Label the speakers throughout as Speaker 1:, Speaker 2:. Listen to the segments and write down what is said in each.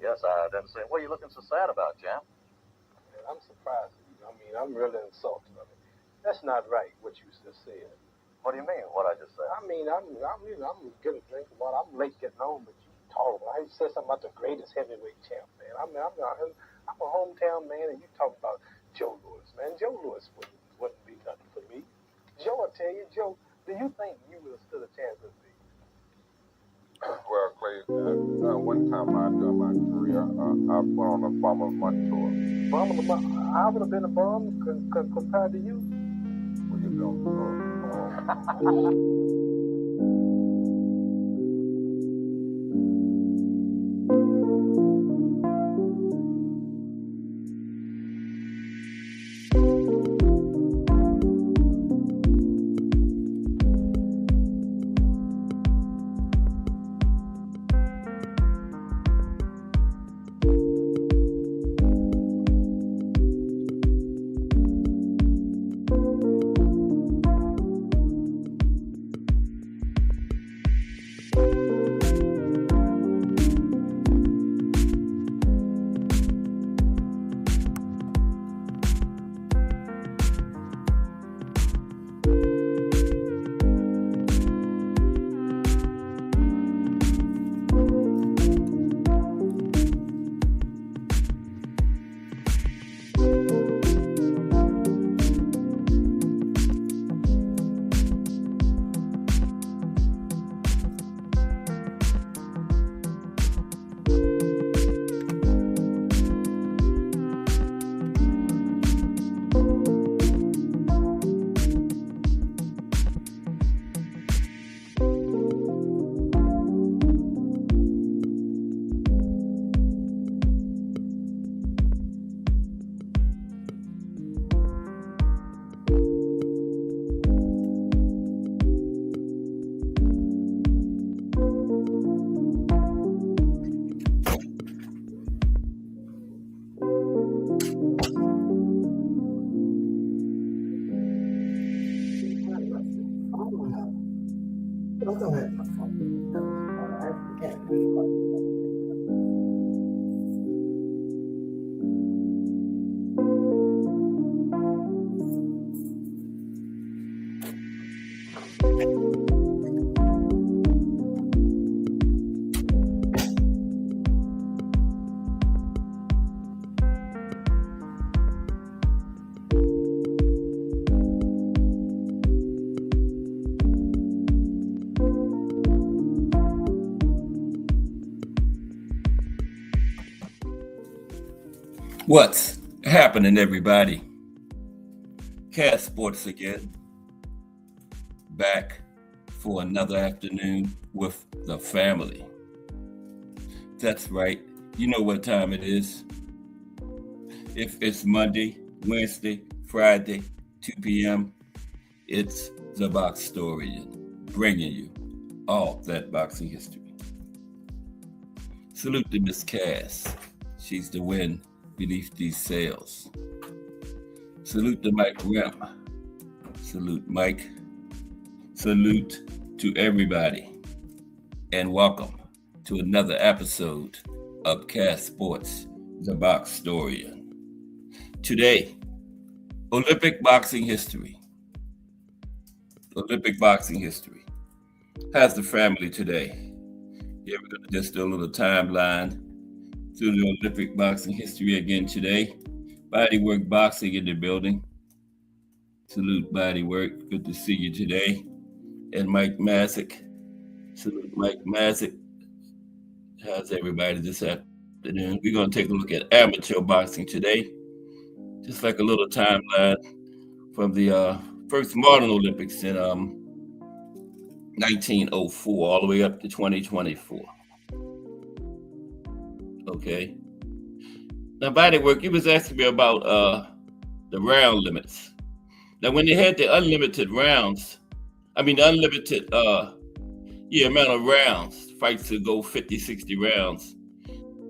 Speaker 1: guess I didn't say. What are you looking so sad about, Jam?
Speaker 2: Man, I'm surprised at you. I mean, I'm really insulted. I mean, that's not right what you just said.
Speaker 1: What do you mean? What I just said?
Speaker 2: I mean, I'm getting a drink of water. I'm late getting home, but you talking. I said something about the greatest heavyweight champ, man. I'm a hometown man, and you talk about Joe Louis, man. Joe Louis wouldn't be nothing for me. Joe, I tell you, Joe, do you think you would have stood a chance with me?
Speaker 3: Well, Clay, one time I done my career, I went on a Bomber of the Month tour.
Speaker 2: Bomber of the Month? I would have been a bum compared to you.
Speaker 3: Well, you don't know.
Speaker 4: What's happening, everybody? Cass Sports again, back for another afternoon with the family. That's right, you know what time it is. If it's Monday, Wednesday, Friday, 2 p.m., it's the Box Story, bringing you all that boxing history. Salute to Miss Cass. She's the wind beneath these sails. Salute to Mike Rim. Salute Mike. Salute to everybody. And welcome to another episode of Cass Sports, the Box Story. Today, Olympic boxing history. Olympic boxing history. How's the family today? Yeah, we're going to just do a little timeline through the Olympic boxing history again today. Bodywork Boxing in the building. Salute Bodywork. Good to see you today. And Mike Masick. Salute Mike Masick. How's everybody this afternoon? We're going to take a look at amateur boxing today. Just like a little timeline from the first modern Olympics in 1904 all the way up to 2024. Okay. Now, Bodywork, you was asking me about the round limits. Now, when they had the unlimited rounds, the unlimited amount of rounds, fights to go 50, 60 rounds,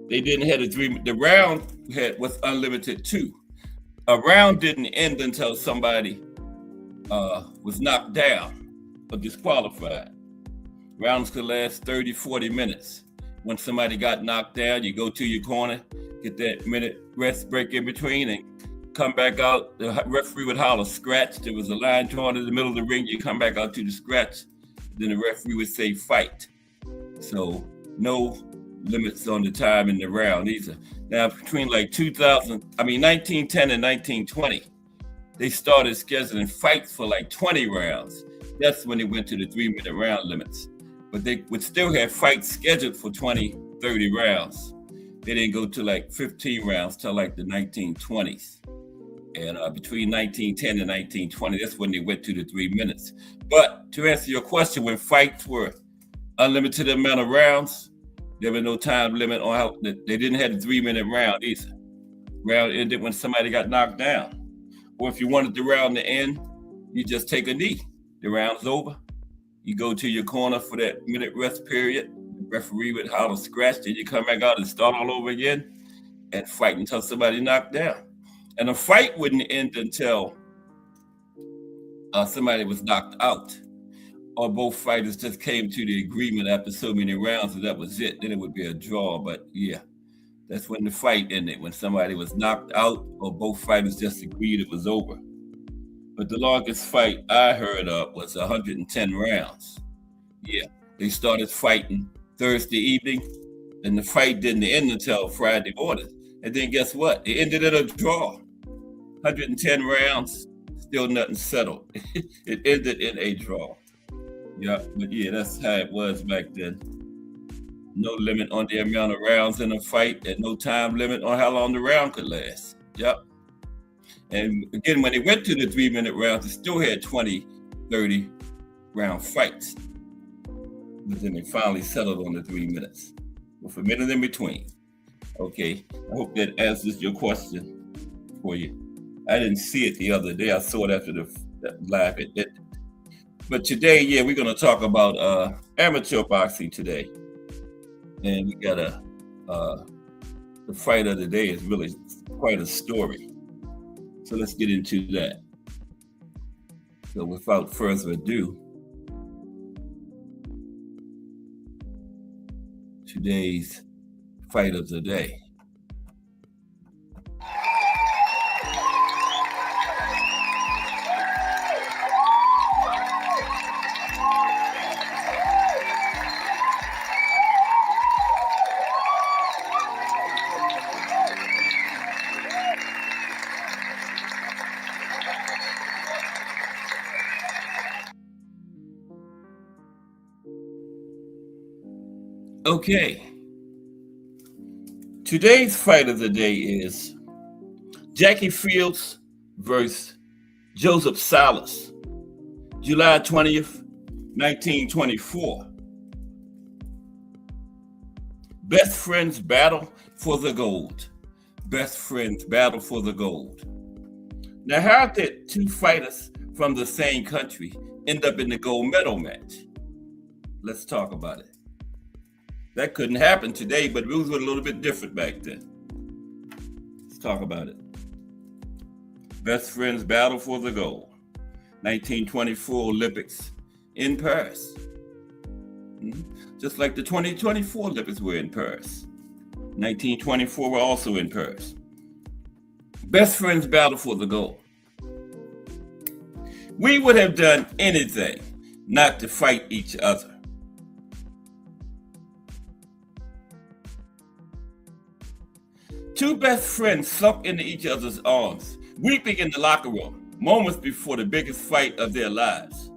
Speaker 4: they didn't have a dream. The round was unlimited too. A round didn't end until somebody was knocked down or disqualified. Rounds could last 30, 40 minutes. When somebody got knocked down, you go to your corner, get that minute rest break in between, and come back out. The referee would holler scratch. There was a line drawn in the middle of the ring. You come back out to the scratch. Then the referee would say fight. So no limits on the time in the round either. Now between like 1910 and 1920, they started scheduling fights for like 20 rounds. That's when they went to the 3-minute round limits. But they would still have fights scheduled for 20, 30 rounds. They didn't go to like 15 rounds till like the 1920s. And between 1910 and 1920, that's when they went to the 3 minutes. But to answer your question, when fights were unlimited amount of rounds, there was no time limit on how they didn't have the 3-minute round either. Round ended when somebody got knocked down. Or if you wanted the round to end, you just take a knee. The round's over. You go to your corner for that minute rest period. The referee would holler scratch, then you come back out and start all over again and fight until somebody knocked down. And a fight wouldn't end until somebody was knocked out, or both fighters just came to the agreement after so many rounds that was it. Then it would be a draw. But yeah, that's when the fight ended, when somebody was knocked out or both fighters just agreed it was over. But the longest fight I heard of was 110 rounds. Yeah, they started fighting Thursday evening, and the fight didn't end until Friday morning. And then guess what? It ended in a draw. 110 rounds, still nothing settled. It ended in a draw. Yeah, but yeah, that's how it was back then. No limit on the amount of rounds in a fight, and no time limit on how long the round could last. Yep. And again, when they went to the 3-minute rounds, they still had 20, 30 round fights. But then they finally settled on the 3 minutes with a minute in between. Okay, I hope that answers your question for you. I didn't see it the other day. I saw it after the live. But today, yeah, we're going to talk about amateur boxing today. And we got the fight of the day is really quite a story. So let's get into that. So without further ado, today's fight of the day. Okay. Today's fight of the day is Jackie Fields versus Joseph Salas, July 20th, 1924. Best friends battle for the gold. Best friends battle for the gold. Now, how did two fighters from the same country end up in the gold medal match? Let's talk about it. That couldn't happen today, but rules were a little bit different back then. Let's talk about it. Best friends battle for the gold. 1924 Olympics in Paris. Just like the 2024 Olympics were in Paris. 1924 were also in Paris. Best friends battle for the gold. We would have done anything not to fight each other. Two best friends sunk into each other's arms, weeping in the locker room, moments before the biggest fight of their lives.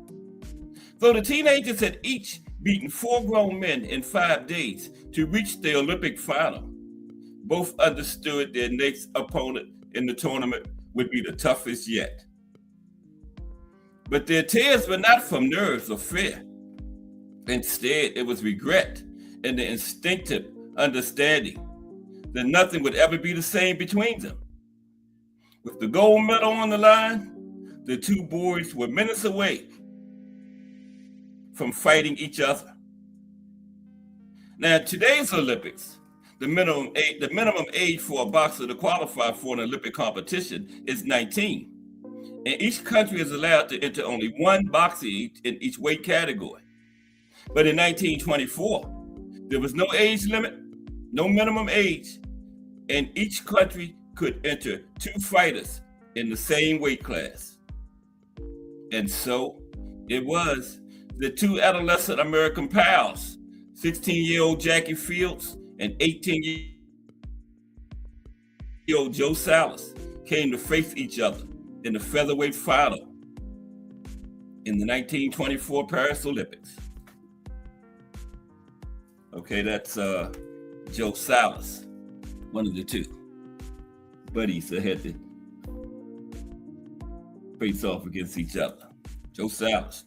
Speaker 4: Though the teenagers had each beaten 4 grown men in 5 days to reach the Olympic final, both understood their next opponent in the tournament would be the toughest yet. But their tears were not from nerves or fear. Instead, it was regret and the instinctive understanding that nothing would ever be the same between them. With the gold medal on the line, the two boys were minutes away from fighting each other. Now, today's Olympics, the minimum age for a boxer to qualify for an Olympic competition is 19. And each country is allowed to enter only one boxer in each weight category. But in 1924, There was no age limit, no minimum age, and each country could enter 2 fighters in the same weight class. And so it was the 2 adolescent American pals, 16-year-old Jackie Fields and 18-year-old Joe Salas, came to face each other in the featherweight final in the 1924 Paris Olympics. Okay, that's Joe Salas, one of the 2 buddies that had to face off against each other. Joe Salas.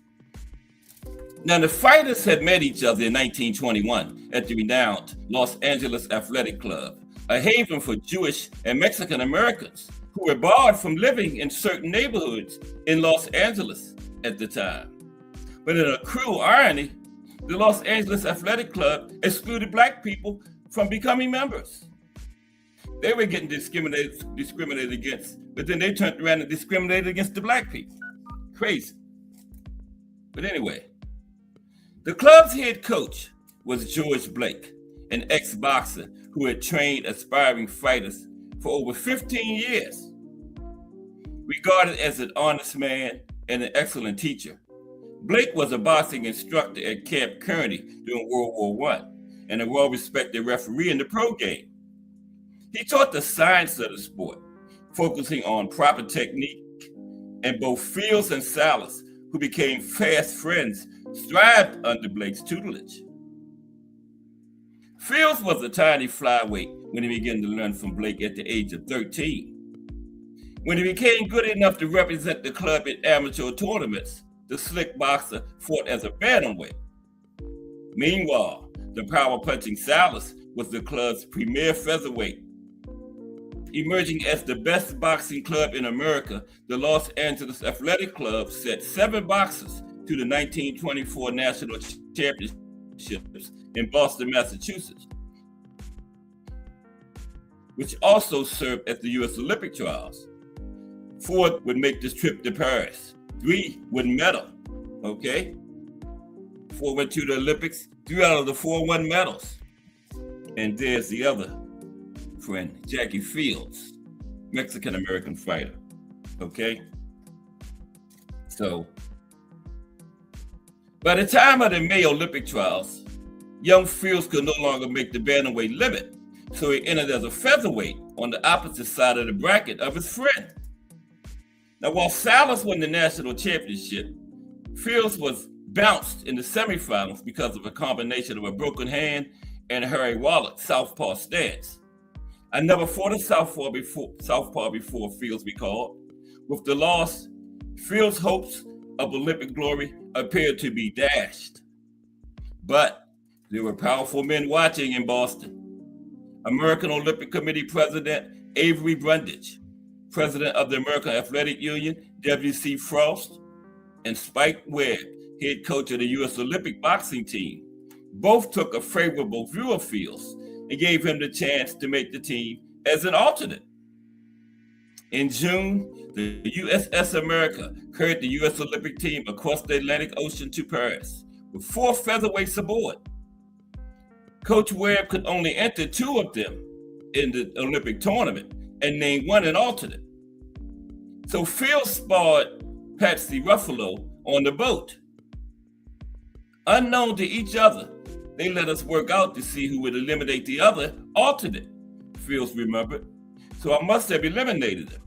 Speaker 4: Now, the fighters had met each other in 1921 at the renowned Los Angeles Athletic Club, a haven for Jewish and Mexican Americans who were barred from living in certain neighborhoods in Los Angeles at the time. But in a cruel irony, the Los Angeles Athletic Club excluded Black people from becoming members. They were getting discriminated against, but then they turned around and discriminated against the Black people. Crazy. But anyway, the club's head coach was George Blake, an ex-boxer who had trained aspiring fighters for over 15 years. Regarded as an honest man and an excellent teacher, Blake was a boxing instructor at Camp Kearney during World War I and a well-respected referee in the pro game. He taught the science of the sport, focusing on proper technique, and both Fields and Salas, who became fast friends, thrived under Blake's tutelage. Fields was a tiny flyweight when he began to learn from Blake at the age of 13. When he became good enough to represent the club in amateur tournaments, the slick boxer fought as a bantamweight. Meanwhile, the power-punching Salas was the club's premier featherweight. Emerging as the best boxing club in America, the Los Angeles Athletic Club sent 7 boxers to the 1924 National Championships in Boston, Massachusetts, which also served as the U.S. Olympic trials. 4 would make this trip to Paris. 3 would medal, okay? 4 went to the Olympics. 3 out of the 4 won medals. And there's the other friend, Jackie Fields, Mexican-American fighter, okay? So, by the time of the May Olympic trials, young Fields could no longer make the bantamweight limit, so he entered as a featherweight on the opposite side of the bracket of his friend. Now, while Salas won the national championship, Fields was bounced in the semifinals because of a combination of a broken hand and Harry Wallach's southpaw stance. I never fought a southpaw before, Fields recalled. With the loss, Fields' hopes of Olympic glory appeared to be dashed. But there were powerful men watching in Boston. American Olympic Committee President Avery Brundage, President of the American Athletic Union, W.C. Frost, and Spike Webb, head coach of the U.S. Olympic boxing team, both took a favorable view of Fields and gave him the chance to make the team as an alternate. In June, the USS America carried the U.S. Olympic team across the Atlantic Ocean to Paris with 4 featherweights aboard. Coach Webb could only enter 2 of them in the Olympic tournament and named 1 an alternate. So Fields sparred Patsy Ruffalo on the boat. Unknown to each other, they let us work out to see who would eliminate the other alternate, Fields remembered. So I must have eliminated him.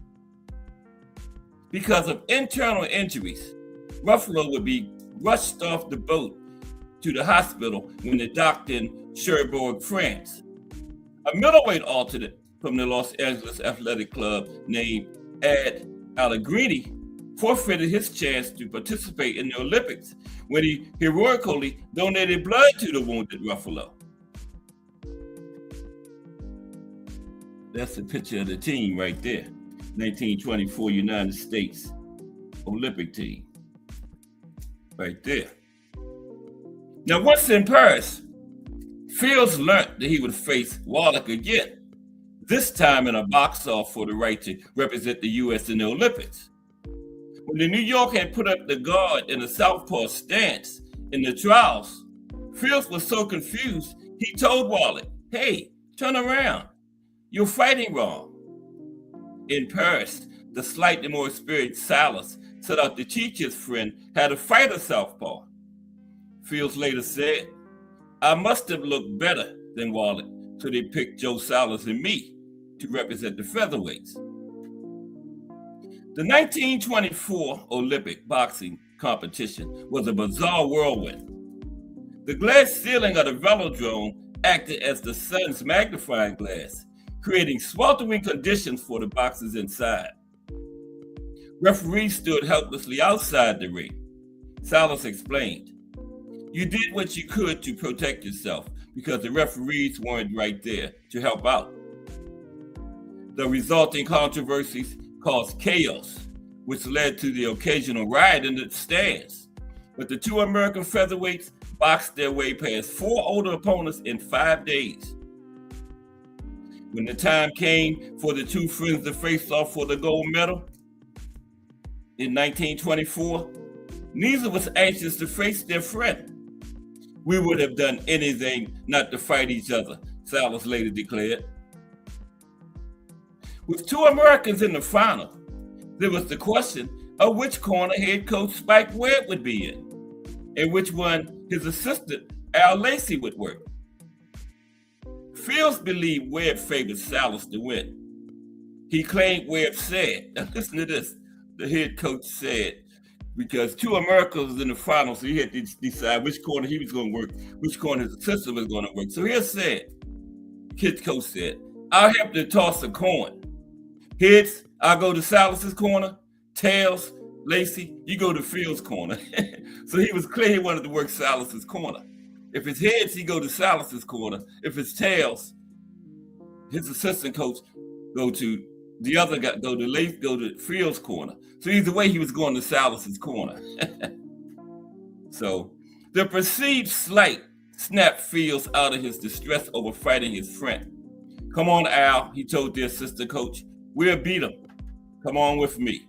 Speaker 4: Because of internal injuries, Ruffalo would be rushed off the boat to the hospital when it docked in Cherbourg, France. A middleweight alternate from the Los Angeles Athletic Club named Ad Allegrini forfeited his chance to participate in the Olympics when he heroically donated blood to the wounded Ruffalo. That's a picture of the team right there. 1924 United States Olympic team. Right there. Now, once in Paris, Fields learned that he would face Wallach again, this time in a box-off for the right to represent the U.S. in the Olympics. When the New York had put up the guard in a southpaw stance in the trials, Fields was so confused He told Wallet, hey, turn around. You're fighting wrong. In Paris, the slightly more experienced Salas set out to teach his friend how to fight a southpaw. Fields later said, I must have looked better than Wallet, so they picked Joe Salas and me to represent the featherweights. The 1924 Olympic boxing competition was a bizarre whirlwind. The glass ceiling of the velodrome acted as the sun's magnifying glass, creating sweltering conditions for the boxers inside. Referees stood helplessly outside the ring. Salas explained, you did what you could to protect yourself because the referees weren't right there to help out. The resulting controversies caused chaos, which led to the occasional riot in the stands. But the two American featherweights boxed their way past 4 older opponents in 5 days. When the time came for the two friends to face off for the gold medal in 1924, neither was anxious to face their friend. We would have done anything not to fight each other, Salas later declared. With 2 Americans in the final, there was the question of which corner head coach Spike Webb would be in, and which one his assistant Al Lacey would work. Fields believed Webb favored Salas to win. He claimed Webb said, now listen to this, the head coach said, because 2 Americans in the final, so he had to decide which corner he was going to work, which corner his assistant was going to work. So here said, head coach said, I'll have to toss a coin. Heads, I'll go to Salas's corner. Tails, Lacey, you go to Fields' corner. So he was clear he wanted to work Salas's corner. If it's heads, he go to Salas's corner. If it's tails, his assistant coach go to the other guy, go to Fields' corner. So either way, he was going to Salas's corner. So the perceived slight snapped Fields out of his distress over fighting his friend. Come on, Al, he told the assistant coach. We'll beat him. Come on with me.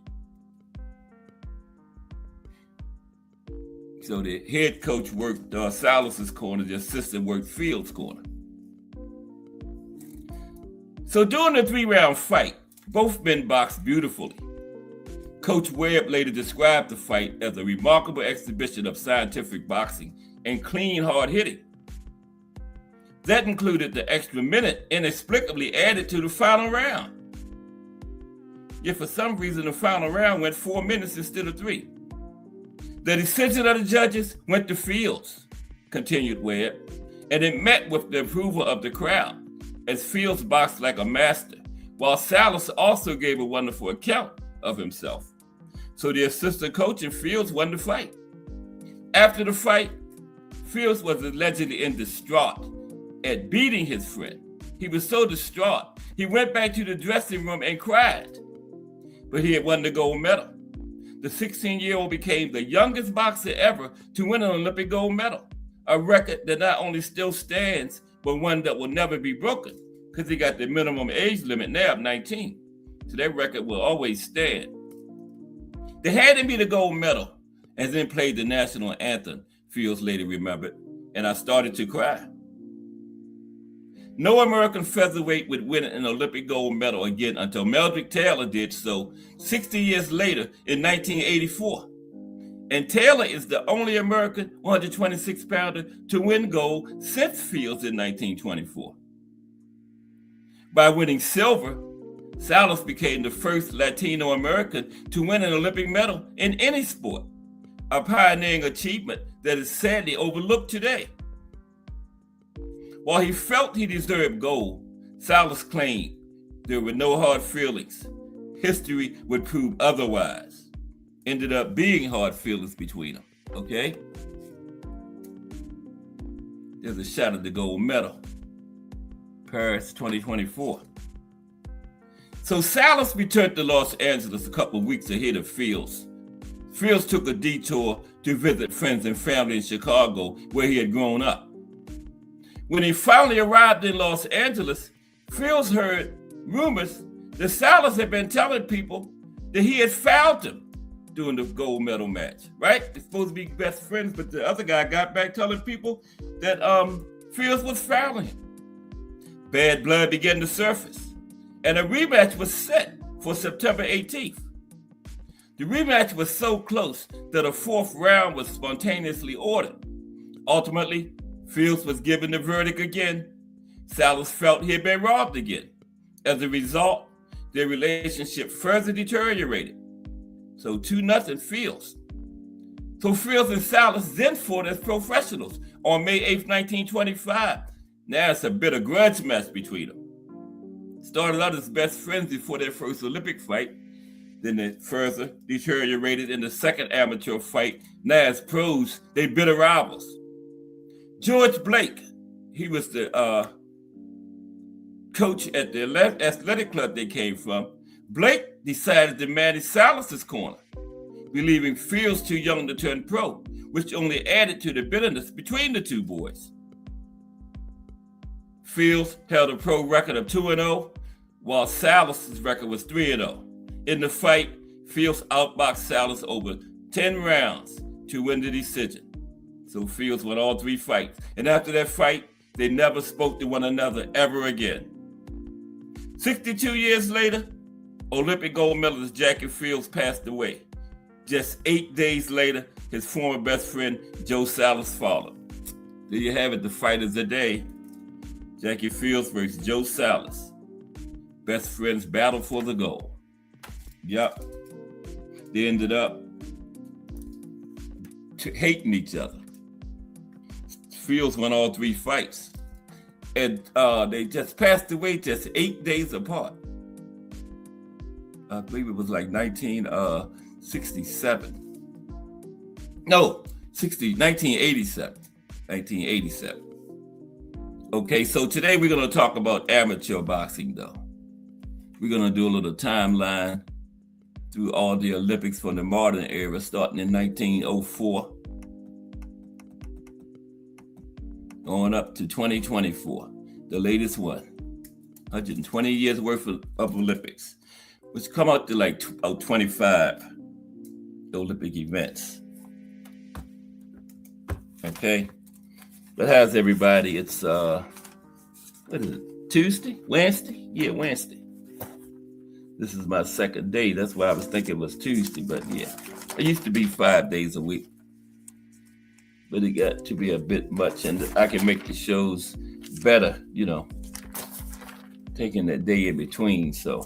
Speaker 4: So the head coach worked Salas's corner, the assistant worked Fields' corner. So during the 3-round fight, both men boxed beautifully. Coach Webb later described the fight as a remarkable exhibition of scientific boxing and clean, hard hitting. That included the extra minute inexplicably added to the final round. Yet for some reason, the final round went 4 minutes instead of 3. The decision of the judges went to Fields, continued Webb, and it met with the approval of the crowd, as Fields boxed like a master, while Salas also gave a wonderful account of himself. So the assistant coach and Fields won the fight. After the fight, Fields was allegedly in distraught at beating his friend. He was so distraught, he went back to the dressing room and cried. But he had won the gold medal. The 16-year-old became the youngest boxer ever to win an Olympic gold medal, a record that not only still stands, but one that will never be broken, because he got the minimum age limit now of 19. So that record will always stand. They handed me the gold medal and then played the national anthem, Fields later remembered, and I started to cry. No American featherweight would win an Olympic gold medal again until Meldrick Taylor did so 60 years later in 1984. And Taylor is the only American 126-pounder to win gold since Fields in 1924. By winning silver, Salas became the first Latino American to win an Olympic medal in any sport, a pioneering achievement that is sadly overlooked today. While he felt he deserved gold, Salas claimed there were no hard feelings. History would prove otherwise. Ended up being hard feelings between them, okay? There's a shot of the gold medal. Paris 2024. So Salas returned to Los Angeles a couple of weeks ahead of Fields. Fields took a detour to visit friends and family in Chicago, where he had grown up. When he finally arrived in Los Angeles, Fields heard rumors that Salas had been telling people that he had fouled him during the gold medal match, right? They're supposed to be best friends, but the other guy got back telling people that Fields was fouling him. Bad blood began to surface, and a rematch was set for September 18th. The rematch was so close that a fourth round was spontaneously ordered. Ultimately, Fields was given the verdict again. Salas felt he had been robbed again. As a result, their relationship further deteriorated. So 2-0 Fields. So Fields and Salas then fought as professionals on May 8th, 1925. Now it's a bitter grudge match between them. Started out as best friends before their first Olympic fight. Then it further deteriorated in the second amateur fight. Now as pros, they bitter rivals. George Blake, he was the coach at the athletic club they came from. Blake decided to manage Salas's corner, believing Fields too young to turn pro, which only added to the bitterness between the two boys. Fields held a pro record of 2-0, while Salas's record was 3-0. In the fight, Fields outboxed Salas over 10 rounds to win the decision. So Fields won all 3 fights. And after that fight, they never spoke to one another ever again. 62 years later, Olympic gold medalist Jackie Fields passed away. Just 8 days later, his former best friend Joe Salas followed. There you have it, the fight of the day. Jackie Fields versus Joe Salas. Best friends battle for the gold. Yup. They ended up hating each other. Fields won all 3 fights. And they just passed away just 8 days apart. I believe it was like 1967. No, 1987. 1987. Okay, so today we're going to talk about amateur boxing, though. We're going to do a little timeline through all the Olympics from the modern era, starting in 1904, going up to 2024, the latest one. 120 years worth of Olympics, which come out to like 25 Olympic events. Okay, but how's everybody? It's what is it? Tuesday? Wednesday? Yeah, Wednesday. This is my second day. That's why I was thinking it was Tuesday, but yeah. It used to be 5 days a week. But it got to be a bit much, and I can make the shows better, taking that day in between. So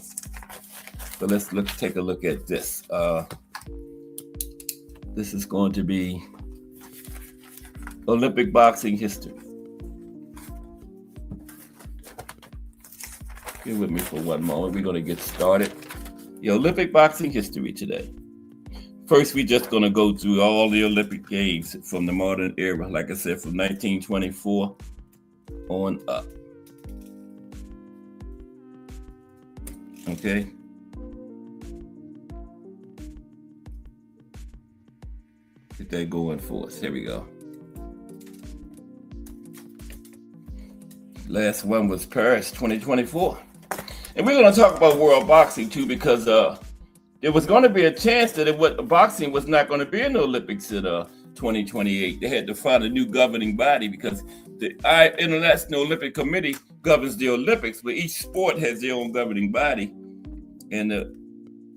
Speaker 4: let's take a look at this. This is going to be Olympic boxing history. Bear with me for one moment. We're going to get started. The Olympic boxing history today. First, we're just going to go through all the Olympic Games from the modern era, like I said, from 1924 on up. Okay. Get that going for us. Here we go. Last one was Paris 2024. And we're going to talk about world boxing too, because there was going to be a chance that boxing was not going to be in the Olympics in 2028. They had to find a new governing body because the International Olympic Committee governs the Olympics, but each sport has their own governing body. And the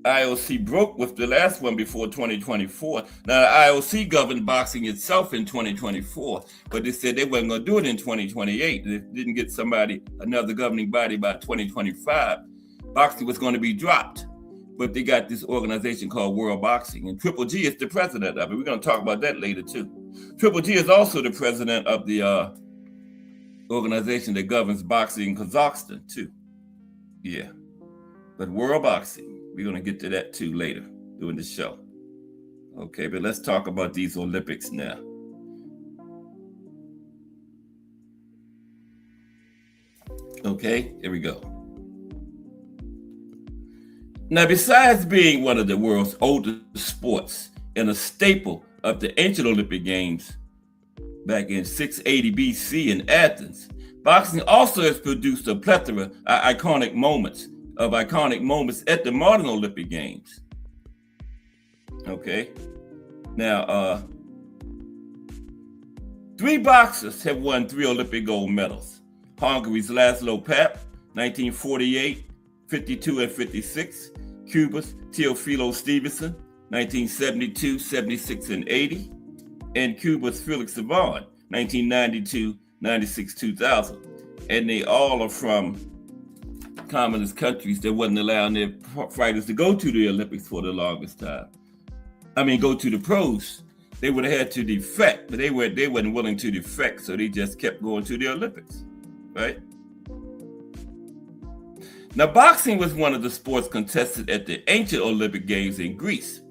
Speaker 4: IOC broke with the last one before 2024. Now, the IOC governed boxing itself in 2024, but they said they weren't going to do it in 2028. They didn't get another governing body by 2025. Boxing was going to be dropped, but they got this organization called World Boxing, and Triple G is the president of it. We're going to talk about that later, too. Triple G is also the president of the organization that governs boxing in Kazakhstan, too. Yeah. But World Boxing, we're going to get to that too later during the show. Okay, but let's talk about these Olympics now. Okay, here we go. Now, besides being one of the world's oldest sports and a staple of the ancient Olympic Games back in 680 BC in Athens, boxing also has produced a plethora of iconic moments at the modern Olympic Games. Okay. Now, Three boxers have won 3 Olympic gold medals. Hungary's Laszlo Papp, 1948, 52 and 56. Cuba's Teofilo Stevenson, 1972, 76 and 80. And Cuba's Felix Savon, 1992, 96, 2000. And they all are from communist countries that wasn't allowing their fighters to go to the Olympics for the longest time. I mean, go to the pros. They would have had to defect, but they wasn't willing to defect, so they just kept going to the Olympics, right? Now, boxing was one of the sports contested at the ancient Olympic Games in Greece.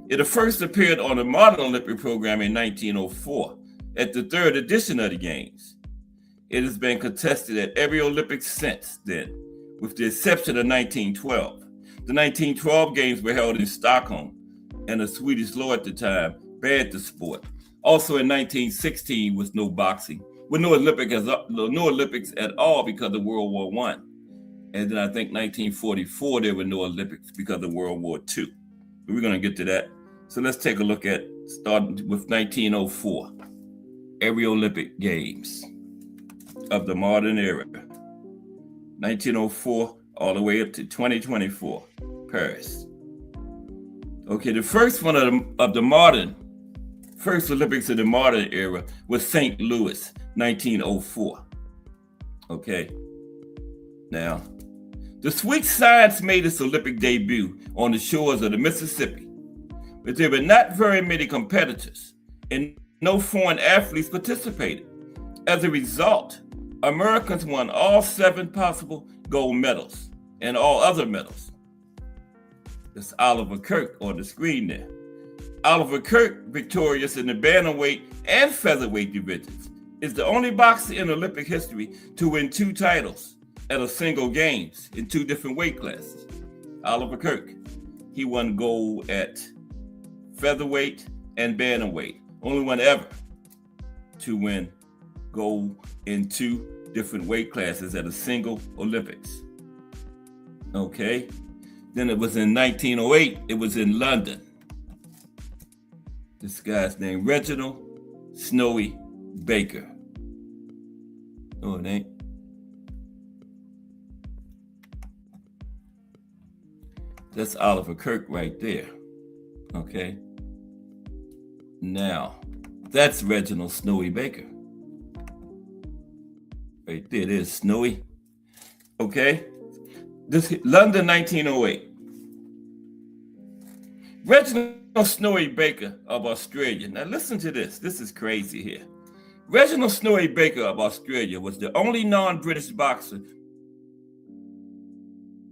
Speaker 4: It first appeared on the modern Olympic program in 1904 at the 3rd edition of the Games. It has been contested at every Olympics since then, with the exception of 1912. The 1912 Games were held in Stockholm, and a Swedish law at the time banned the sport. Also in 1916 was no boxing, with no Olympics at all because of World War I. And then I think 1944 there were no Olympics because of World War II. But we're going to get to that. So let's take a look at starting with 1904. Every Olympic Games of the modern era. 1904 all the way up to 2024, Paris. Okay, the first one of the first Olympics of the modern era was St. Louis, 1904. Okay, now, the Sweet Science made its Olympic debut on the shores of the Mississippi, but there were not very many competitors and no foreign athletes participated. As a result, Americans won all 7 possible gold medals and all other medals. That's Oliver Kirk on the screen there. Oliver Kirk, victorious in the bantamweight and featherweight divisions, is the only boxer in Olympic history to win 2 titles at a single games in 2 different weight classes. Oliver Kirk, he won gold at featherweight and bantamweight. Only one ever to win gold in 2 different weight classes at a single Olympics. Okay. Then it was in 1908, it was in London. This guy's named Reginald Snowy Baker. Oh, it ain't. That's Oliver Kirk right there. Okay. Now, that's Reginald Snowy Baker. Right there, there's Snowy. Okay. This London 1908. Reginald Snowy Baker of Australia. Now listen to this. This is crazy here. Reginald Snowy Baker of Australia was the only non-British boxer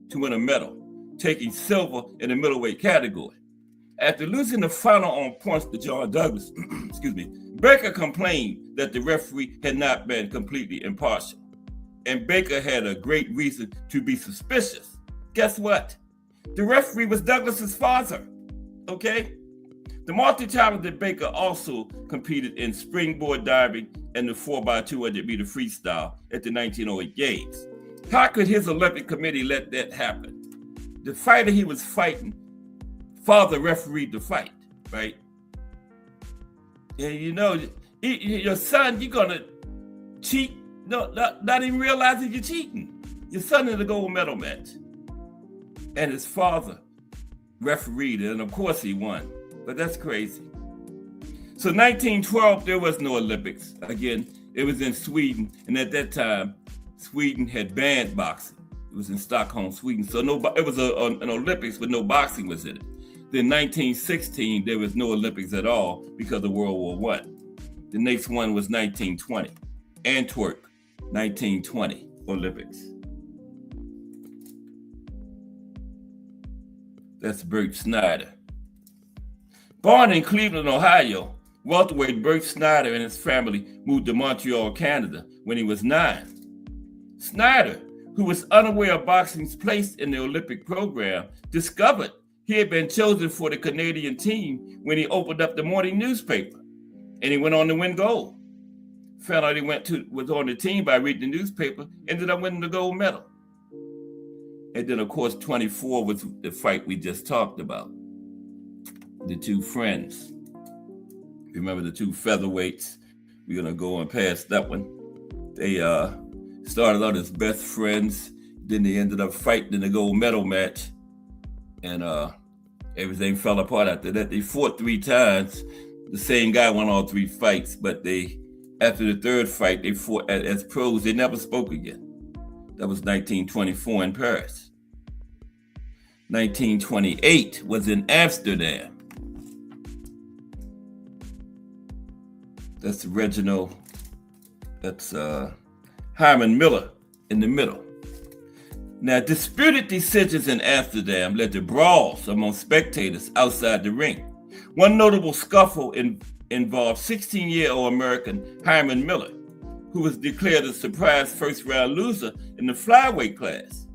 Speaker 4: to win a medal, taking silver in the middleweight category. After losing the final on points to John Douglas, Baker complained that the referee had not been completely impartial. And Baker had a great reason to be suspicious. Guess what? The referee was Douglas's father. Okay? The multi-talented Baker also competed in springboard diving and the 4x200 meter freestyle at the 1908 Games. How could his Olympic committee let that happen? The fighter he was fighting, father refereed the fight, right? And you know, your son, you're gonna cheat, no, not even realizing you're cheating. Your son in the gold medal match. And his father refereed it, and of course he won. But that's crazy. So 1912, there was no Olympics. Again, it was in Sweden, and at that time, Sweden had banned boxing. It was in Stockholm, Sweden. So it was an Olympics, but no boxing was in it. Then 1916, there was no Olympics at all because of World War I. The next one was 1920, Antwerp, 1920 Olympics. That's Bert Snyder. Born in Cleveland, Ohio, welterweight Bert Snyder and his family moved to Montreal, Canada when he was 9. Snyder, who was unaware of boxing's place in the Olympic program, discovered he had been chosen for the Canadian team when he opened up the morning newspaper, and he went on to win gold. Found out he was on the team by reading the newspaper, ended up winning the gold medal. And then, of course, 24 was the fight we just talked about. The 2 friends. Remember the 2 featherweights, We're going to go on past that one. They started out as best friends. Then they ended up fighting in the gold medal match. And everything fell apart after that. They fought 3 times. The same guy won all 3 fights. But after the 3rd fight, they fought as pros. They never spoke again. That was 1924 in Paris. 1928 was in Amsterdam. That's Reginald. That's Hyman Miller in the middle. Now, disputed decisions in Amsterdam led to brawls among spectators outside the ring. One notable scuffle involved 16-year-old American Hyman Miller, who was declared a surprise first-round loser in the flyweight class.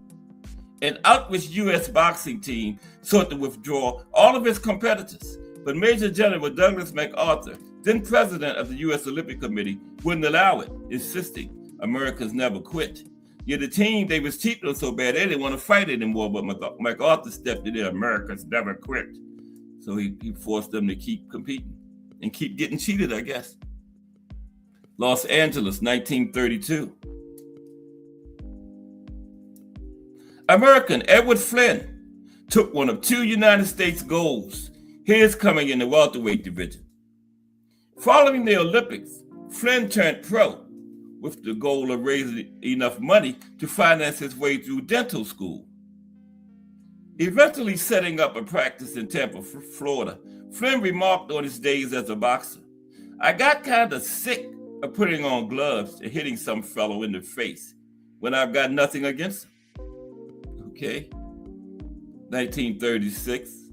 Speaker 4: An outraged U.S. boxing team sought to withdraw all of its competitors, but Major General Douglas MacArthur, then president of the U.S. Olympic Committee, wouldn't allow it, insisting Americans never quit. Yet the team, they was cheating them so bad, they didn't want to fight anymore, but MacArthur stepped in there, Americans never quit. So he forced them to keep competing and keep getting cheated, I guess. Los Angeles, 1932. American Edward Flynn took one of 2 United States golds, his coming in the welterweight division. Following the Olympics, Flynn turned pro with the goal of raising enough money to finance his way through dental school. Eventually setting up a practice in Tampa, Florida, Flynn remarked on his days as a boxer, "I got kind of sick of putting on gloves and hitting some fellow in the face when I've got nothing against him." Okay. 1936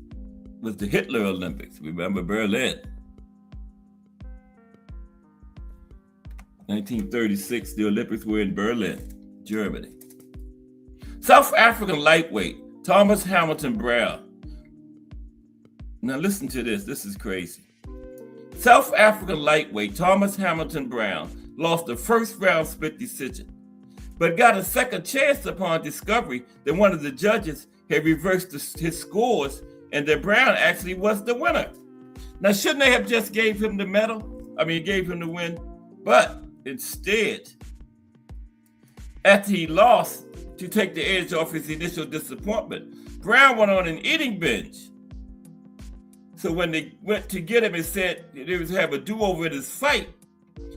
Speaker 4: was the Hitler Olympics. Remember Berlin. 1936, the Olympics were in Berlin, Germany. South African lightweight Thomas Hamilton Brown. Now listen to this. This is crazy. South African lightweight Thomas Hamilton Brown lost the first round split decision, but got a second chance upon discovery that one of the judges had reversed his scores and that Brown actually was the winner. Now, shouldn't they have just gave him the gave him the win? But instead, after he lost to take the edge off his initial disappointment, Brown went on an eating binge. So when they went to get him and said they was have a do-over in his fight,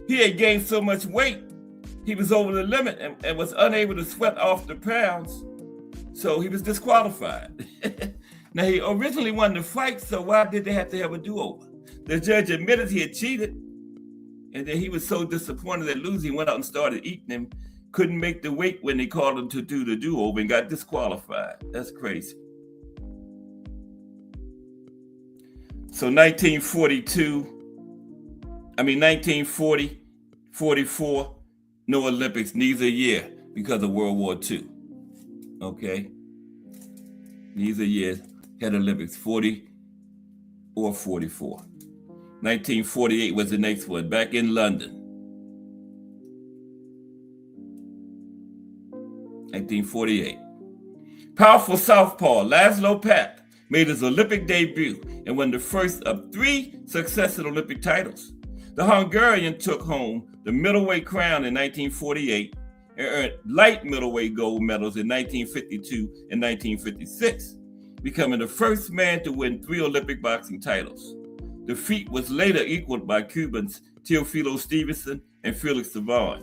Speaker 4: he had gained so much weight, he was over the limit and was unable to sweat off the pounds, so he was disqualified. Now, he originally won the fight, so why did they have to have a do-over? The judge admitted he had cheated, and then he was so disappointed at losing, he went out and started eating him, couldn't make the weight when they called him to do the do-over and got disqualified. That's crazy. So 1940, 44, no Olympics, neither year because of World War II. Okay? Neither year had Olympics, 40 or 44. 1948 was the next one, back in London. 1948. Powerful southpaw Laszlo Papp made his Olympic debut and won the first of 3 successive Olympic titles. The Hungarian took home the middleweight crown in 1948 and earned light middleweight gold medals in 1952 and 1956, becoming the first man to win 3 Olympic boxing titles. The feat was later equaled by Cubans Teofilo Stevenson and Felix Savon.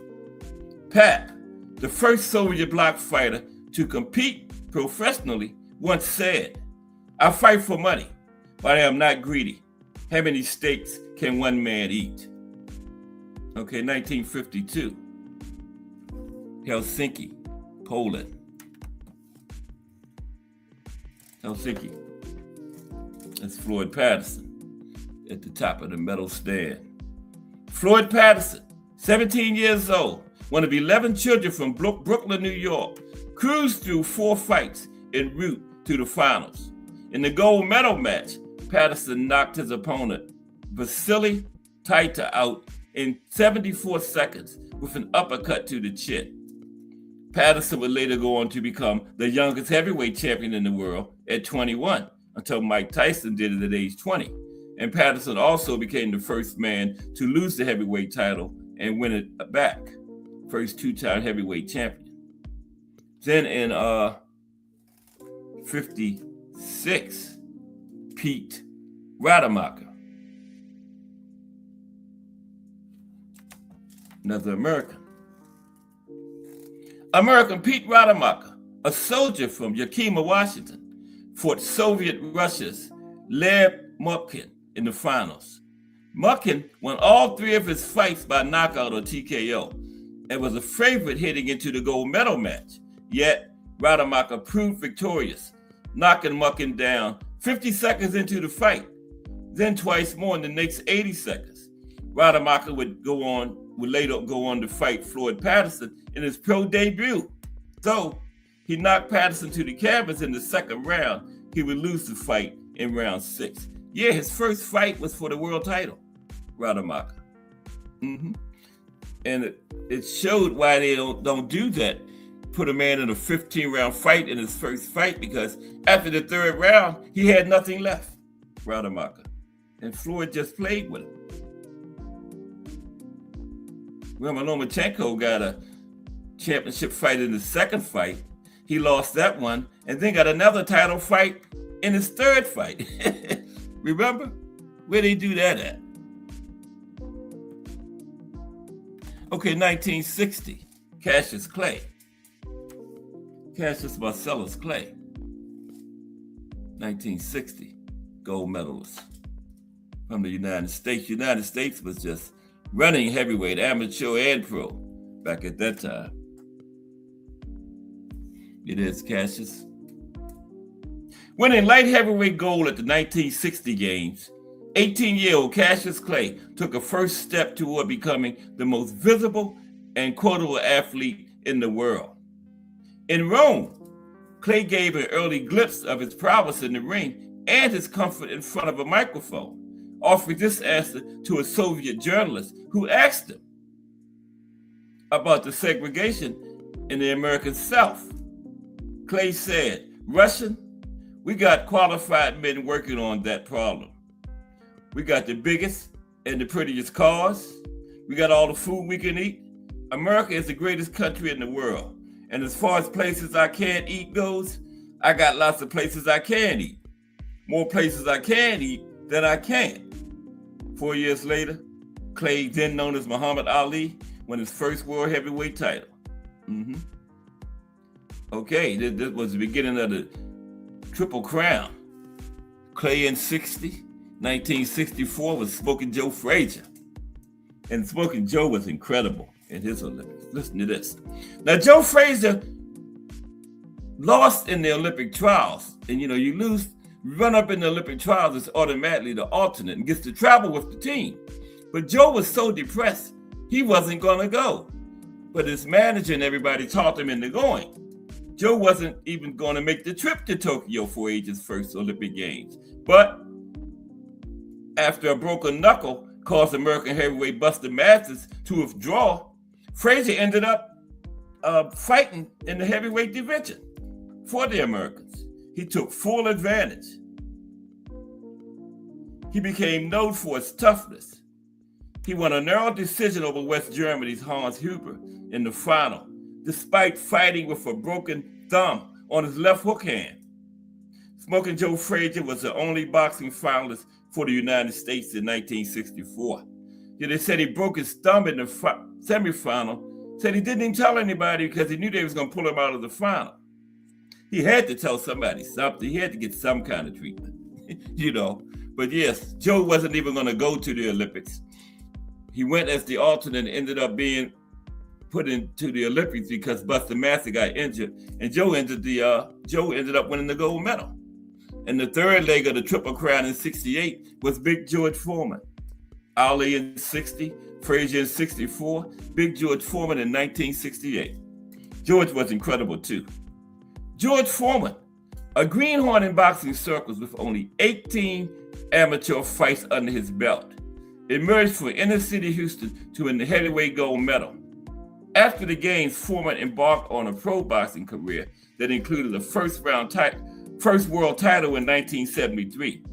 Speaker 4: Papp, the first Soviet bloc fighter to compete professionally, once said, "I fight for money, but I am not greedy. How many steaks can one man eat?" Okay, 1952. Helsinki, Poland. Helsinki. That's Floyd Patterson at the top of the medal stand. Floyd Patterson, 17 years old, one of 11 children from Brooklyn, New York, cruised through 4 fights en route to the finals. In the gold medal match, Patterson knocked his opponent, Vasily Taita, out in 74 seconds with an uppercut to the chin. Patterson would later go on to become the youngest heavyweight champion in the world at 21, until Mike Tyson did it at age 20. And Patterson also became the first man to lose the heavyweight title and win it back. First two-time heavyweight champion. Then in 56, Pete Rademacher, another American. American Pete Rademacher, a soldier from Yakima, Washington, fought Soviet Russia's Lev Mutkin in the finals. Mutkin won all three of his fights by knockout or TKO and was a favorite heading into the gold medal match. Yet, Rademacher proved victorious, knocking Mutkin down 50 seconds into the fight, then twice more in the next 80 seconds. Rademacher would later go on to fight Floyd Patterson in his pro debut. Though he knocked Patterson to the canvas in the second round, he would lose the fight in round 6. Yeah, his first fight was for the world title, Rademacher. And it showed why they don't do that. Put a man in a 15-round fight in his first fight, because after the third round, he had nothing left, Rademacher. And Floyd just played with him. Lomachenko got a championship fight in the second fight. He lost that one and then got another title fight in his third fight. Remember? Where they do that at? Okay, 1960, Cassius Clay. Cassius Marcellus Clay. 1960, gold medalist from the United States. The United States was just running heavyweight, amateur and pro, back at that time. It is Cassius. Winning light heavyweight gold at the 1960 Games, 18-year-old Cassius Clay took a first step toward becoming the most visible and quotable athlete in the world. In Rome, Clay gave an early glimpse of his prowess in the ring and his comfort in front of a microphone, offering this answer to a Soviet journalist who asked him about the segregation in the American South. Clay said, "Russian, we got qualified men working on that problem. We got the biggest and the prettiest cars. We got all the food we can eat. America is the greatest country in the world. And as far as places I can't eat goes, I got lots of places I can eat. More places I can eat than I can." 4 years later, Clay, then known as Muhammad Ali, won his first world heavyweight title. Okay, this was the beginning of the Triple Crown. Clay in 1964 was Smoking Joe Frazier. And Smoking Joe was incredible in his Olympics. Listen to this. Now, Joe Frazier lost in the Olympic trials. And you lose, run up in the Olympic trials is automatically the alternate and gets to travel with the team. But Joe was so depressed, he wasn't going to go. But his manager and everybody talked him into going. Joe wasn't even going to make the trip to Tokyo for Asia's first Olympic Games. But after a broken knuckle caused American heavyweight Buster Mathis to withdraw, Frazier ended up fighting in the heavyweight division for the Americans. He took full advantage. He became known for his toughness. He won a narrow decision over West Germany's Hans Huber in the final, despite fighting with a broken thumb on his left hook hand. Smoking Joe Frazier was the only boxing finalist for the United States in 1964. They said he broke his thumb in the semifinal, said he didn't even tell anybody because he knew they was going to pull him out of the final. He had to tell somebody something. He had to get some kind of treatment, But yes, Joe wasn't even going to go to the Olympics. He went as the alternate and ended up being put into the Olympics because Buster Mathis got injured, and Joe ended up winning the gold medal. And the third leg of the Triple Crown in 68 was Big George Foreman. Ali in 60, Frazier in 64, Big George Foreman in 1968. George was incredible too. George Foreman, a greenhorn in boxing circles with only 18 amateur fights under his belt, emerged from inner city Houston to win the heavyweight gold medal. After the Games, Foreman embarked on a pro boxing career that included a first world title in 1973,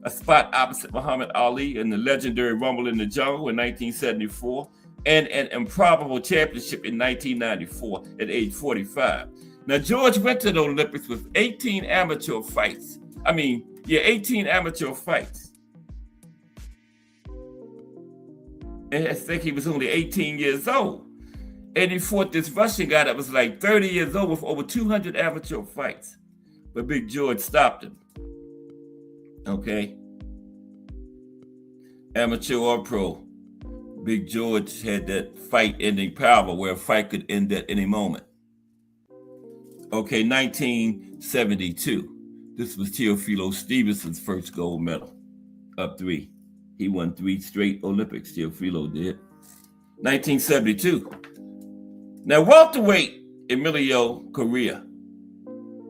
Speaker 4: a spot opposite Muhammad Ali in the legendary Rumble in the Jungle in 1974, and an improbable championship in 1994 at age 45. Now, George went to the Olympics with 18 amateur fights. 18 amateur fights. And I think he was only 18 years old. And he fought this Russian guy that was like 30 years old with over 200 amateur fights. But Big George stopped him. Okay? Amateur or pro, Big George had that fight-ending power where a fight could end at any moment. Okay, 1972. This was Teofilo Stevenson's first gold medal. Up 3. He won 3 straight Olympics, Teofilo did. 1972. Now, welterweight Emilio Correa,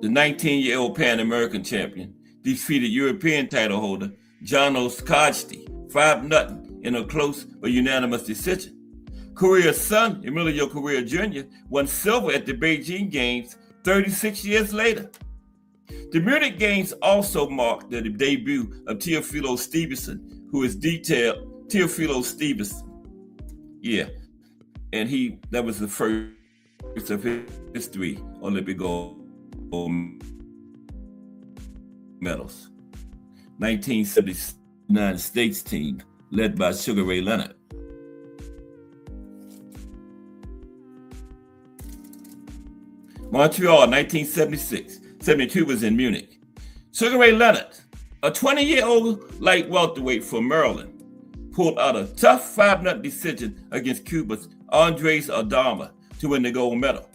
Speaker 4: the 19-year-old Pan-American champion, defeated European title holder Janos Kajti 5-0 in a close but unanimous decision. Correa's son, Emilio Correa Jr., won silver at the Beijing Games 36 years later. The Munich Games also marked the debut of Teofilo Stevenson, who is detailed Teofilo Stevenson. Yeah, and that was the first of his 3 Olympic gold medals. 1970 United States team led by Sugar Ray Leonard. Montreal, 1976. 72 was in Munich. Sugar Ray Leonard, a 20-year-old light welterweight from Maryland, pulled out a tough 5-0 decision against Cuba's Andres Aldama to win the gold medal.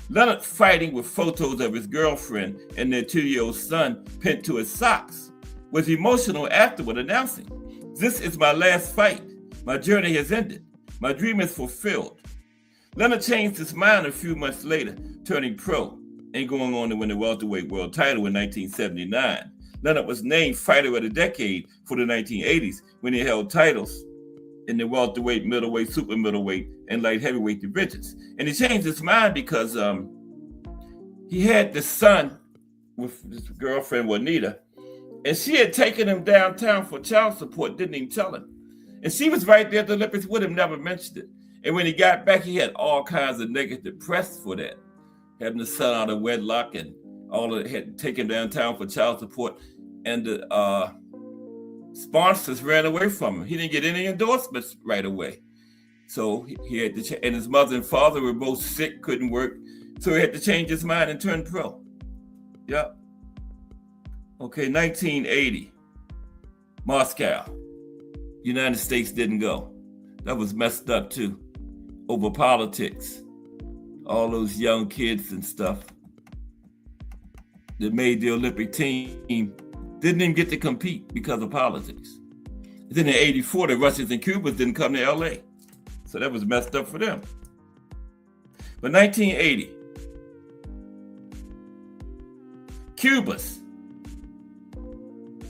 Speaker 4: Leonard, fighting with photos of his girlfriend and their 2-year-old son pinned to his socks, was emotional afterward, announcing, "This is my last fight. My journey has ended. My dream is fulfilled." Leonard changed his mind a few months later, turning pro and going on to win the welterweight world title in 1979. Leonard was named Fighter of the Decade for the 1980s when he held titles in the welterweight, middleweight, super middleweight, and light heavyweight divisions. And he changed his mind because he had this son with his girlfriend, Juanita, and she had taken him downtown for child support, didn't even tell him. And she was right there at the Olympics with him, never mentioned it. And when he got back, he had all kinds of negative press for that. Having the son out of wedlock and all of it, had taken downtown for child support. And the sponsors ran away from him. He didn't get any endorsements right away. So he had to and his mother and father were both sick, couldn't work. So he had to change his mind and turn pro. Yep. Okay, 1980, Moscow. United States didn't go. That was messed up too, over politics. All those young kids and stuff that made the Olympic team didn't even get to compete because of politics. Then in 84, the Russians and Cubans didn't come to LA. So that was messed up for them. But 1980, Cubas.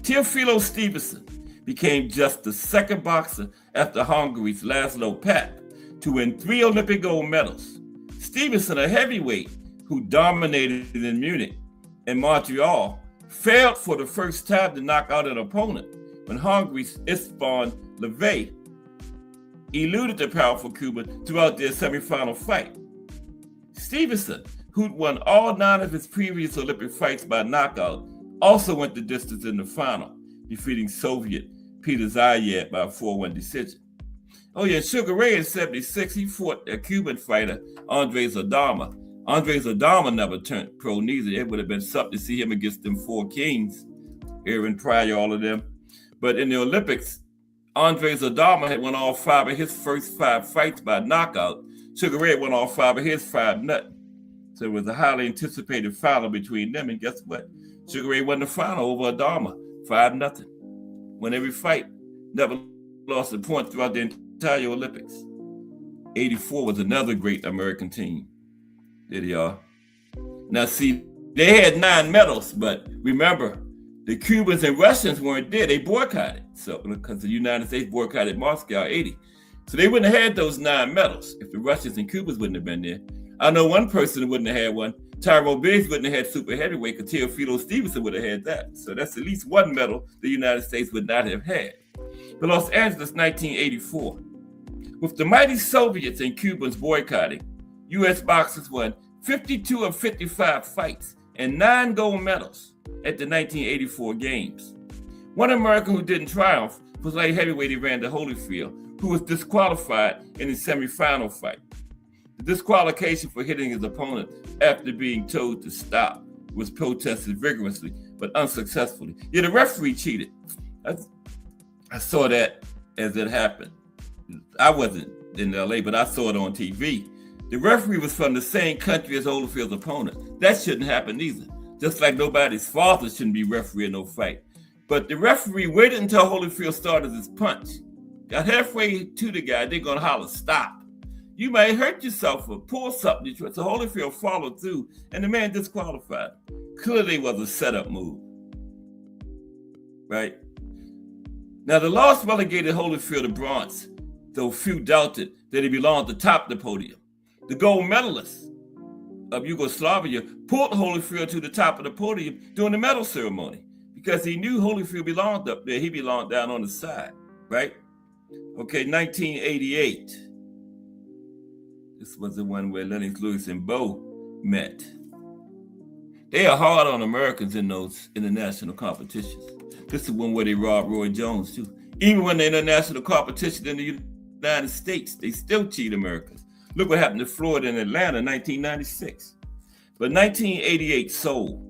Speaker 4: Teofilo Stevenson became just the second boxer after Hungary's Laszlo Papp to win 3 Olympic gold medals. Stevenson, a heavyweight who dominated in Munich and Montreal, failed for the first time to knock out an opponent when Hungary's István Levay eluded the powerful Cuban throughout their semifinal fight. Stevenson, who'd won all 9 of his previous Olympic fights by knockout, also went the distance in the final, defeating Soviet Peter Zayed by a 4-1 decision. Oh yeah, Sugar Ray in 76, he fought a Cuban fighter, Andres Aldama. Andres Aldama never turned pro neither. It would have been something to see him against them 4 kings, Aaron Pryor, all of them. But in the Olympics, Andres Aldama had won all 5 of his first 5 fights by knockout. Sugar Ray won all 5 of his 5-0. So it was a highly anticipated final between them. And guess what? Sugar Ray won the final over Aldama, 5-0. Won every fight, never lost a point throughout the entire Olympics. 84 was another great American team. There they are. Now see, they had 9 medals, but remember, the Cubans and Russians weren't there. They boycotted. So because the United States boycotted Moscow 80. So they wouldn't have had those 9 medals if the Russians and Cubans wouldn't have been there. I know one person who wouldn't have had one, Tyrone Biggs wouldn't have had super heavyweight because Teofilo Stevenson would have had that. So that's at least one medal the United States would not have had. But Los Angeles, 1984. With the mighty Soviets and Cubans boycotting, U.S. boxers won 52 of 55 fights and 9 gold medals at the 1984 Games. One American who didn't triumph was light heavyweight Evander Holyfield, who was disqualified in his semifinal fight. The disqualification for hitting his opponent after being told to stop was protested vigorously, but unsuccessfully. Yeah, the referee cheated. I saw that as it happened. I wasn't in LA, but I saw it on TV. The referee was from the same country as Holyfield's opponent. That shouldn't happen either. Just like nobody's father shouldn't be refereeing no fight. But the referee waited until Holyfield started his punch. Got halfway to the guy, they're gonna holler, stop. You may hurt yourself or pull something. So Holyfield followed through, and the man disqualified. Clearly was a setup move, right? Now, the loss relegated Holyfield to bronze, though few doubted that he belonged at the top of the podium. The gold medalist of Yugoslavia pulled Holyfield to the top of the podium during the medal ceremony because he knew Holyfield belonged up there. He belonged down on the side, right? Okay, 1988. This was the one where Lennox Lewis and Bo met. They are hard on Americans in those international competitions. This is one where they robbed Roy Jones too. Even when they're in international competition in the United States, they still cheat Americans. Look what happened to Florida and Atlanta in 1996. But 1988, Seoul.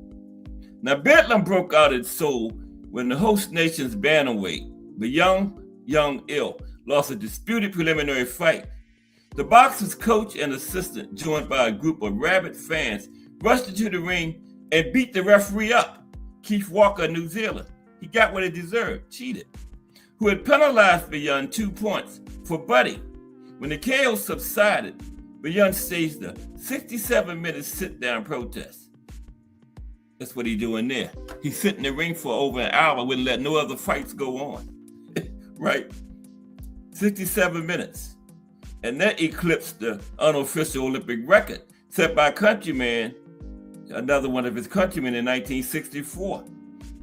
Speaker 4: Now, Bedlam broke out in Seoul when the host nation's bantamweight, the young Il, lost a disputed preliminary fight. The boxer's coach and assistant, joined by a group of rabid fans, rushed into the ring and beat the referee up, Keith Walker of New Zealand. He got what he deserved, cheated, who had penalized Beyond 2 points for butting. When the chaos subsided, Beyond staged a 67-minute sit-down protest. That's what he's doing there. He sit in the ring for over an hour, wouldn't let no other fights go on, right? 67 minutes. And that eclipsed the unofficial Olympic record set by another one of his countrymen in 1964.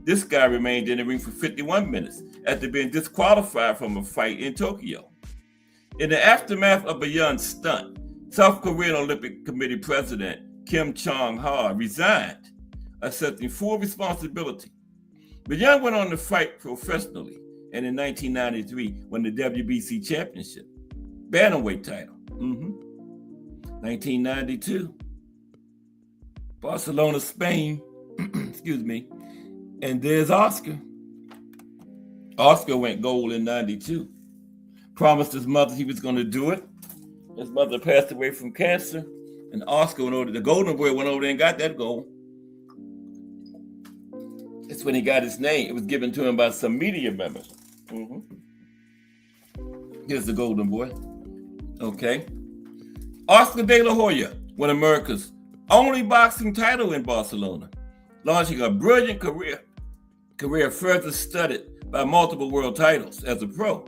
Speaker 4: This guy remained in the ring for 51 minutes after being disqualified from a fight in Tokyo. In the aftermath of Beyond's stunt, South Korean Olympic Committee President Kim Chong-ha resigned, accepting full responsibility. Beyond went on to fight professionally and in 1993 won the WBC championship, bantamweight title. 1992, Barcelona, Spain, excuse me, and there's Oscar. Oscar went gold in 92. Promised his mother he was going to do it. His mother passed away from cancer, and Oscar went over, the Golden Boy went over there and got that gold. That's when he got his name. It was given to him by some media members. Here's the Golden Boy. Okay. Oscar De La Hoya won America's only boxing title in Barcelona, launching a brilliant career further studded by multiple world titles as a pro.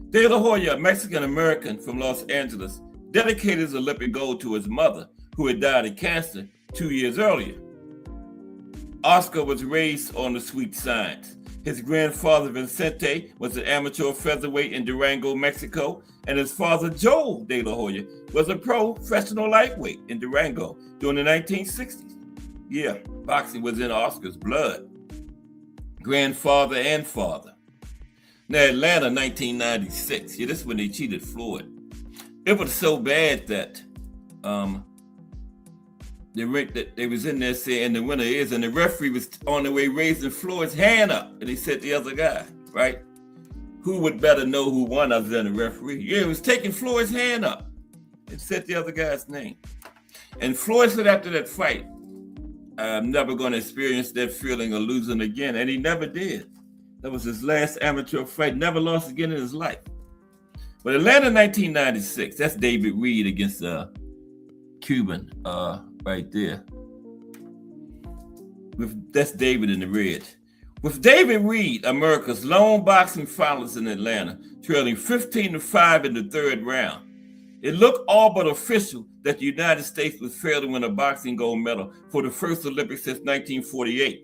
Speaker 4: De La Hoya, a Mexican-American from Los Angeles, dedicated his Olympic gold to his mother, who had died of cancer 2 years earlier. Oscar was raised on the sweet science. His grandfather, Vicente, was an amateur featherweight in Durango, Mexico, and his father, Joel De La Hoya, was a professional lightweight in Durango during the 1960s. Yeah, boxing was in Oscar's blood. Grandfather and father. Now, Atlanta, 1996. Yeah, this is when they cheated Floyd. It was so bad that they was in there saying the winner is, and the referee was on the way raising Floyd's hand up, and he said the other guy, right? Who would better know who won other than the referee? Yeah, he was taking Floyd's hand up and said the other guy's name. And Floyd said after that fight, I'm never going to experience that feeling of losing again, and he never did. That was his last amateur fight, never lost again in his life. But Atlanta 1996, that's David Reed against Cuban right there. That's David in the red. With David Reed, America's lone boxing finalist in Atlanta, trailing 15-5 in the third round, It looked all but official that the United States was failed to win a boxing gold medal for the first Olympics since 1948.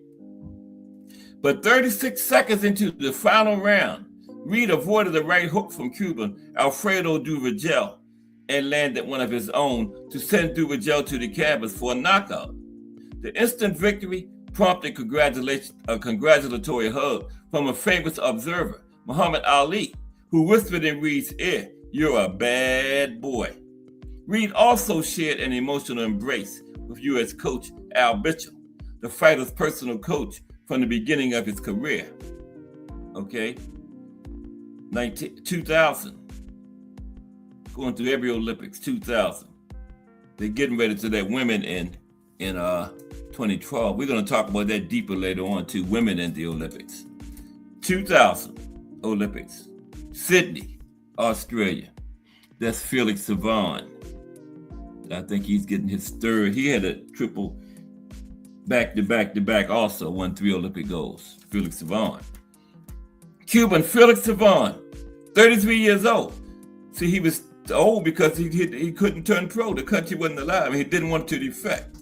Speaker 4: But 36 seconds into the final round, Reed avoided a right hook from Cuban Alfredo Duvergel and landed one of his own to send Duvergel to the canvas for a knockout. The instant victory prompted a congratulatory hug from a famous observer, Muhammad Ali, who whispered in Reed's ear, "You're a bad boy." Reed also shared an emotional embrace with U.S. coach Al Mitchell, the fighter's personal coach from the beginning of his career. Okay, 2000, going through every Olympics, 2000. They're getting ready to that women in 2012. We're going to talk about that deeper later on too, women in the Olympics. 2000 Olympics, Sydney, Australia. That's Felix Savon. I think he's getting his third. He had a triple back-to-back also, won 3 Olympic golds. Felix Savon. Cuban Felix Savon, 33 years old. See, he was old because he couldn't turn pro. The country wasn't allowed him. He didn't want to defect.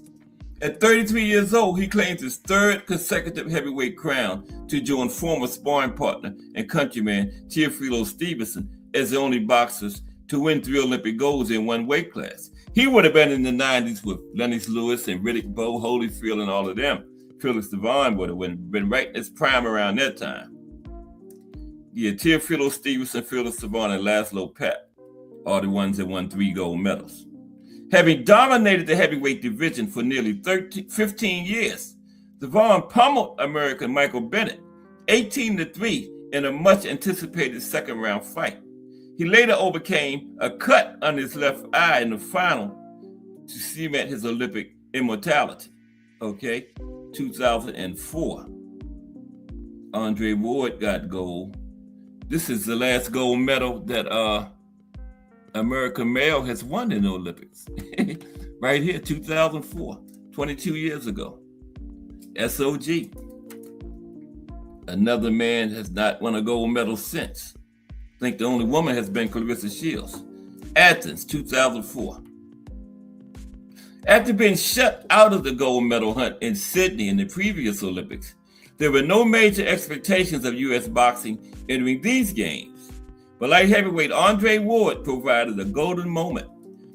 Speaker 4: At 33 years old, he claims his third consecutive heavyweight crown to join former sparring partner and countryman Teofilo Stevenson as the only boxers to win 3 Olympic golds in one weight class. He would have been in the 90s with Lennox Lewis and Riddick Bowe, Holyfield, and all of them. Felix Savon would have been right in his prime around that time. Yeah, Teofilo Stevenson, Felix Savon, and Laszlo Papp are the ones that won 3 gold medals. Having dominated the heavyweight division for nearly 15 years, Savon pummeled American Michael Bennett 18-3 in a much-anticipated second-round fight. He later overcame a cut on his left eye in the final to cement his Olympic immortality. Okay, 2004. Andre Ward got gold. This is the last gold medal that American male has won in the Olympics. Right here, 2004, 22 years ago. SOG. Another man has not won a gold medal since. I think the only woman has been Clarissa Shields. Athens, 2004. After being shut out of the gold medal hunt in Sydney in the previous Olympics, there were no major expectations of U.S. boxing entering these games. But light heavyweight Andre Ward provided a golden moment.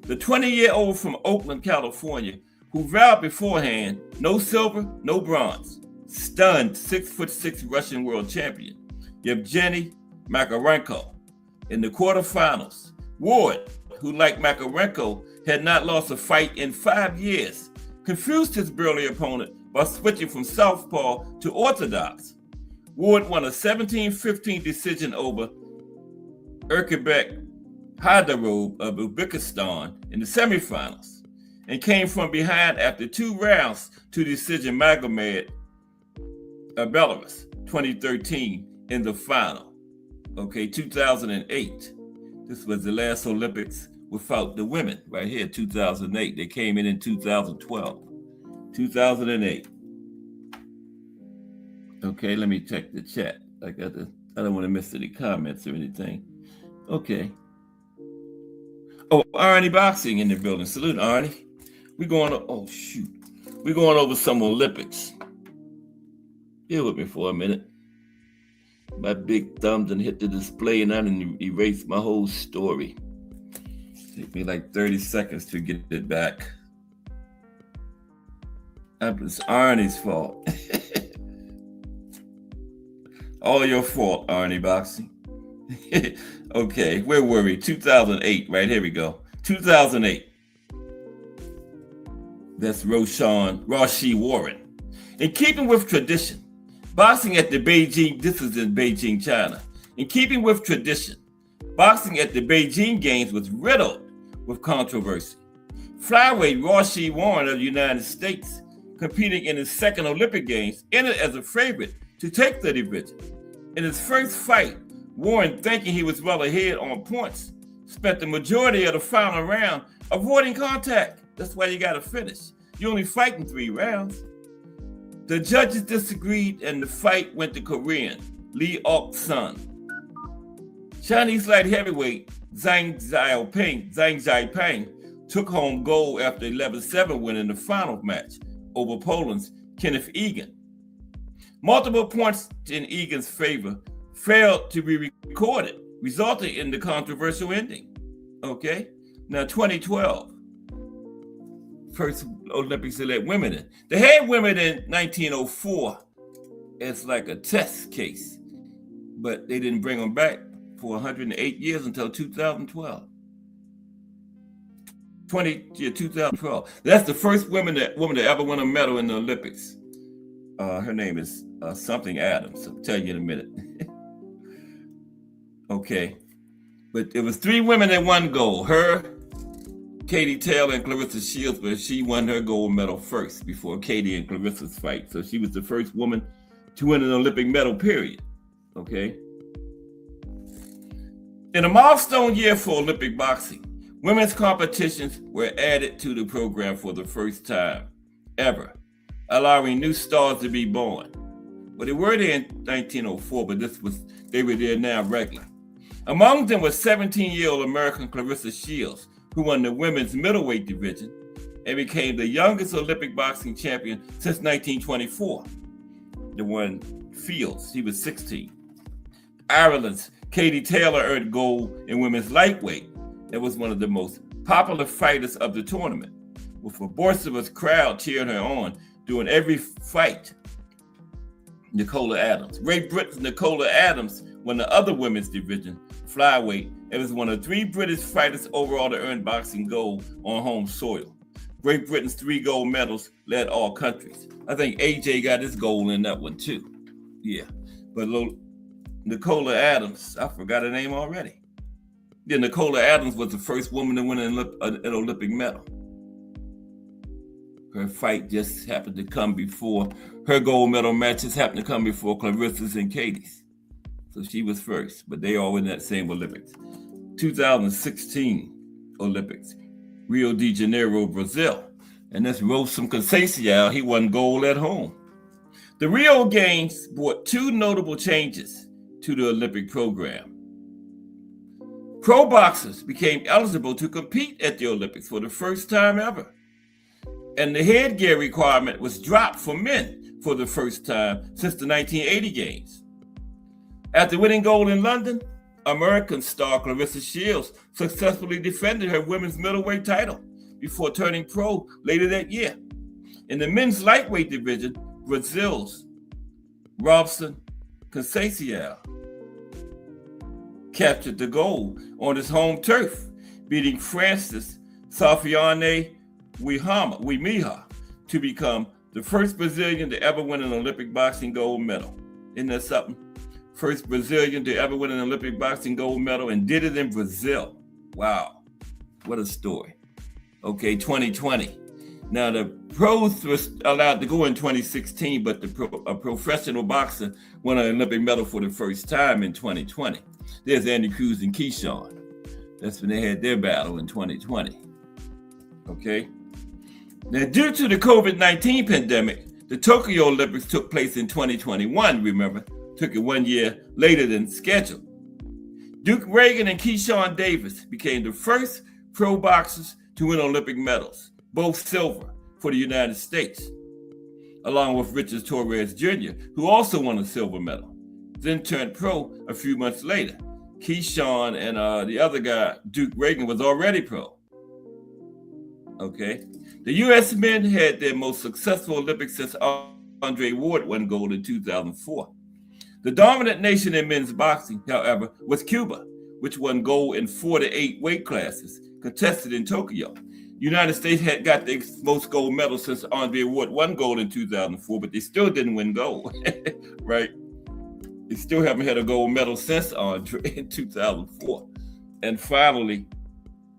Speaker 4: The 20-year-old from Oakland, California, who vowed beforehand, no silver, no bronze, stunned 6'6" Russian world champion Yevgeny Makarenko in the quarterfinals. Ward, who like Makarenko had not lost a fight in 5 years, confused his burly opponent by switching from southpaw to orthodox. Ward won a 17-15 decision over Erkebek Haydarov of Uzbekistan in the semifinals and came from behind after 2 rounds to decision Magomed Belarus 2013 in the final. Okay, 2008. This was the last Olympics without the women right here, 2008. They came in 2012. 2008. Okay, let me check the chat. I don't want to miss any comments or anything. Okay. Oh, Arnie Boxing in the building. Salute, Arnie. We're going over some Olympics. Bear with me for a minute. My big thumb done hit the display and I didn't erase my whole story. Take me like 30 seconds to get it back. It's Arnie's fault. All your fault, Arnie Boxing. Okay, where were we? 2008, right? Here we go. 2008. That's Roshi Warren. In keeping with tradition, boxing at the Beijing, this is in Beijing, China. In keeping with tradition, boxing at the Beijing Games was riddled with controversy. Flyweight Roshi Warren of the United States, competing in his second Olympic Games, entered as a favorite to take the division. In his first fight, Warren, thinking he was well ahead on points, spent the majority of the final round avoiding contact. That's why you got to finish. You only fight in 3 rounds. The judges disagreed and the fight went to Korean Lee Ok-sun. Chinese light heavyweight Zhang Xiaoping took home gold after 11-7 win in the final match over Poland's Kenneth Egan. Multiple points in Egan's favor failed to be recorded, resulting in the controversial ending. Okay, now 2012, first Olympics to let women in. They had women in 1904 as like a test case, but they didn't bring them back for 108 years until 2012. 2012. That's the first woman to ever win a medal in the Olympics. Her name is something Adams. I'll tell you in a minute. Okay, but it was 3 women that won gold. Her, Katie Taylor, and Clarissa Shields, but she won her gold medal first before Katie and Clarissa's fight. So she was the first woman to win an Olympic medal, period. Okay. In a milestone year for Olympic boxing, women's competitions were added to the program for the first time ever, allowing new stars to be born. Well, they were there in 1904, but they were there now regular. Among them was 17-year-old American Clarissa Shields, who won the women's middleweight division and became the youngest Olympic boxing champion since 1924. The one Fields, he was 16. Ireland's Katie Taylor earned gold in women's lightweight and was one of the most popular fighters of the tournament, with a boisterous crowd cheering her on during every fight. Nicola Adams. Great Britain's Nicola Adams won the other women's division, flyweight, and was one of 3 British fighters overall to earn boxing gold on home soil. Great Britain's 3 gold medals led all countries. I think AJ got his gold in that one too. Yeah, but Nicola Adams, I forgot her name already. Yeah, Nicola Adams was the first woman to win an Olympic medal. Her fight just happened to come before, her gold medal matches happened to come before Clarissa's and Katie's. So she was first, but they all in that same Olympics. 2016 Olympics, Rio de Janeiro, Brazil. And that's Rosem Conceição, he won gold at home. The Rio Games brought 2 notable changes to the Olympic program. Pro boxers became eligible to compete at the Olympics for the first time ever. And the headgear requirement was dropped for men for the first time since the 1980 Games. After winning gold in London, American star Clarissa Shields successfully defended her women's middleweight title before turning pro later that year. In the men's lightweight division, Brazil's Robson Conceição captured the gold on his home turf, beating Francis Safiane Wimija to become the first Brazilian to ever win an Olympic boxing gold medal. Isn't that something? First Brazilian to ever win an Olympic boxing gold medal, and did it in Brazil. Wow, what a story. Okay, 2020. Now the pros were allowed to go in 2016, but a professional boxer won an Olympic medal for the first time in 2020. There's Andy Cruz and Keyshawn. That's when they had their battle in 2020. Okay. Now, due to the COVID-19 pandemic, the Tokyo Olympics took place in 2021, remember? Took it 1 year later than scheduled. Duke Reagan and Keyshawn Davis became the first pro boxers to win Olympic medals, both silver, for the United States, along with Richard Torres Jr., who also won a silver medal, then turned pro a few months later. Keyshawn and the other guy, Duke Reagan, was already pro. Okay. The U.S. men had their most successful Olympics since Andre Ward won gold in 2004. The dominant nation in men's boxing, however, was Cuba, which won gold in 4 to 8 weight classes contested in Tokyo. United States had got the most gold medals since Andre Ward won gold in 2004, but they still didn't win gold, right? They still haven't had a gold medal since Andre in 2004. And finally,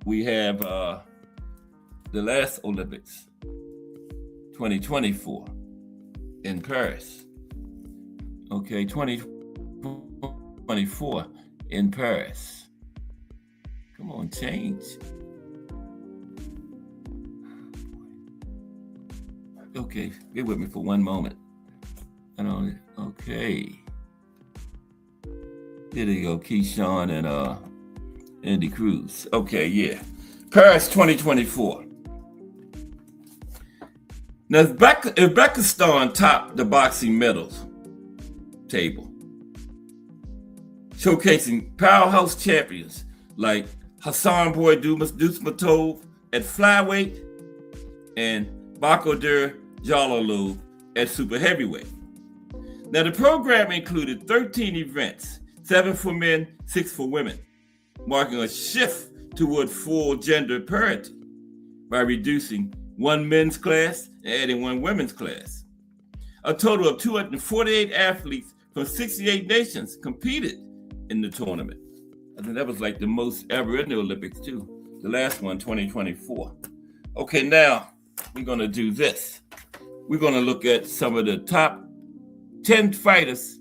Speaker 4: we have the last Olympics, 2024 in Paris. Okay, 2024 in Paris. Come on, change. Okay, bear with me for one moment. Okay. There they go, Keyshawn Andy Cruz. Okay, yeah. Paris 2024. Now, Uzbekistan topped the boxing medals table, showcasing powerhouse champions like Hassan Boy Dusmatov at flyweight and Bakodur Jalolov at super heavyweight. Now, the program included 13 events, 7 for men, 6 for women, marking a shift toward full gender parity by reducing 1 men's class and adding 1 women's class. A total of 248 athletes from 68 nations competed in the tournament. I think that was like the most ever in the Olympics too. The last one, 2024. Okay, now we're going to do this. We're going to look at some of the top 10 fighters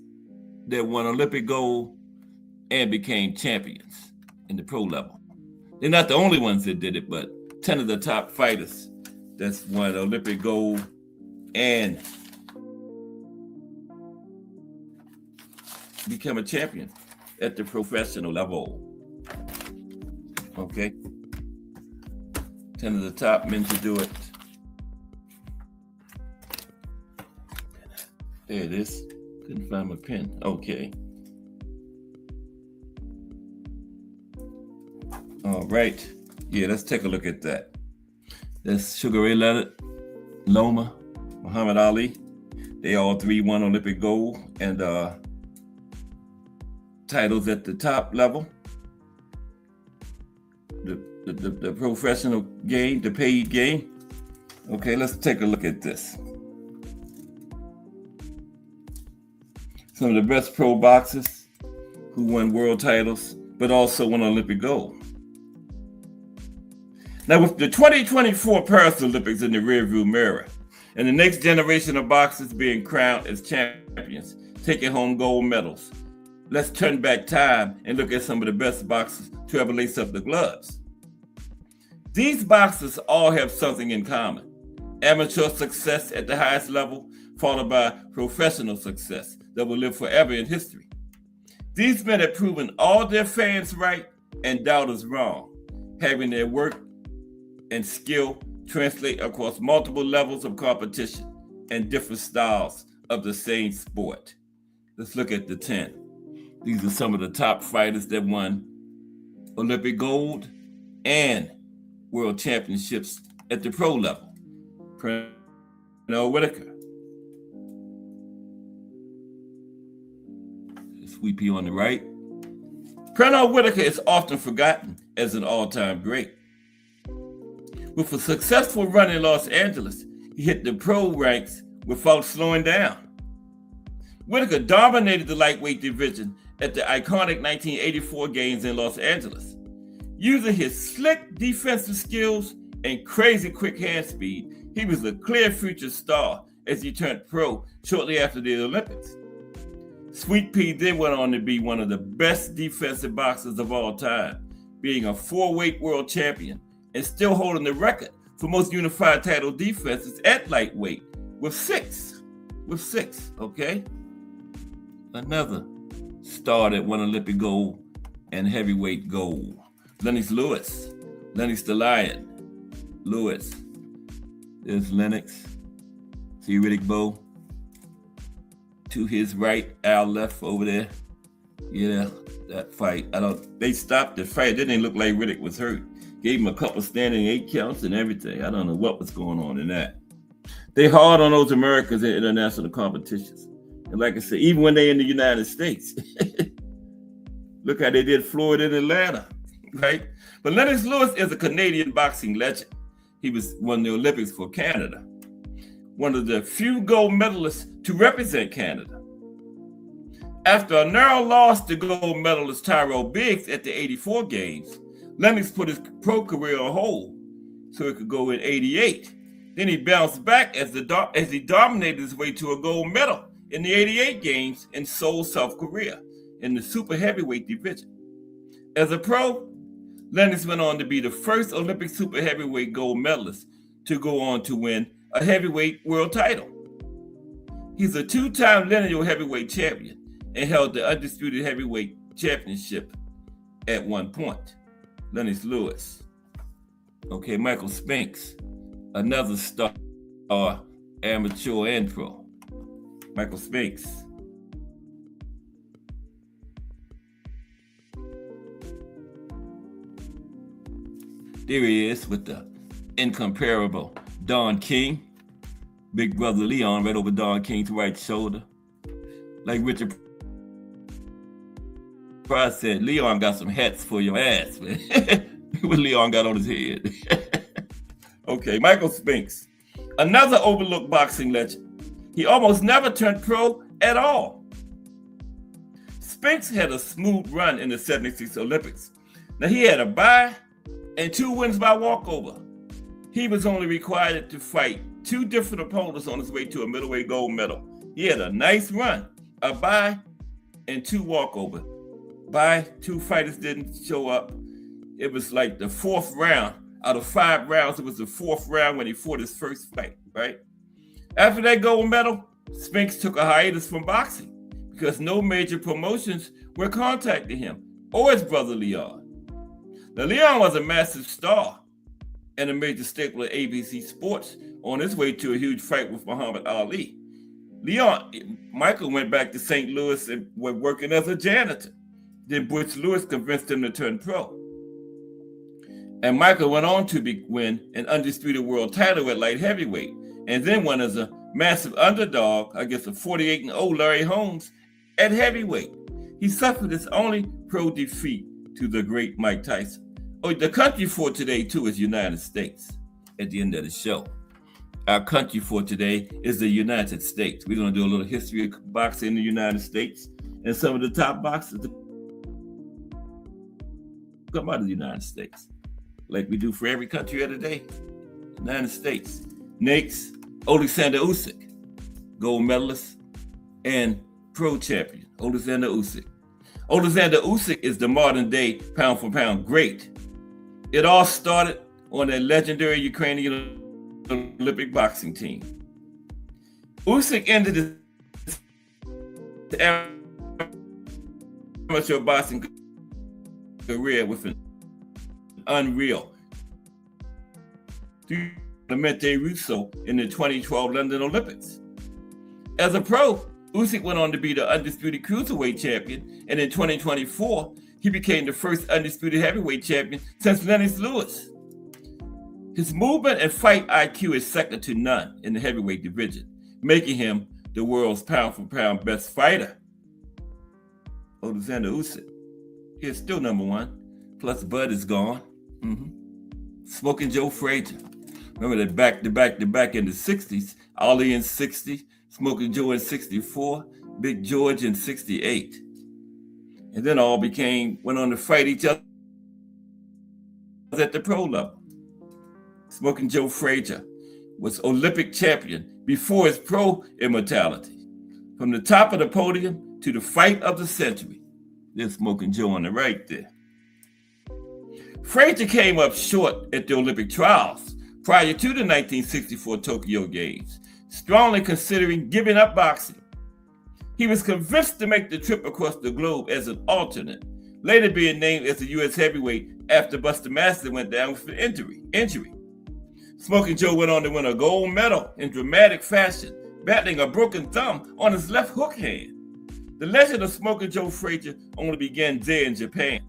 Speaker 4: that won Olympic gold and became champions in the pro level. They're not the only ones that did it, but 10 of the top fighters that's won Olympic gold and become a champion at the professional level. Okay? 10 of the top men to do it. There it is. Couldn't find my pen. Okay. All right. Yeah, let's take a look at that. That's Sugar Ray Leonard, Loma, Muhammad Ali. They all 3 won Olympic gold and titles at the top level. The professional game, the paid game. Okay, let's take a look at this. Some of the best pro boxers who won world titles, but also won Olympic gold. Now, with the 2024 Paris Olympics in the rearview mirror, and the next generation of boxers being crowned as champions, taking home gold medals, let's turn back time and look at some of the best boxers to ever lace up the gloves. These boxers all have something in common: amateur success at the highest level, followed by professional success that will live forever in history. These men have proven all their fans right and doubters wrong, having their work and skill translate across multiple levels of competition and different styles of the same sport. Let's look at the 10. These are some of the top fighters that won Olympic gold and world championships at the pro level. Pernell Whitaker. Sweepy on the right. Pernell Whitaker is often forgotten as an all-time great. With a successful run in Los Angeles, he hit the pro ranks without slowing down. Whitaker dominated the lightweight division at the iconic 1984 Games in Los Angeles. Using his slick defensive skills and crazy quick hand speed, he was a clear future star as he turned pro shortly after the Olympics. Sweet Pea then went on to be one of the best defensive boxers of all time, being a 4-weight world champion and still holding the record for most unified title defenses at lightweight with six, okay? Another star that won Olympic gold and heavyweight gold. Lennox Lewis, Lennox the Lion, Lewis. There's Lennox. See Riddick Bowe. To his right, Al left over there. Yeah, that fight. They stopped the fight. It didn't look like Riddick was hurt. Gave him a couple standing 8 counts and everything. I don't know what was going on in that. They hard on those Americans in international competitions. And like I said, even when they're in the United States, look how they did Floyd in Atlanta, right? But Lennox Lewis is a Canadian boxing legend. He won the Olympics for Canada. One of the few gold medalists to represent Canada. After a narrow loss to gold medalist Tyrell Biggs at the 84 Games, Lennox put his pro career on hold so he could go in 88. Then he bounced back as he dominated his way to a gold medal in the 88 Games in Seoul, South Korea, in the super heavyweight division. As a pro, Lennox went on to be the first Olympic super heavyweight gold medalist to go on to win a heavyweight world title. He's a 2-time lineal heavyweight champion and held the undisputed heavyweight championship at one point. Lennox Lewis. Okay, Michael Spinks, another star, amateur and pro. Michael Spinks. There he is with the incomparable Don King. Big brother Leon right over Don King's right shoulder. Like Richard Price said, Leon got some hats for your ass, man. What Leon got on his head. Okay, Michael Spinks, another overlooked boxing legend. He almost never turned pro at all. Spinks had a smooth run in the 76 Olympics. Now he had a bye and 2 wins by walkover. He was only required to fight 2 different opponents on his way to a middleweight gold medal. He had a nice run, a bye and 2 walkover. Bye, 2 fighters didn't show up. It was like the 4th round. Out of 5 rounds, it was the 4th round when he fought his first fight, right? After that gold medal, Spinks took a hiatus from boxing because no major promotions were contacting him or his brother Leon. Now, Leon was a massive star and a major staple of ABC Sports on his way to a huge fight with Muhammad Ali. Michael went back to St. Louis and was working as a janitor. Then Butch Lewis convinced him to turn pro. And Michael went on to win an undisputed world title at light heavyweight, and then won as a massive underdog against a 48-0 Larry Holmes at heavyweight. He suffered his only pro defeat to the great Mike Tyson. Oh, the country for today, too, is United States at the end of the show. Our country for today is the United States. We're going to do a little history of boxing in the United States and some of the top boxers that come out of the United States, like we do for every country of the day. United States. Next, Alexander Usyk, gold medalist and pro champion. Alexander Usyk. Alexander Usyk is the modern day pound for pound great. It all started on a legendary Ukrainian Olympic boxing team. Usyk ended his amateur boxing career with an unreal Clemente Russo in the 2012 London Olympics. As a pro, Usyk went on to be the undisputed cruiserweight champion, and in 2024, he became the first undisputed heavyweight champion since Lennox Lewis. His movement and fight IQ is second to none in the heavyweight division, making him the world's pound-for-pound best fighter. Alexander Usyk, he is still number 1, plus Bud is gone. Smoking Joe Frazier. Remember that back in the 60s, Ali in 60, Smoking Joe in 64, Big George in 68. And then all went on to fight each other at the pro level. Smoking Joe Frazier was Olympic champion before his pro immortality. From the top of the podium to the fight of the century. There's Smoking Joe on the right there. Frazier came up short at the Olympic trials prior to the 1964 Tokyo Games, strongly considering giving up boxing. He was convinced to make the trip across the globe as an alternate, later being named as the U.S. heavyweight after Buster Master went down with an injury. Smoking Joe went on to win a gold medal in dramatic fashion, battling a broken thumb on his left hook hand. The legend of Smoking Joe Frazier only began there in Japan.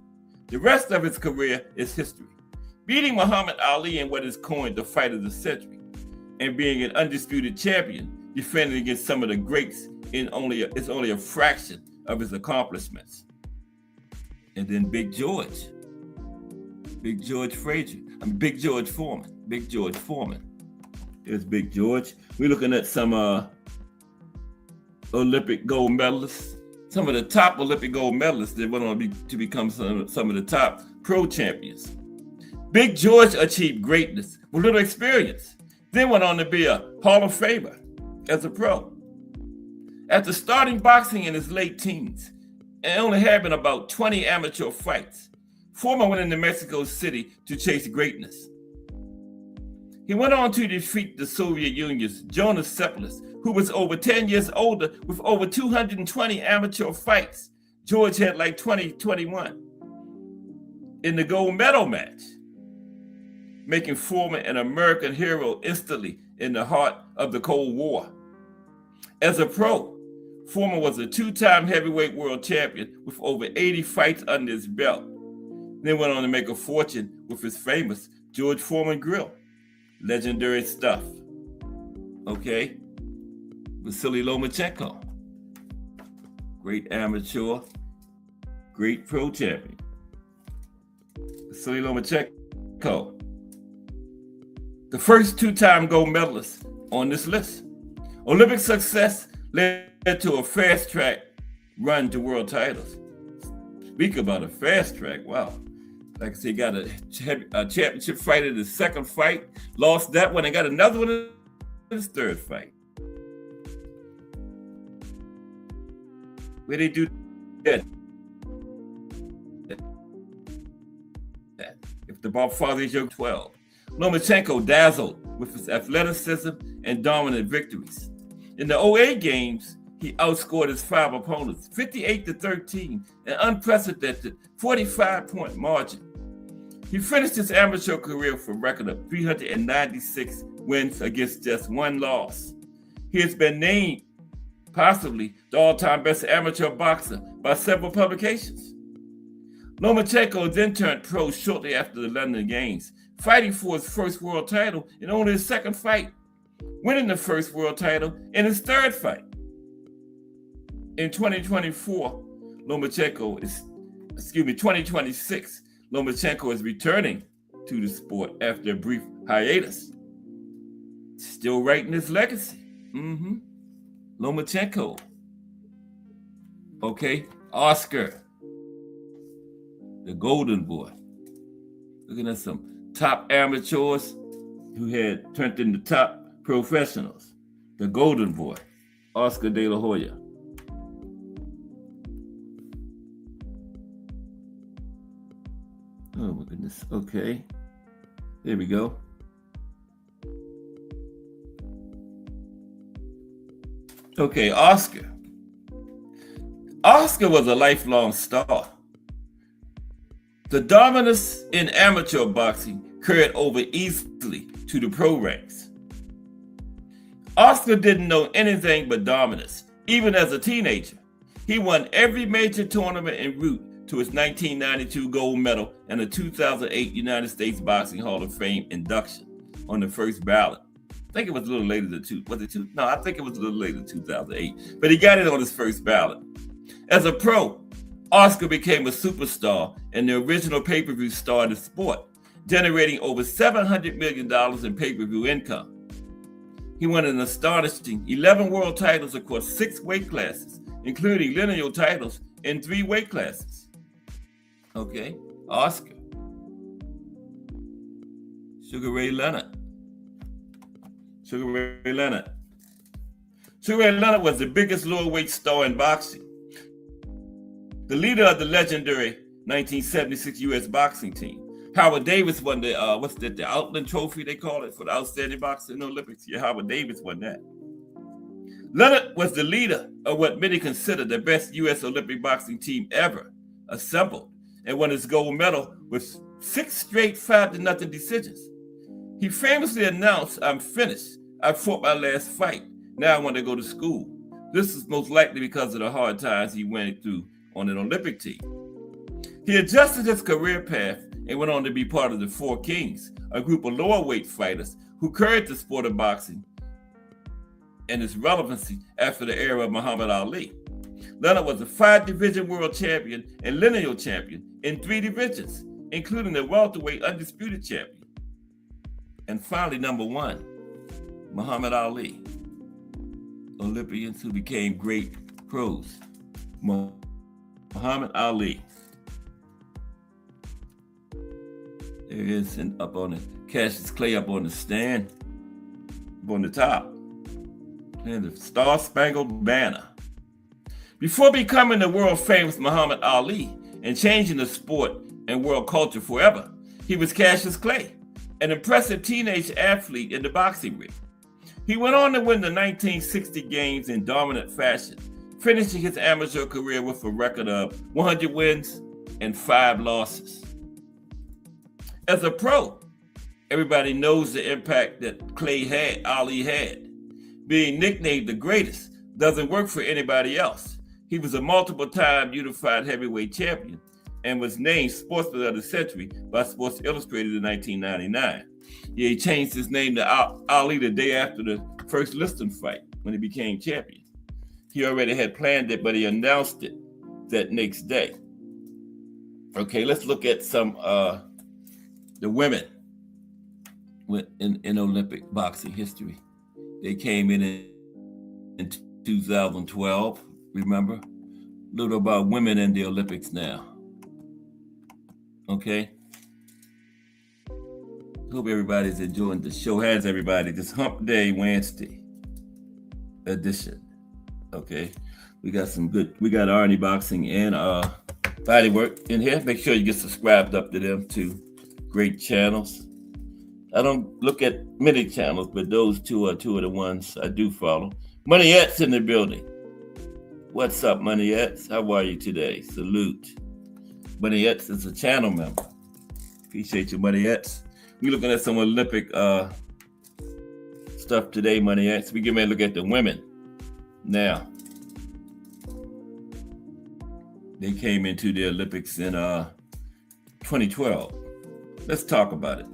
Speaker 4: The rest of his career is history, beating Muhammad Ali in what is coined the fight of the century, and being an undisputed champion, defending against some of the greats it's only a fraction of his accomplishments. And then Big George Foreman. There's Big George. We're looking at some Olympic gold medalists, some of the top Olympic gold medalists that went on to become some of the top pro champions. Big George achieved greatness with little experience, then went on to be a Hall of Famer as a pro. After starting boxing in his late teens and only having about 20 amateur fights, Foreman went into Mexico City to chase greatness. He went on to defeat the Soviet Union's Jonas Seplis, who was over 10 years older with over 220 amateur fights. George had like 21. in the gold medal match, making Foreman an American hero instantly in the heart of the Cold War. As a pro, Foreman was a two-time heavyweight world champion with over 80 fights under his belt. Then went on to make a fortune with his famous George Foreman grill. Legendary stuff. Okay? Vasily Lomachenko. Great amateur, great pro champion. Vasily Lomachenko. The first two-time gold medalist on this list. Olympic success led to a fast-track run to world titles. Speak about a fast track, wow. Like I said, he got a championship fight in his second fight, lost that one, and got another one in his third fight. Where they do that? If the ball father is your 12. Lomachenko dazzled with his athleticism and dominant victories. In the 08 games, he outscored his 5 opponents, 58-13, an unprecedented 45-point margin. He finished his amateur career with a record of 396 wins against just 1 loss. He has been named possibly the all-time best amateur boxer by several publications. Lomachenko then turned pro shortly after the London Games, fighting for his first world title in only his second fight, winning the first world title in his third fight. In 2026, Lomachenko is returning to the sport after a brief hiatus. Still writing his legacy. Lomachenko. Okay, Oscar, the golden boy. Looking at some top amateurs who had turned into top professionals. The golden boy, Oscar De La Hoya. Oh my goodness, okay. There we go. Okay, Oscar. Oscar was a lifelong star. The dominance in amateur boxing carried over easily to the pro ranks. Oscar didn't know anything but dominance, even as a teenager. He won every major tournament en route to his 1992 gold medal and the 2008 United States Boxing Hall of Fame induction on the first ballot. I think it was a little later than I think it was a little later than 2008, but he got it on his first ballot. As a pro, Oscar became a superstar and the original pay-per-view star in the sport, generating over $700 million in pay-per-view income. He won an astonishing 11 world titles across 6 weight classes, including lineal titles in 3 weight classes. Okay, Oscar. Sugar Ray Leonard. Sugar Ray Leonard was the biggest lower weight star in boxing. The leader of the legendary 1976 U.S. boxing team. Howard Davis won the the Outland Trophy, they call it, for the outstanding boxer in the Olympics. Yeah, Howard Davis won that. Leonard was the leader of what many consider the best U.S. Olympic boxing team ever assembled, and won his gold medal with 6 straight 5-0 decisions. He famously announced, "I'm finished. I fought my last fight. Now I want to go to school." This is most likely because of the hard times he went through on an Olympic team. He adjusted his career path and went on to be part of the Four Kings, a group of lower weight fighters who carried the sport of boxing and its relevancy after the era of Muhammad Ali. Leonard was a 5-division world champion and lineal champion in 3 divisions, including the welterweight undisputed champion. And finally, number 1, Muhammad Ali. Olympians who became great pros. Muhammad Ali. There it is, and up on it. Cassius Clay up on the stand, up on the top. And the Star Spangled Banner. Before becoming the world famous Muhammad Ali and changing the sport and world culture forever, he was Cassius Clay, an impressive teenage athlete in the boxing ring. He went on to win the 1960 games in dominant fashion, finishing his amateur career with a record of 100 wins and 5 losses. As a pro, everybody knows the impact that Ali had. Being nicknamed the greatest doesn't work for anybody else. He was a multiple-time unified heavyweight champion and was named Sportsman of the Century by Sports Illustrated in 1999. He changed his name to Ali the day after the first listing fight when he became champion. He already had planned it, but he announced it that next day. Okay, let's look at some the women in Olympic boxing history. They came in 2012, remember? A little about women in the Olympics now. Okay? Hope everybody's enjoying the show. How's everybody? This Hump Day Wednesday edition. Okay? We got Arnie Boxing and Body Work in here. Make sure you get subscribed up to them too. Great channels. I don't look at many channels, but those two are two of the ones I do follow. Moneyette's in the building. What's up, Moneyette? How are you today? Salute. Moneyette is a channel member. Appreciate you, Moneyette. We're looking at some Olympic stuff today, Moneyette. We get ready to look at the women. Now, they came into the Olympics in 2012. Let's talk about it.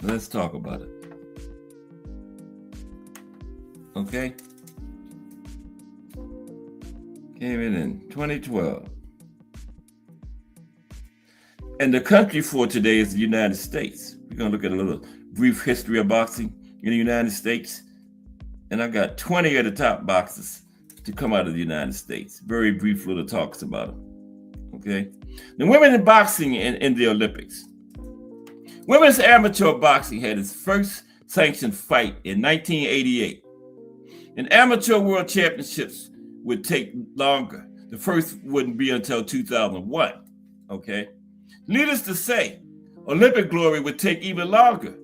Speaker 4: Let's talk about it. Okay? Came in 2012. And the country for today is the United States. We're going to look at a little brief history of boxing in the United States. And I got 20 of the top boxers to come out of the United States. Very brief little talks about them. Okay? The women in boxing in the Olympics. Women's amateur boxing had its first sanctioned fight in 1988. And amateur world championships would take longer. The first wouldn't be until 2001. Okay? Needless to say, Olympic glory would take even longer.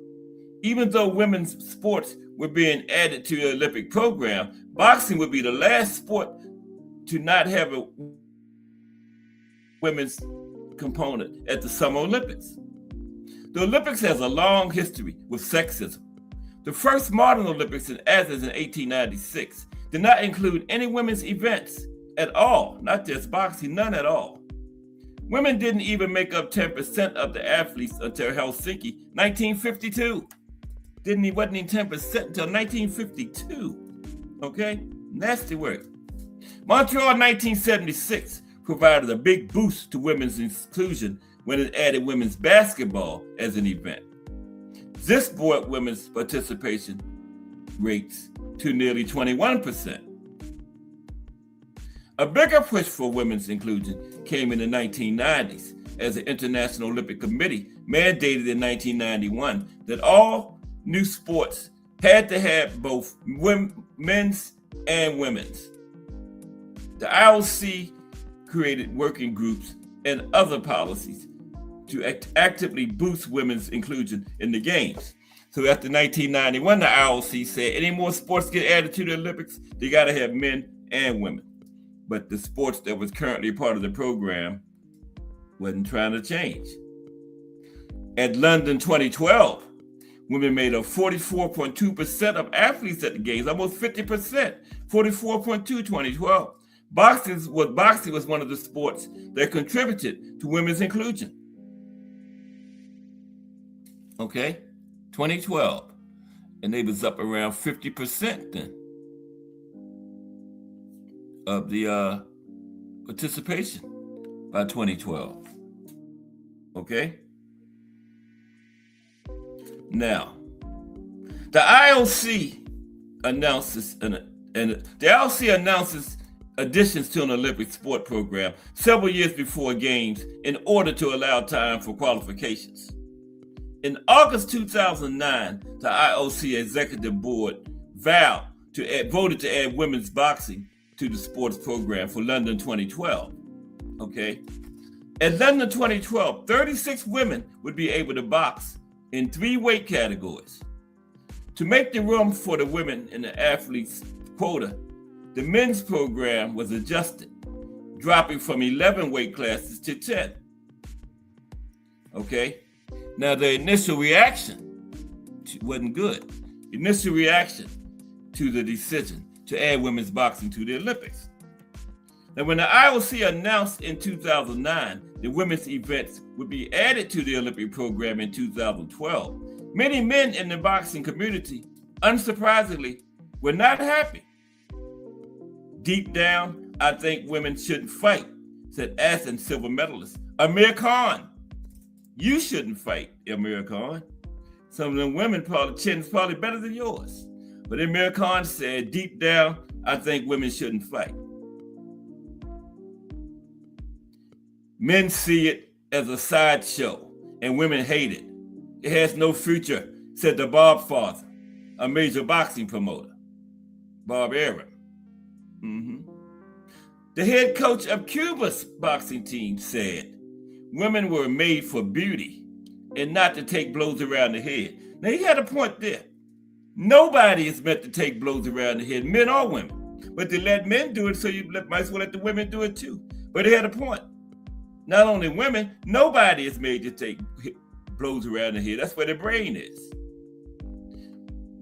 Speaker 4: Even though women's sports were being added to the Olympic program, boxing would be the last sport to not have a women's component at the Summer Olympics. The Olympics has a long history with sexism. The first modern Olympics, as is in 1896, did not include any women's events at all, not just boxing, none at all. Women didn't even make up 10% of the athletes until Helsinki, 1952. Wasn't even 10% until 1952. Okay? Nasty work. Montreal 1976 provided a big boost to women's inclusion when it added women's basketball as an event. This brought women's participation rates to nearly 21%. A bigger push for women's inclusion came in the 1990s as the International Olympic Committee mandated in 1991 that all new sports had to have both men's and women's. The IOC created working groups and other policies to actively boost women's inclusion in the games. So after 1991, the IOC said any more sports get added to the Olympics, they got to have men and women. But the sports that was currently part of the program wasn't trying to change. At London 2012, women made up 44.2% of athletes at the games, almost 50%, 44.2 2012. Boxing was one of the sports that contributed to women's inclusion. Okay, 2012. And they was up around 50% then of the participation by 2012. Okay? Now, the IOC announces additions to an Olympic sport program several years before games in order to allow time for qualifications. In August 2009, the IOC Executive Board voted to add women's boxing to the sports program for London 2012. Okay? At London 2012, 36 women would be able to box in 3 weight categories. To make the room for the women in the athletes quota, the men's program was adjusted, dropping from 11 weight classes to 10. Okay? Now, the initial reaction wasn't good. Initial reaction to the decision to add women's boxing to the Olympics. Now, when the IOC announced in 2009 that women's events would be added to the Olympic program in 2012, many men in the boxing community, unsurprisingly, were not happy. Deep down, I think women shouldn't fight, said Aston silver medalist Amir Khan. You shouldn't fight, Amir Khan. Some of them women chin's probably better than yours. But Amir Khan said, deep down, I think women shouldn't fight. Men see it as a sideshow, and women hate it. It has no future, said the Bob father, a major boxing promoter, Bob Arum. The head coach of Cuba's boxing team said, women were made for beauty and not to take blows around the head. Now, he had a point there. Nobody is meant to take blows around the head, men or women. But they let men do it, so you might as well let the women do it too. But he had a point. Not only women, nobody is made to take blows around the head. That's where the brain is.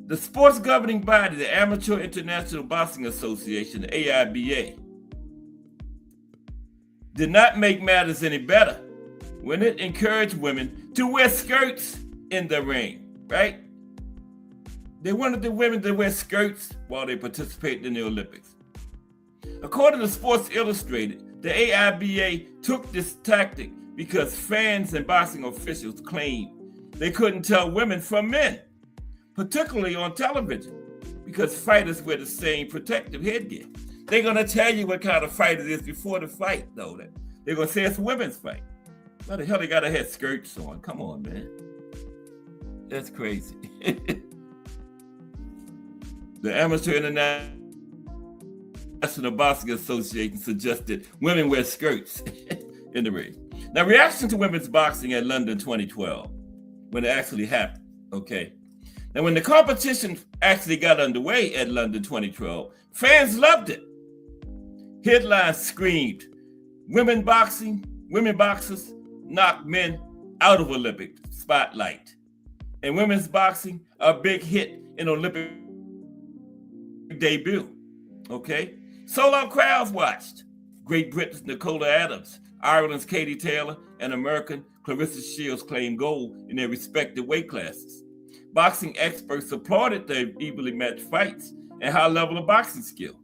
Speaker 4: The sports governing body, the Amateur International Boxing Association, the AIBA, did not make matters any better when it encouraged women to wear skirts in the ring, right? They wanted the women to wear skirts while they participated in the Olympics. According to Sports Illustrated, the AIBA took this tactic because fans and boxing officials claimed they couldn't tell women from men, particularly on television, because fighters wear the same protective headgear. They're going to tell you what kind of fight it is before the fight, though. They're going to say it's a women's fight. Why the hell they got to have skirts on? Come on, man. That's crazy. The Amateur International Boxing Association suggested women wear skirts in the ring. Now, reaction to women's boxing at London 2012, when it actually happened, okay? Now, when the competition actually got underway at London 2012, fans loved it. Headlines screamed, women boxers knock men out of Olympic spotlight. And women's boxing, a big hit in Olympic debut, okay? Sold-out crowds watched. Great Britain's Nicola Adams, Ireland's Katie Taylor, and American Clarissa Shields claimed gold in their respective weight classes. Boxing experts applauded their evenly matched fights and high level of boxing skill.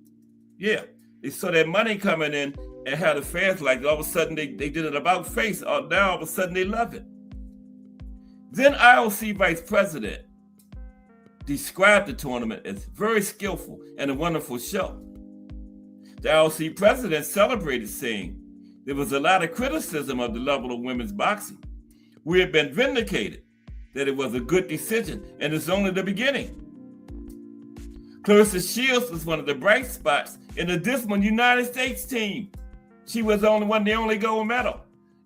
Speaker 4: Yeah, they saw that money coming in and how the fans liked it. All of a sudden, they did an about face. Now, all of a sudden, they love it. Then IOC Vice President described the tournament as very skillful and a wonderful show. The IOC President celebrated, saying, there was a lot of criticism of the level of women's boxing. We have been vindicated that it was a good decision, and it's only the beginning. Clarissa Shields was one of the bright spots in the dismal United States team. She was the only gold medal.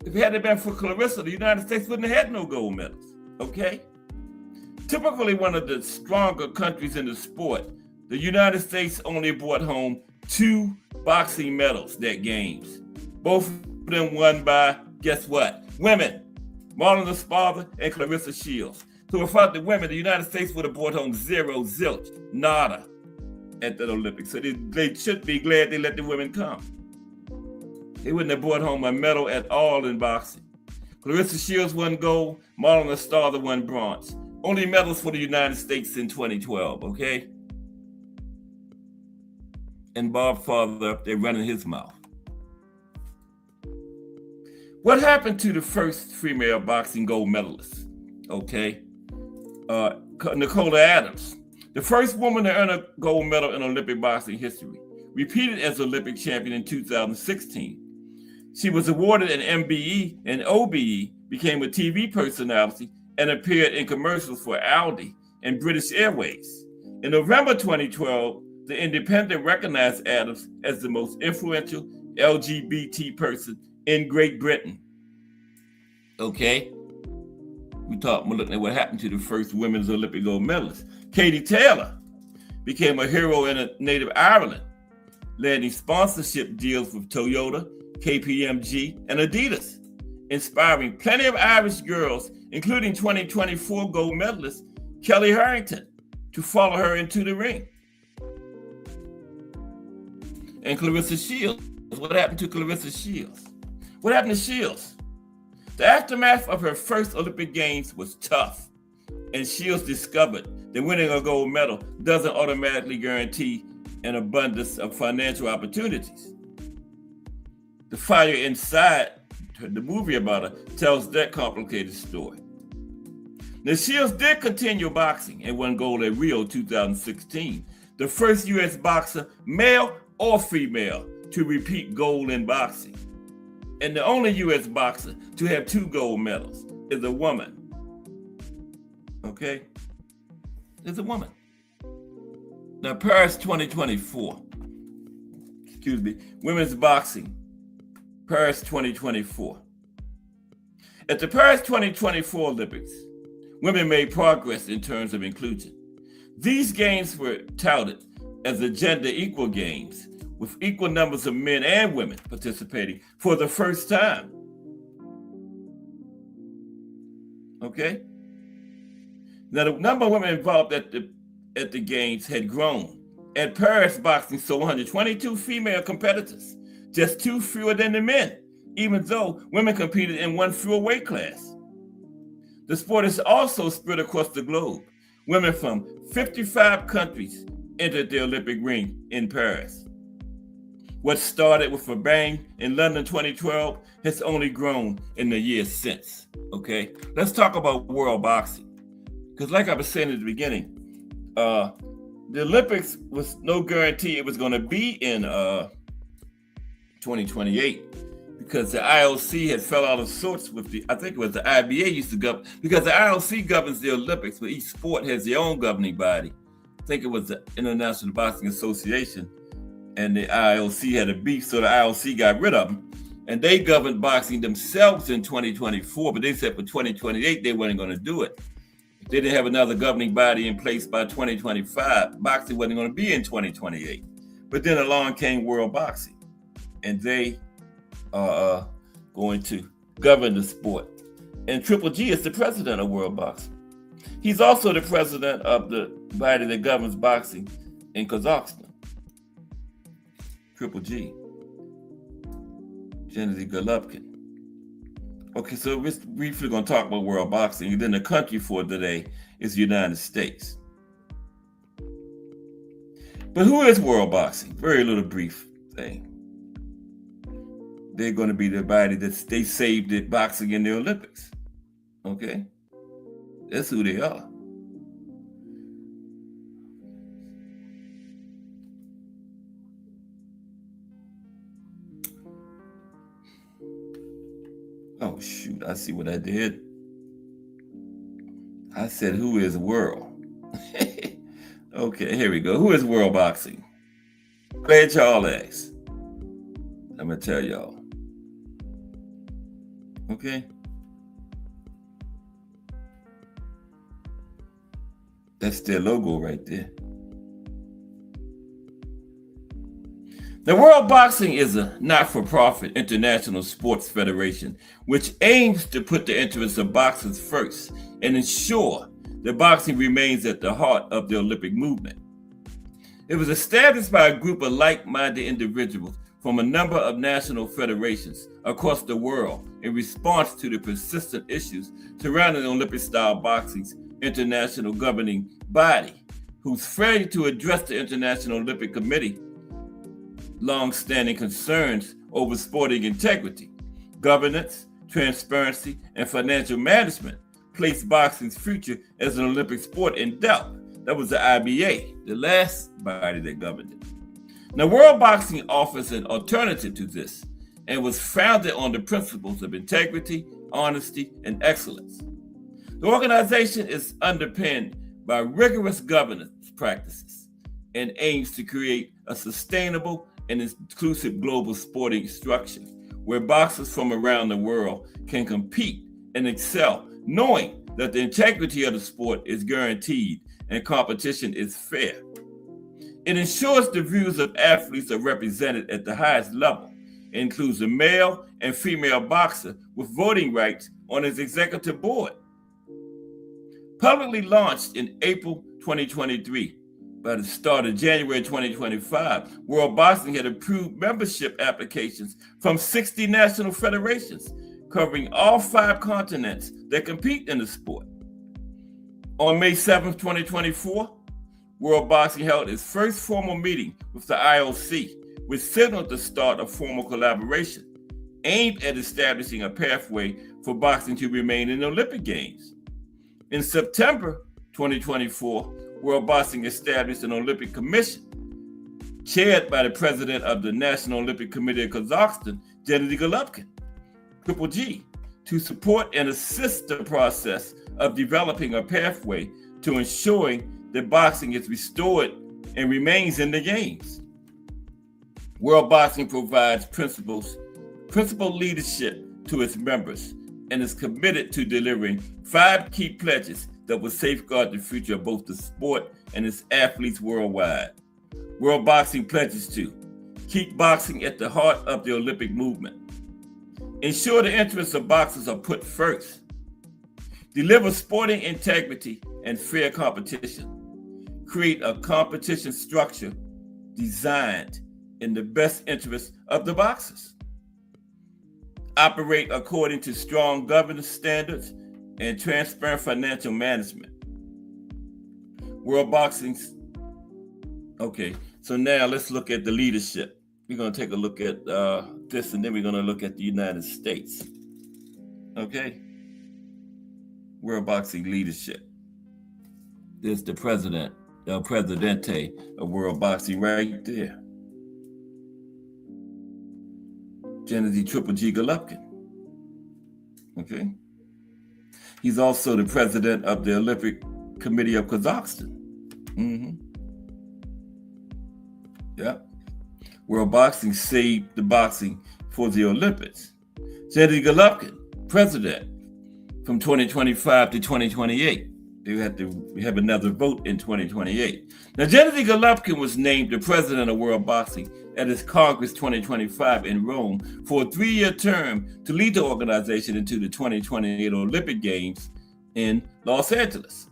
Speaker 4: If it hadn't been for Clarissa, the United States wouldn't have had no gold medals, okay? Typically one of the stronger countries in the sport, the United States only brought home 2 boxing medals that games. Both of them won by, guess what? Women. Marlon Esparza and Clarissa Shields. So without the women, the United States would have brought home 0, zilch, nada at the Olympics. So they should be glad they let the women come. They wouldn't have brought home a medal at all in boxing. Clarissa Shields won gold, Marlon Esparza won bronze. Only medals for the United States in 2012, okay? And Bob Father up there running his mouth. What happened to the first female boxing gold medalist? Okay, Nicola Adams, the first woman to earn a gold medal in Olympic boxing history, repeated as Olympic champion in 2016. She was awarded an MBE and OBE, became a TV personality, and appeared in commercials for Aldi and British Airways. In November 2012, The Independent recognized Adams as the most influential LGBT person in Great Britain. Okay, we're looking at what happened to the first women's Olympic gold medalist. Katie Taylor became a hero in native Ireland landing sponsorship deals with Toyota, KPMG, and Adidas, inspiring plenty of Irish girls, including 2024 gold medalist Kelly Harrington, to follow her into the ring. And Clarissa Shields. What happened to Clarissa Shields? What happened to Shields? The aftermath of her first Olympic Games was tough, and Shields discovered that winning a gold medal doesn't automatically guarantee an abundance of financial opportunities. The Fire Inside, the movie about her, tells that complicated story. Now, Shields did continue boxing and won gold at Rio 2016, the first U.S. boxer, male or female, to repeat gold in boxing. And the only U.S. boxer to have 2 gold medals is a woman. Okay? Is a woman. Now, Paris 2024. Excuse me. Women's boxing. Paris 2024. At the Paris 2024 Olympics, women made progress in terms of inclusion. These games were touted as the gender equal games, with equal numbers of men and women participating for the first time. Okay? Now, the number of women involved at the games had grown. At Paris, boxing saw 122 female competitors, just 2 fewer than the men, even though women competed in 1 fewer weight class. The sport is also spread across the globe. Women from 55 countries entered the Olympic ring in Paris. What started with a bang in London 2012 has only grown in the years since. Okay, let's talk about world boxing. Because like I was saying at the beginning, the Olympics was no guarantee it was going to be in 2028, because the IOC had fell out of sorts with I think it was the IBA used to govern, because the IOC governs the Olympics, but each sport has their own governing body. I think it was the International Boxing Association, and the IOC had a beef, so the IOC got rid of them. And they governed boxing themselves in 2024, but they said for 2028, they weren't going to do it. If they didn't have another governing body in place by 2025, boxing wasn't going to be in 2028. But then along came world boxing, and they are going to govern the sport. And Triple G is the president of world boxing. He's also the president of the body that governs boxing in Kazakhstan. Triple G. Gennady Golovkin. Okay, so we're briefly going to talk about world boxing. And then the country for today is the United States. But who is world boxing? Very little brief thing. They're going to be the body that they saved it boxing in the Olympics. Okay? That's who they are. Oh, shoot, I see what I did. I said, who is world? Okay, here we go. Who is world boxing? Glad y'all asked. I'm going to tell y'all. Okay? That's their logo right there. The World Boxing is a not-for-profit international sports federation which aims to put the interests of boxers first and ensure that boxing remains at the heart of the Olympic movement. It was established by a group of like-minded individuals from a number of national federations across the world in response to the persistent issues surrounding Olympic-style boxing's international governing body, whose failure to address the International Olympic Committee long-standing concerns over sporting integrity, governance, transparency, and financial management placed boxing's future as an Olympic sport in doubt. That was the IBA, the last body that governed it. Now, World Boxing offers an alternative to this and was founded on the principles of integrity, honesty, and excellence. The organization is underpinned by rigorous governance practices and aims to create a sustainable and inclusive global sporting structure where boxers from around the world can compete and excel, knowing that the integrity of the sport is guaranteed and competition is fair. It ensures the views of athletes are represented at the highest level. It includes a male and female boxer with voting rights on its executive board. Publicly launched in April 2023, by the start of January 2025, World Boxing had approved membership applications from 60 national federations, covering all 5 continents that compete in the sport. On May 7, 2024, World Boxing held its first formal meeting with the IOC, which signaled the start of formal collaboration aimed at establishing a pathway for boxing to remain in the Olympic Games. In September 2024, World Boxing established an Olympic Commission, chaired by the president of the National Olympic Committee of Kazakhstan, Gennady Golovkin, Triple G, to support and assist the process of developing a pathway to ensuring that boxing is restored and remains in the games. World Boxing provides principled leadership to its members and is committed to delivering 5 key pledges that will safeguard the future of both the sport and its athletes worldwide. World Boxing pledges to keep boxing at the heart of the Olympic movement, ensure the interests of boxers are put first, deliver sporting integrity and fair competition, create a competition structure designed in the best interest of the boxers, operate according to strong governance standards and transparent financial management. World Boxing's, okay, so now let's look at the leadership. We're going to take a look at this, and then we're going to look at the United States. Okay? World Boxing leadership. There's the president, El Presidente of World Boxing right there. Gennady Triple G Golovkin. Okay? He's also the president of the Olympic Committee of Kazakhstan. Yeah. World Boxing saved the boxing for the Olympics. Gennady Golovkin, president from 2025 to 2028. They have to have another vote in 2028. Now, Gennady Golovkin was named the president of World Boxing at its Congress 2025 in Rome for a 3-year term to lead the organization into the 2028 Olympic Games in Los Angeles.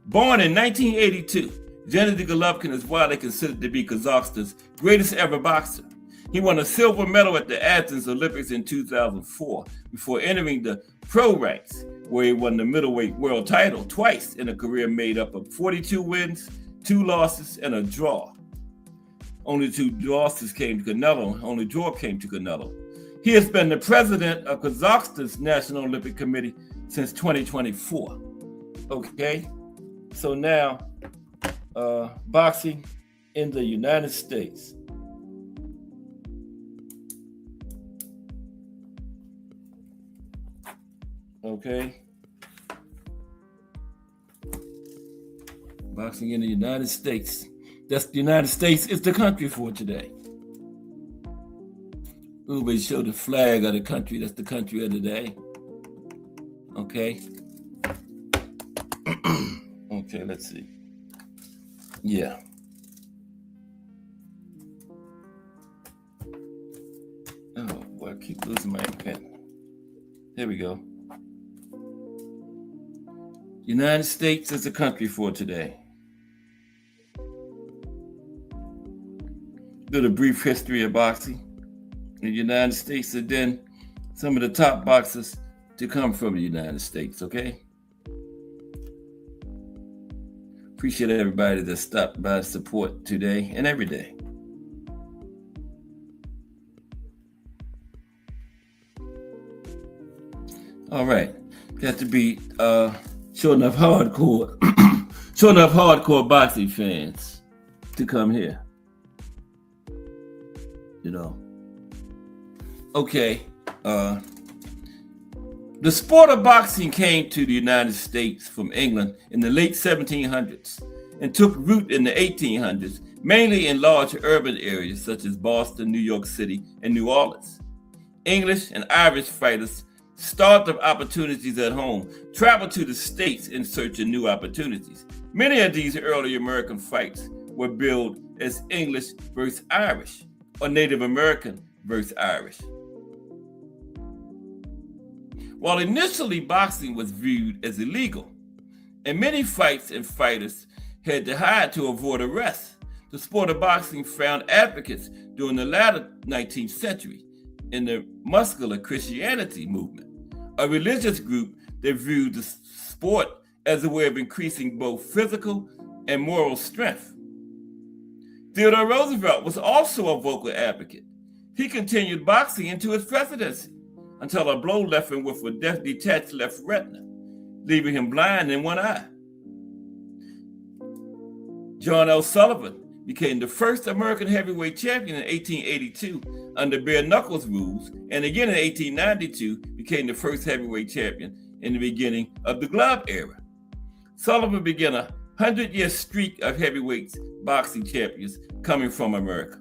Speaker 4: Born in 1982, Gennady Golovkin is widely considered to be Kazakhstan's greatest ever boxer. He won a silver medal at the Athens Olympics in 2004 before entering the pro ranks, where he won the middleweight world title twice in a career made up of 42 wins, 2 losses, and a draw. Only 2 losses came to Canelo, only draw came to Canelo. He has been the president of Kazakhstan's National Olympic Committee since 2024. Okay, so now boxing in the United States. Okay. Boxing in the United States. That's the United States is the country for today. We show the flag of the country. That's the country of the day. Okay. Okay, let's see. Yeah. Oh, boy, I keep losing my pen. There we go. United States is the country for today. Do the brief history of boxing in the United States, and then some of the top boxers to come from the United States, okay? Appreciate everybody that stopped by support today and every day. All right, got to be showing enough hardcore, showing enough hardcore boxing fans to come here. You know. Okay. The sport of boxing came to the United States from England in the late 1700s and took root in the 1800s, mainly in large urban areas such as Boston, New York City, and New Orleans. English and Irish fighters starved of opportunities at home traveled to the States in search of new opportunities. Many of these early American fights were billed as English versus Irish or Native American versus Irish. While initially boxing was viewed as illegal, and many fights and fighters had to hide to avoid arrest, the sport of boxing found advocates during the latter 19th century in the muscular Christianity movement, a religious group that viewed the sport as a way of increasing both physical and moral strength. Theodore Roosevelt was also a vocal advocate. He continued boxing into his presidency until a blow left him with a detached left retina, leaving him blind in one eye. John L. Sullivan became the first American heavyweight champion in 1882 under bare knuckles rules, and again in 1892 became the first heavyweight champion in the beginning of the glove era. Sullivan began a 100-year streak of heavyweight boxing champions coming from America.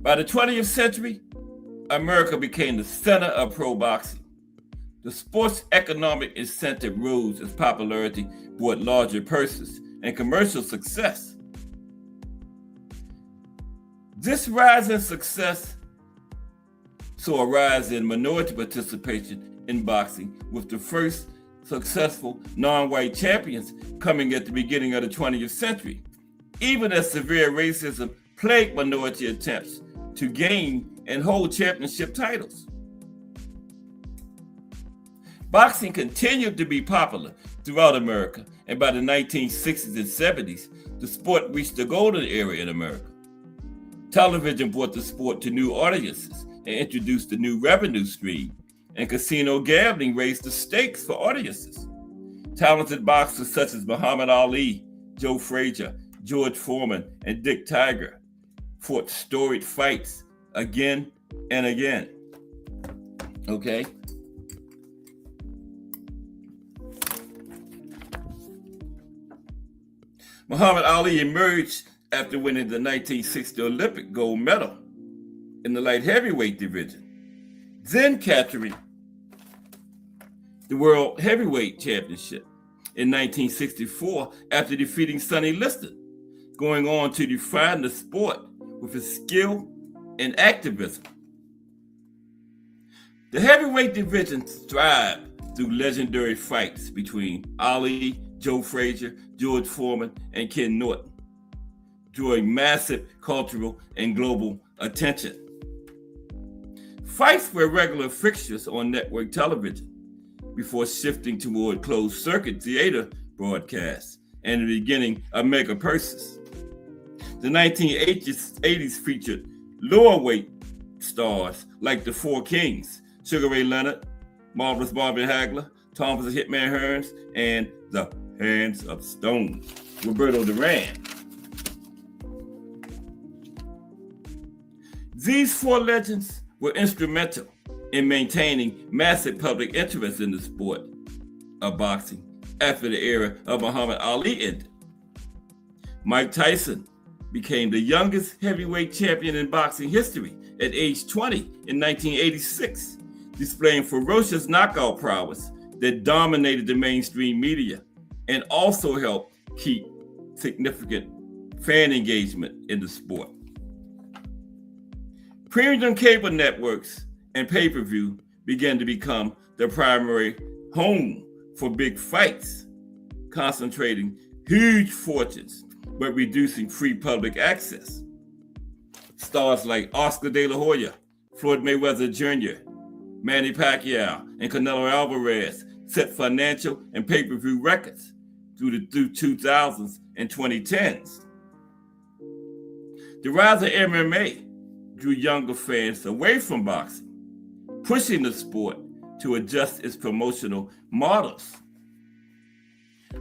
Speaker 4: By the 20th century, America became the center of pro boxing. The sport's economic incentive rose as popularity brought larger purses and commercial success. This rise in success saw a rise in minority participation in boxing, with the first successful non-white champions coming at the beginning of the 20th century, even as severe racism plagued minority attempts to gain and hold championship titles. Boxing continued to be popular throughout America, and by the 1960s and 70s, the sport reached the golden era in America. Television brought the sport to new audiences and introduced a new revenue stream, and casino gambling raised the stakes for audiences. Talented boxers such as Muhammad Ali, Joe Frazier, George Foreman, and Dick Tiger fought storied fights again and again. Okay? Muhammad Ali emerged after winning the 1960 Olympic gold medal in the light heavyweight division, then capturing the World Heavyweight Championship in 1964 after defeating Sonny Liston, going on to define the sport with his skill and activism. The heavyweight division thrived through legendary fights between Ali, Joe Frazier, George Foreman, and Ken Norton, drawing massive cultural and global attention. Fights were regular fixtures on network television before shifting toward closed-circuit theater broadcasts and the beginning of mega purses. The 1980s featured lower weight stars like the Four Kings, Sugar Ray Leonard, Marvelous Bobby Hagler, Thomas the Hitman Hearns, and the Hands of Stone, Roberto Duran. These four legends were instrumental in maintaining massive public interest in the sport of boxing after the era of Muhammad Ali ended. Mike Tyson became the youngest heavyweight champion in boxing history at age 20 in 1986, displaying ferocious knockout prowess that dominated the mainstream media and also helped keep significant fan engagement in the sport. Premium cable networks and pay-per-view began to become the primary home for big fights, concentrating huge fortunes but reducing free public access. Stars like Oscar De La Hoya, Floyd Mayweather Jr., Manny Pacquiao, and Canelo Alvarez set financial and pay-per-view records through the 2000s and 2010s. The rise of MMA drew younger fans away from boxing, pushing the sport to adjust its promotional models.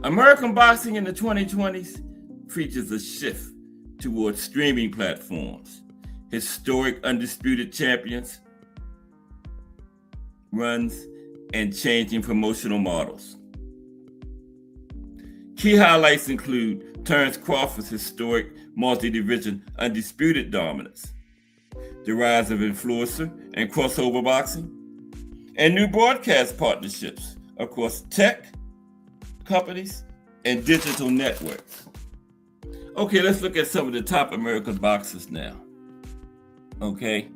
Speaker 4: American boxing in the 2020s features a shift towards streaming platforms, historic undisputed champions, runs, and changing promotional models. Key highlights include Terrence Crawford's historic multi-division undisputed dominance, the rise of influencer and crossover boxing, and new broadcast partnerships across tech companies and digital networks. Okay, let's look at some of the top American boxers now. Okay.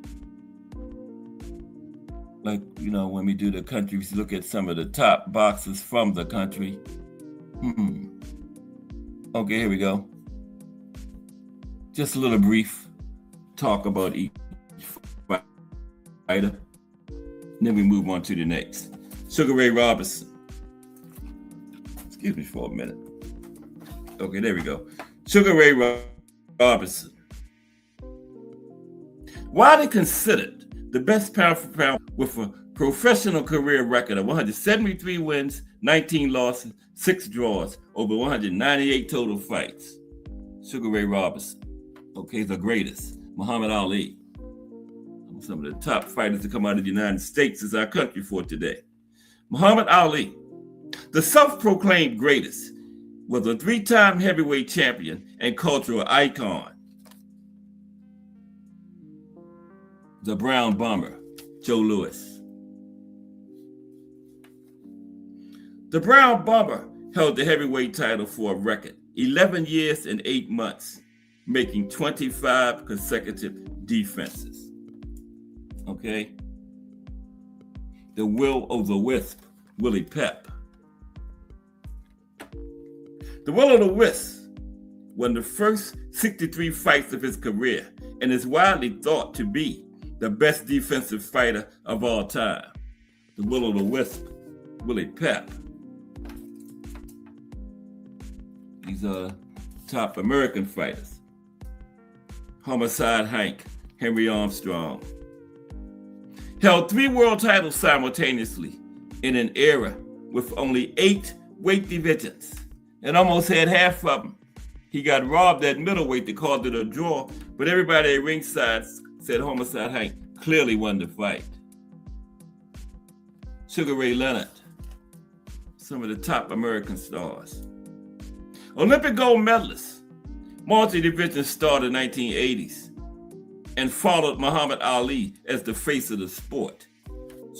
Speaker 4: Like, when we do the countries, look at some of the top boxers from the country. Okay, here we go. Just a little brief talk about each fighter. Then we move on to the next. Sugar Ray Robinson. Excuse me for a minute. Okay, there we go. Sugar Ray Robinson. Widely considered the best pound for pound with a professional career record of 173 wins, 19 losses, 6 draws, over 198 total fights. Sugar Ray Robinson. Okay, the greatest. Muhammad Ali. Some of the top fighters to come out of the United States is our country for today. Muhammad Ali, the self-proclaimed greatest, was a 3-time heavyweight champion and cultural icon. The Brown Bomber, Joe Louis. The Brown Bomber held the heavyweight title for a record 11 years and 8 months, making 25 consecutive defenses. Okay. The Will o' the Wisp, Willie Pep. The Will o' the Wisp won the first 63 fights of his career and is widely thought to be the best defensive fighter of all time. The Will o' the Wisp, Willie Pep. These are top American fighters. Homicide Hank, Henry Armstrong. Held 3 world titles simultaneously in an era with only 8 weight divisions and almost had half of them. He got robbed at middleweight. They called it a draw, but everybody at ringside said Homicide Hank clearly won the fight. Sugar Ray Leonard, some of the top American stars. Olympic gold medalist, multi-division star in the 1980s, and followed Muhammad Ali as the face of the sport.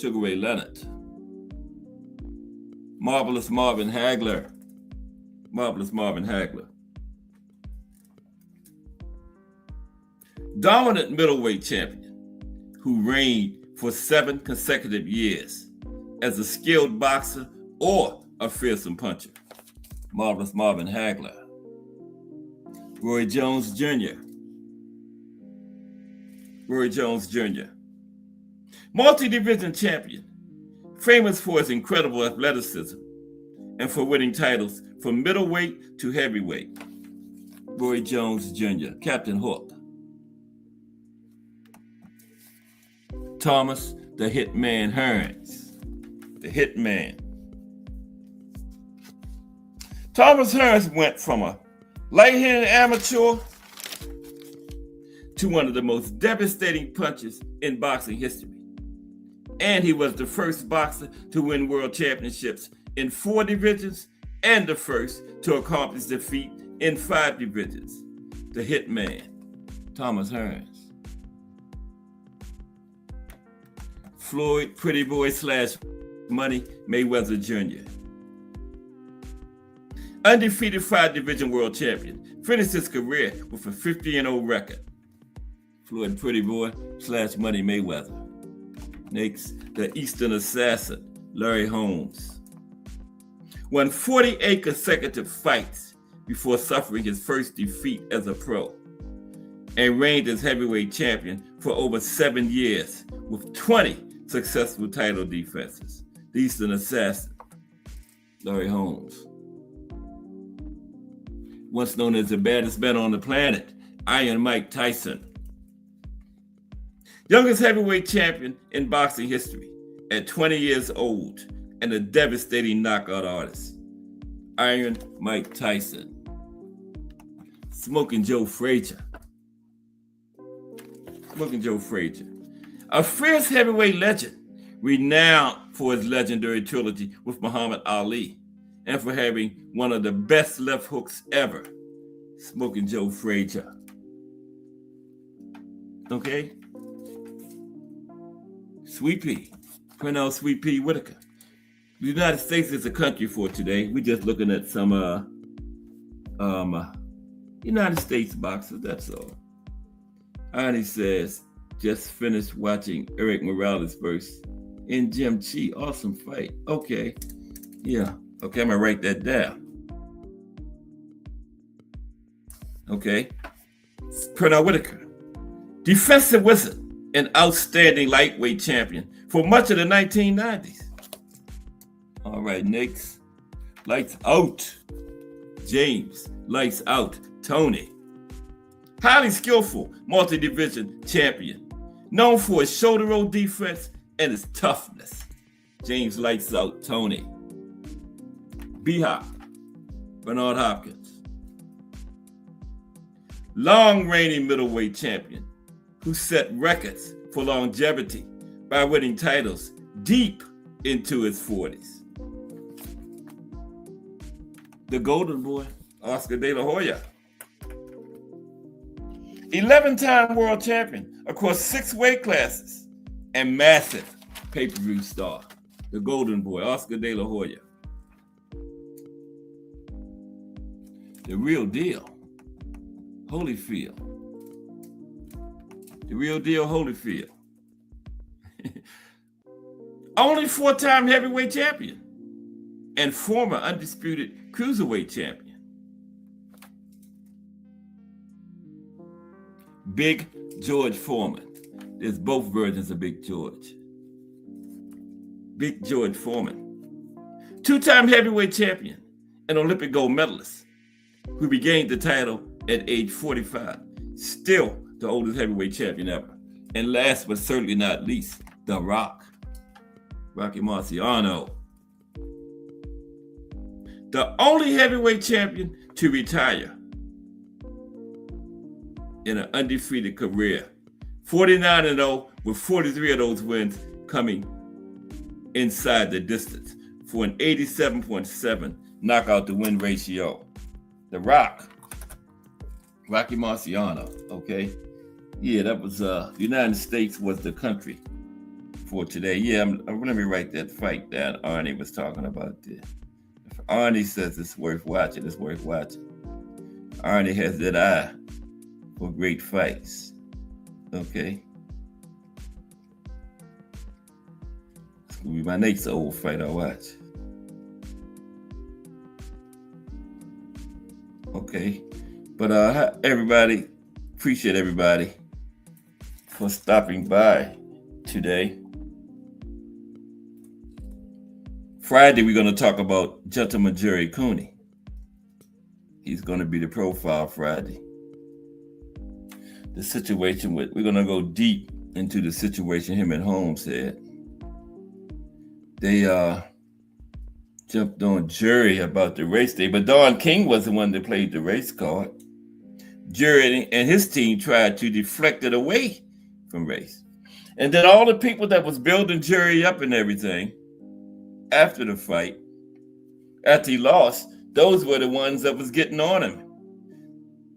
Speaker 4: Sugar Ray Leonard. Marvelous Marvin Hagler. Marvelous Marvin Hagler. Dominant middleweight champion who reigned for 7 consecutive years as a skilled boxer or a fearsome puncher. Marvelous Marvin Hagler. Roy Jones Jr. Roy Jones Jr. Multi-division champion, famous for his incredible athleticism and for winning titles from middleweight to heavyweight. Roy Jones Jr., Captain Hook. Thomas the Hitman Hearns, the Hitman. Thomas Hearns went from a light-handed amateur to one of the most devastating punches in boxing history. And he was the first boxer to win world championships in 4 divisions and the first to accomplish defeat in 5 divisions. The Hitman, Thomas Hearns. Floyd Pretty Boy / Money Mayweather Jr. Undefeated 5-division world champion, finished his career with a 50-0 record. Floyd Pretty Boy / Money Mayweather. Next, the Eastern Assassin, Larry Holmes. Won 48 consecutive fights before suffering his first defeat as a pro, and reigned as heavyweight champion for over 7 years with 20 successful title defenses. The Eastern Assassin, Larry Holmes. Once known as the baddest man on the planet, Iron Mike Tyson. Youngest heavyweight champion in boxing history at 20 years old and a devastating knockout artist. Iron Mike Tyson. Smoking Joe Frazier. Smoking Joe Frazier. A fierce heavyweight legend, renowned for his legendary trilogy with Muhammad Ali and for having one of the best left hooks ever. Smoking Joe Frazier. Okay? Sweet Pea, Pernell Sweet Pea Whitaker. The United States is a country for today. We're just looking at some United States boxers, that's all. Arnie says, just finished watching Eric Morales versus in Jim Chi. Awesome fight. Okay. Yeah. Okay, I'm going to write that down. Okay. Pernell Whitaker, defensive wizard and outstanding lightweight champion for much of the 1990s. All right, next. Lights out. James. Lights out. Tony. Highly skillful multi-division champion, known for his shoulder roll defense and his toughness. James Lights Out Tony. B-Hop. Bernard Hopkins. Long reigning middleweight champion who set records for longevity by winning titles deep into his 40s. The Golden Boy, Oscar De La Hoya. 11-time world champion across 6 weight classes and massive pay-per-view star. The Golden Boy, Oscar De La Hoya. The Real Deal, Holyfield. The Real Deal, Holyfield. Only 4-time heavyweight champion and former undisputed cruiserweight champion. Big George Foreman. There's both versions of Big George. Big George Foreman. 2-time heavyweight champion and Olympic gold medalist who regained the title at age 45. Still the oldest heavyweight champion ever. And last but certainly not least, The Rock. Rocky Marciano. The only heavyweight champion to retire in an undefeated career. 49-0 with 43 of those wins coming inside the distance for an 87.7 knockout to win ratio. The Rock. Rocky Marciano, okay? Yeah, that was, the United States was the country for today. Yeah, let me write that fight down Arnie was talking about there. If Arnie says it's worth watching, it's worth watching. Arnie has that eye for great fights. Okay. It's gonna be my next old fight I watch. Okay. But everybody, appreciate everybody for stopping by today. Friday, we're going to talk about Gentleman Jerry Cooney. He's going to be the profile Friday. The situation we're going to go deep into the situation him and Holmes had. They jumped on Jerry about the race day, but Don King was the one that played the race card. Jerry and his team tried to deflect it away from race. And then all the people that was building Jerry up and everything after the fight, after he lost, those were the ones that was getting on him.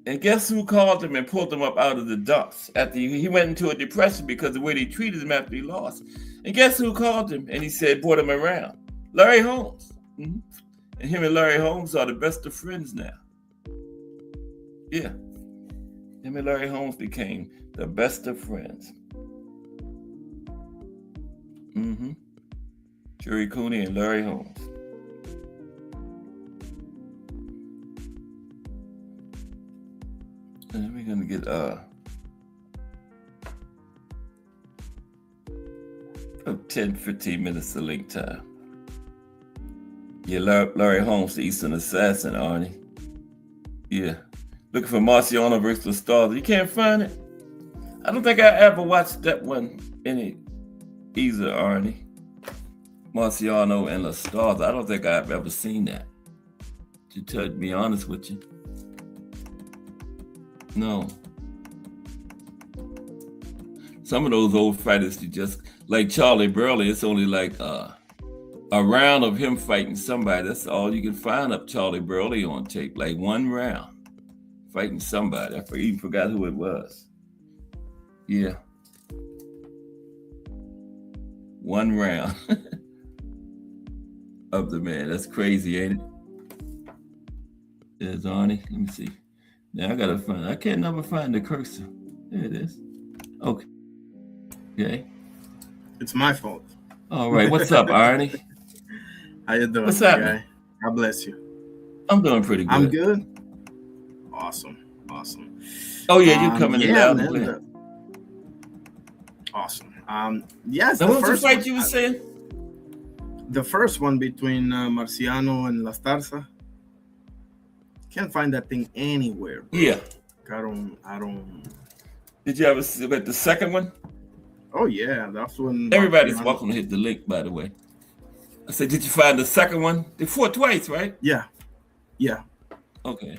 Speaker 4: And guess who called him and pulled him up out of the dumps after he went into a depression because of the way they treated him after he lost. And guess who called him and he said, brought him around? Larry Holmes. Mm-hmm. And him and Larry Holmes are the best of friends now. Yeah. Him and Larry Holmes became the best of friends. Mm-hmm. Jerry Cooney and Larry Holmes. And we're gonna get 10-15 minutes of link time. Yeah, Larry Holmes, the Eastern Assassin, Arnie. Yeah. Looking for Marciano versus the Stars. You can't find it? I don't think I ever watched that one either, Arnie. Marciano and La Stars. I don't think I've ever seen that. To be honest with you. No. Some of those old fighters, you just, like Charlie Burley, it's only like a round of him fighting somebody. That's all you can find of Charlie Burley on tape. Like one round fighting somebody. I even forgot who it was. Yeah. One round of the man. That's crazy, ain't it? There's Arnie. Let me see. Yeah, I gotta find. I can't never find the cursor. There it is. Okay. Okay.
Speaker 5: It's my fault.
Speaker 4: All right. What's up, Arnie?
Speaker 5: How you doing,
Speaker 4: What's
Speaker 5: my
Speaker 4: happening?
Speaker 5: guy? God bless you.
Speaker 4: I'm doing pretty good.
Speaker 5: I'm good. Awesome.
Speaker 4: Oh yeah, you coming in
Speaker 5: Yeah,
Speaker 4: loud and
Speaker 5: man.
Speaker 4: clear.
Speaker 5: Awesome. Yes,
Speaker 4: Now,
Speaker 5: the
Speaker 4: what was the
Speaker 5: first
Speaker 4: fight
Speaker 5: one,
Speaker 4: you were saying?
Speaker 5: the first one between Marciano and La Starza. Can't find that thing anywhere, bro.
Speaker 4: Yeah.
Speaker 5: I don't.
Speaker 4: Did you ever see the second one?
Speaker 5: Oh yeah, that's when
Speaker 4: Everybody's
Speaker 5: Marciano-
Speaker 4: welcome to hit the link, by the way. I said, did you find the second one? They fought twice, right?
Speaker 5: Yeah.
Speaker 4: Okay.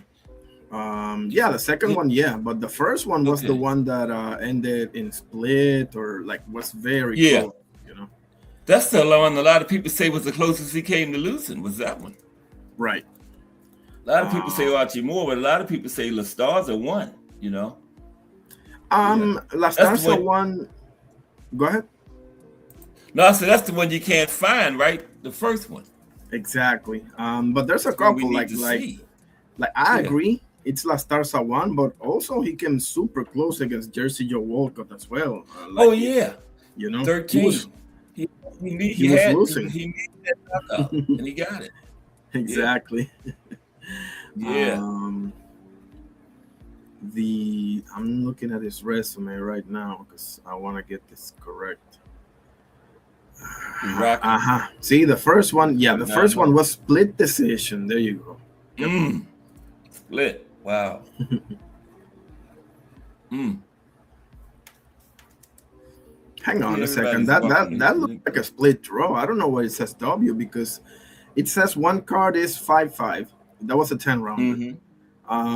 Speaker 5: Yeah, the second one, yeah, but the first one was the
Speaker 4: Okay.
Speaker 5: one that ended in split or like was very
Speaker 4: Yeah.
Speaker 5: close, you know.
Speaker 4: That's the one a lot of people say was the closest he came to losing, was that one.
Speaker 5: Right.
Speaker 4: A lot of people say Archie Moore, but a lot of people say La Starza won, you know.
Speaker 5: La
Speaker 4: That's the
Speaker 5: Starza
Speaker 4: one-
Speaker 5: one. Go ahead.
Speaker 4: No, I said that's the one you can't find, right? The first one.
Speaker 5: Exactly. But there's a
Speaker 4: That's what we
Speaker 5: couple
Speaker 4: need to see.
Speaker 5: I
Speaker 4: Yeah.
Speaker 5: agree. It's La Starza one, but also he came super close against Jersey Joe Walcott as well.
Speaker 4: Oh yeah,
Speaker 5: you know,
Speaker 4: 13.
Speaker 5: He
Speaker 4: He
Speaker 5: was
Speaker 4: had,
Speaker 5: losing.
Speaker 4: He needed that knockout, and he got it.
Speaker 5: exactly.
Speaker 4: Yeah.
Speaker 5: I'm looking at his resume right now because I want to get this correct.
Speaker 4: Rocky.
Speaker 5: See, the first one, the
Speaker 4: No,
Speaker 5: first
Speaker 4: no.
Speaker 5: one was split decision. There you go.
Speaker 4: Split. Wow.
Speaker 5: Hang on a second.
Speaker 4: Everybody's
Speaker 5: That
Speaker 4: welcome.
Speaker 5: looked like a split draw. I don't know why it says W because it says one card is 5-5. That was a 10 round.
Speaker 4: Mhm.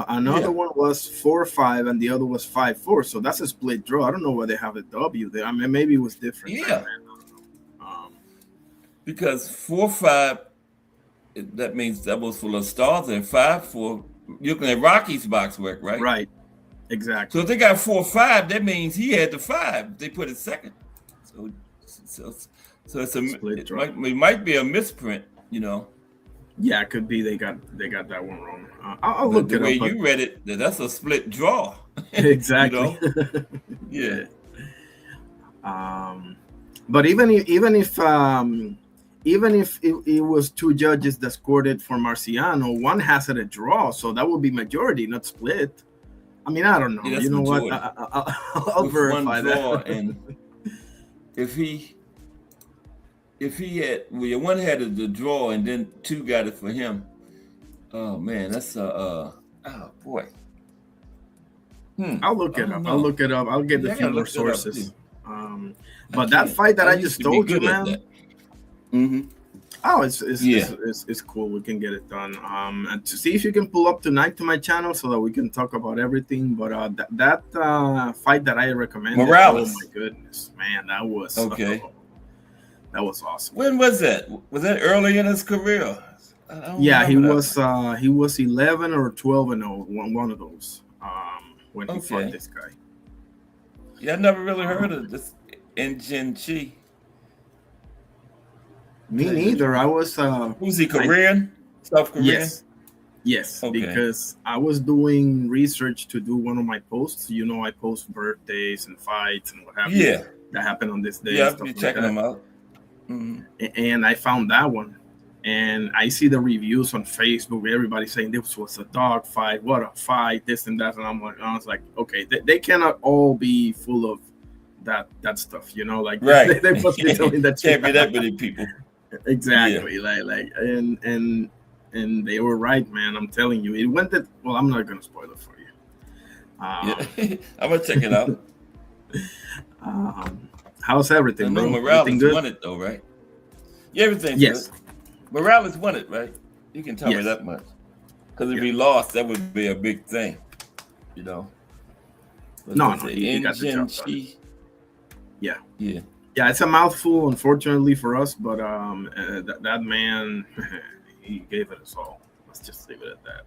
Speaker 5: Another one was 4-5, and the other was 5-4. So that's a split draw. I don't know why they have a W there. I mean, maybe it was different.
Speaker 4: Yeah.
Speaker 5: back then. I don't know.
Speaker 4: Because 4-5, that means that was for La Starza, and 5-4. You're looking at Rocky's box work, right?
Speaker 5: Right. Exactly.
Speaker 4: So if they got 4-5, that means he had the 5. They put it second. So it's a
Speaker 5: Split
Speaker 4: it
Speaker 5: draw.
Speaker 4: might be a misprint, you know.
Speaker 5: Yeah, it could be they got that one wrong. I'll look
Speaker 4: The
Speaker 5: it
Speaker 4: way
Speaker 5: up.
Speaker 4: you read it, that's a split draw.
Speaker 5: Exactly.
Speaker 4: Yeah.
Speaker 5: But even if it was two judges that scored it for Marciano, one has it a draw, so that would be majority, not split. I mean, I don't know.
Speaker 4: Yeah, that's
Speaker 5: you know
Speaker 4: majority.
Speaker 5: what? I'll
Speaker 4: With
Speaker 5: verify
Speaker 4: one draw,
Speaker 5: that.
Speaker 4: and if he had one had the draw and then two got it for him. Oh man, that's oh boy.
Speaker 5: I'll look it up.
Speaker 4: know.
Speaker 5: I'll look it up. I'll get
Speaker 4: Yeah,
Speaker 5: a
Speaker 4: I
Speaker 5: few
Speaker 4: gotta
Speaker 5: more
Speaker 4: look it up,
Speaker 5: sources.
Speaker 4: too.
Speaker 5: But that fight that I just told you, man. Oh, it's cool. We can get it done. And to see if you can pull up tonight to my channel so that we can talk about everything. But that fight that I recommended,
Speaker 4: Morales.
Speaker 5: oh my goodness, man, that was
Speaker 4: Okay.
Speaker 5: that was awesome.
Speaker 4: When was that? Was that early in his career? I don't
Speaker 5: Yeah, he
Speaker 4: remember that.
Speaker 5: was 11 or 12-0, one of those. When he fought
Speaker 4: Okay.
Speaker 5: this guy.
Speaker 4: Yeah, I never really heard of this Injin Chi.
Speaker 5: Me neither. I was
Speaker 4: Who's he? Korean? South Korean?
Speaker 5: Yes,
Speaker 4: Okay.
Speaker 5: because I was doing research to do one of my posts. You know, I post birthdays and fights and what have you.
Speaker 4: Yeah.
Speaker 5: That happened on this day.
Speaker 4: Yeah,
Speaker 5: and
Speaker 4: I've
Speaker 5: stuff
Speaker 4: been
Speaker 5: like
Speaker 4: checking
Speaker 5: that.
Speaker 4: them out. Mhm.
Speaker 5: And I found that one. And I see the reviews on Facebook. Everybody saying this was a dog fight. What a fight! This and that. And I was like, okay, they cannot all be full of that stuff. You know, like
Speaker 4: Right.
Speaker 5: they must be telling that
Speaker 4: Can't be that many people.
Speaker 5: exactly. Like and they were right, man. I'm telling you, it went that. Well, I'm not gonna spoil it for you.
Speaker 4: Yeah. I'm gonna check it out.
Speaker 5: How's
Speaker 4: I
Speaker 5: everything,
Speaker 4: know
Speaker 5: bro?
Speaker 4: Morales
Speaker 5: Everything good?
Speaker 4: won it though, right? Yeah, everything's
Speaker 5: Yes.
Speaker 4: good. Morales won it, right? You can tell me
Speaker 5: Yes.
Speaker 4: that much. Because if he lost, that would be a big thing, you know.
Speaker 5: No, he got the job done.
Speaker 4: Chi.
Speaker 5: Yeah.
Speaker 4: Yeah.
Speaker 5: Yeah, it's a mouthful, unfortunately for us, but that man, he gave it us all. Let's just leave it at that.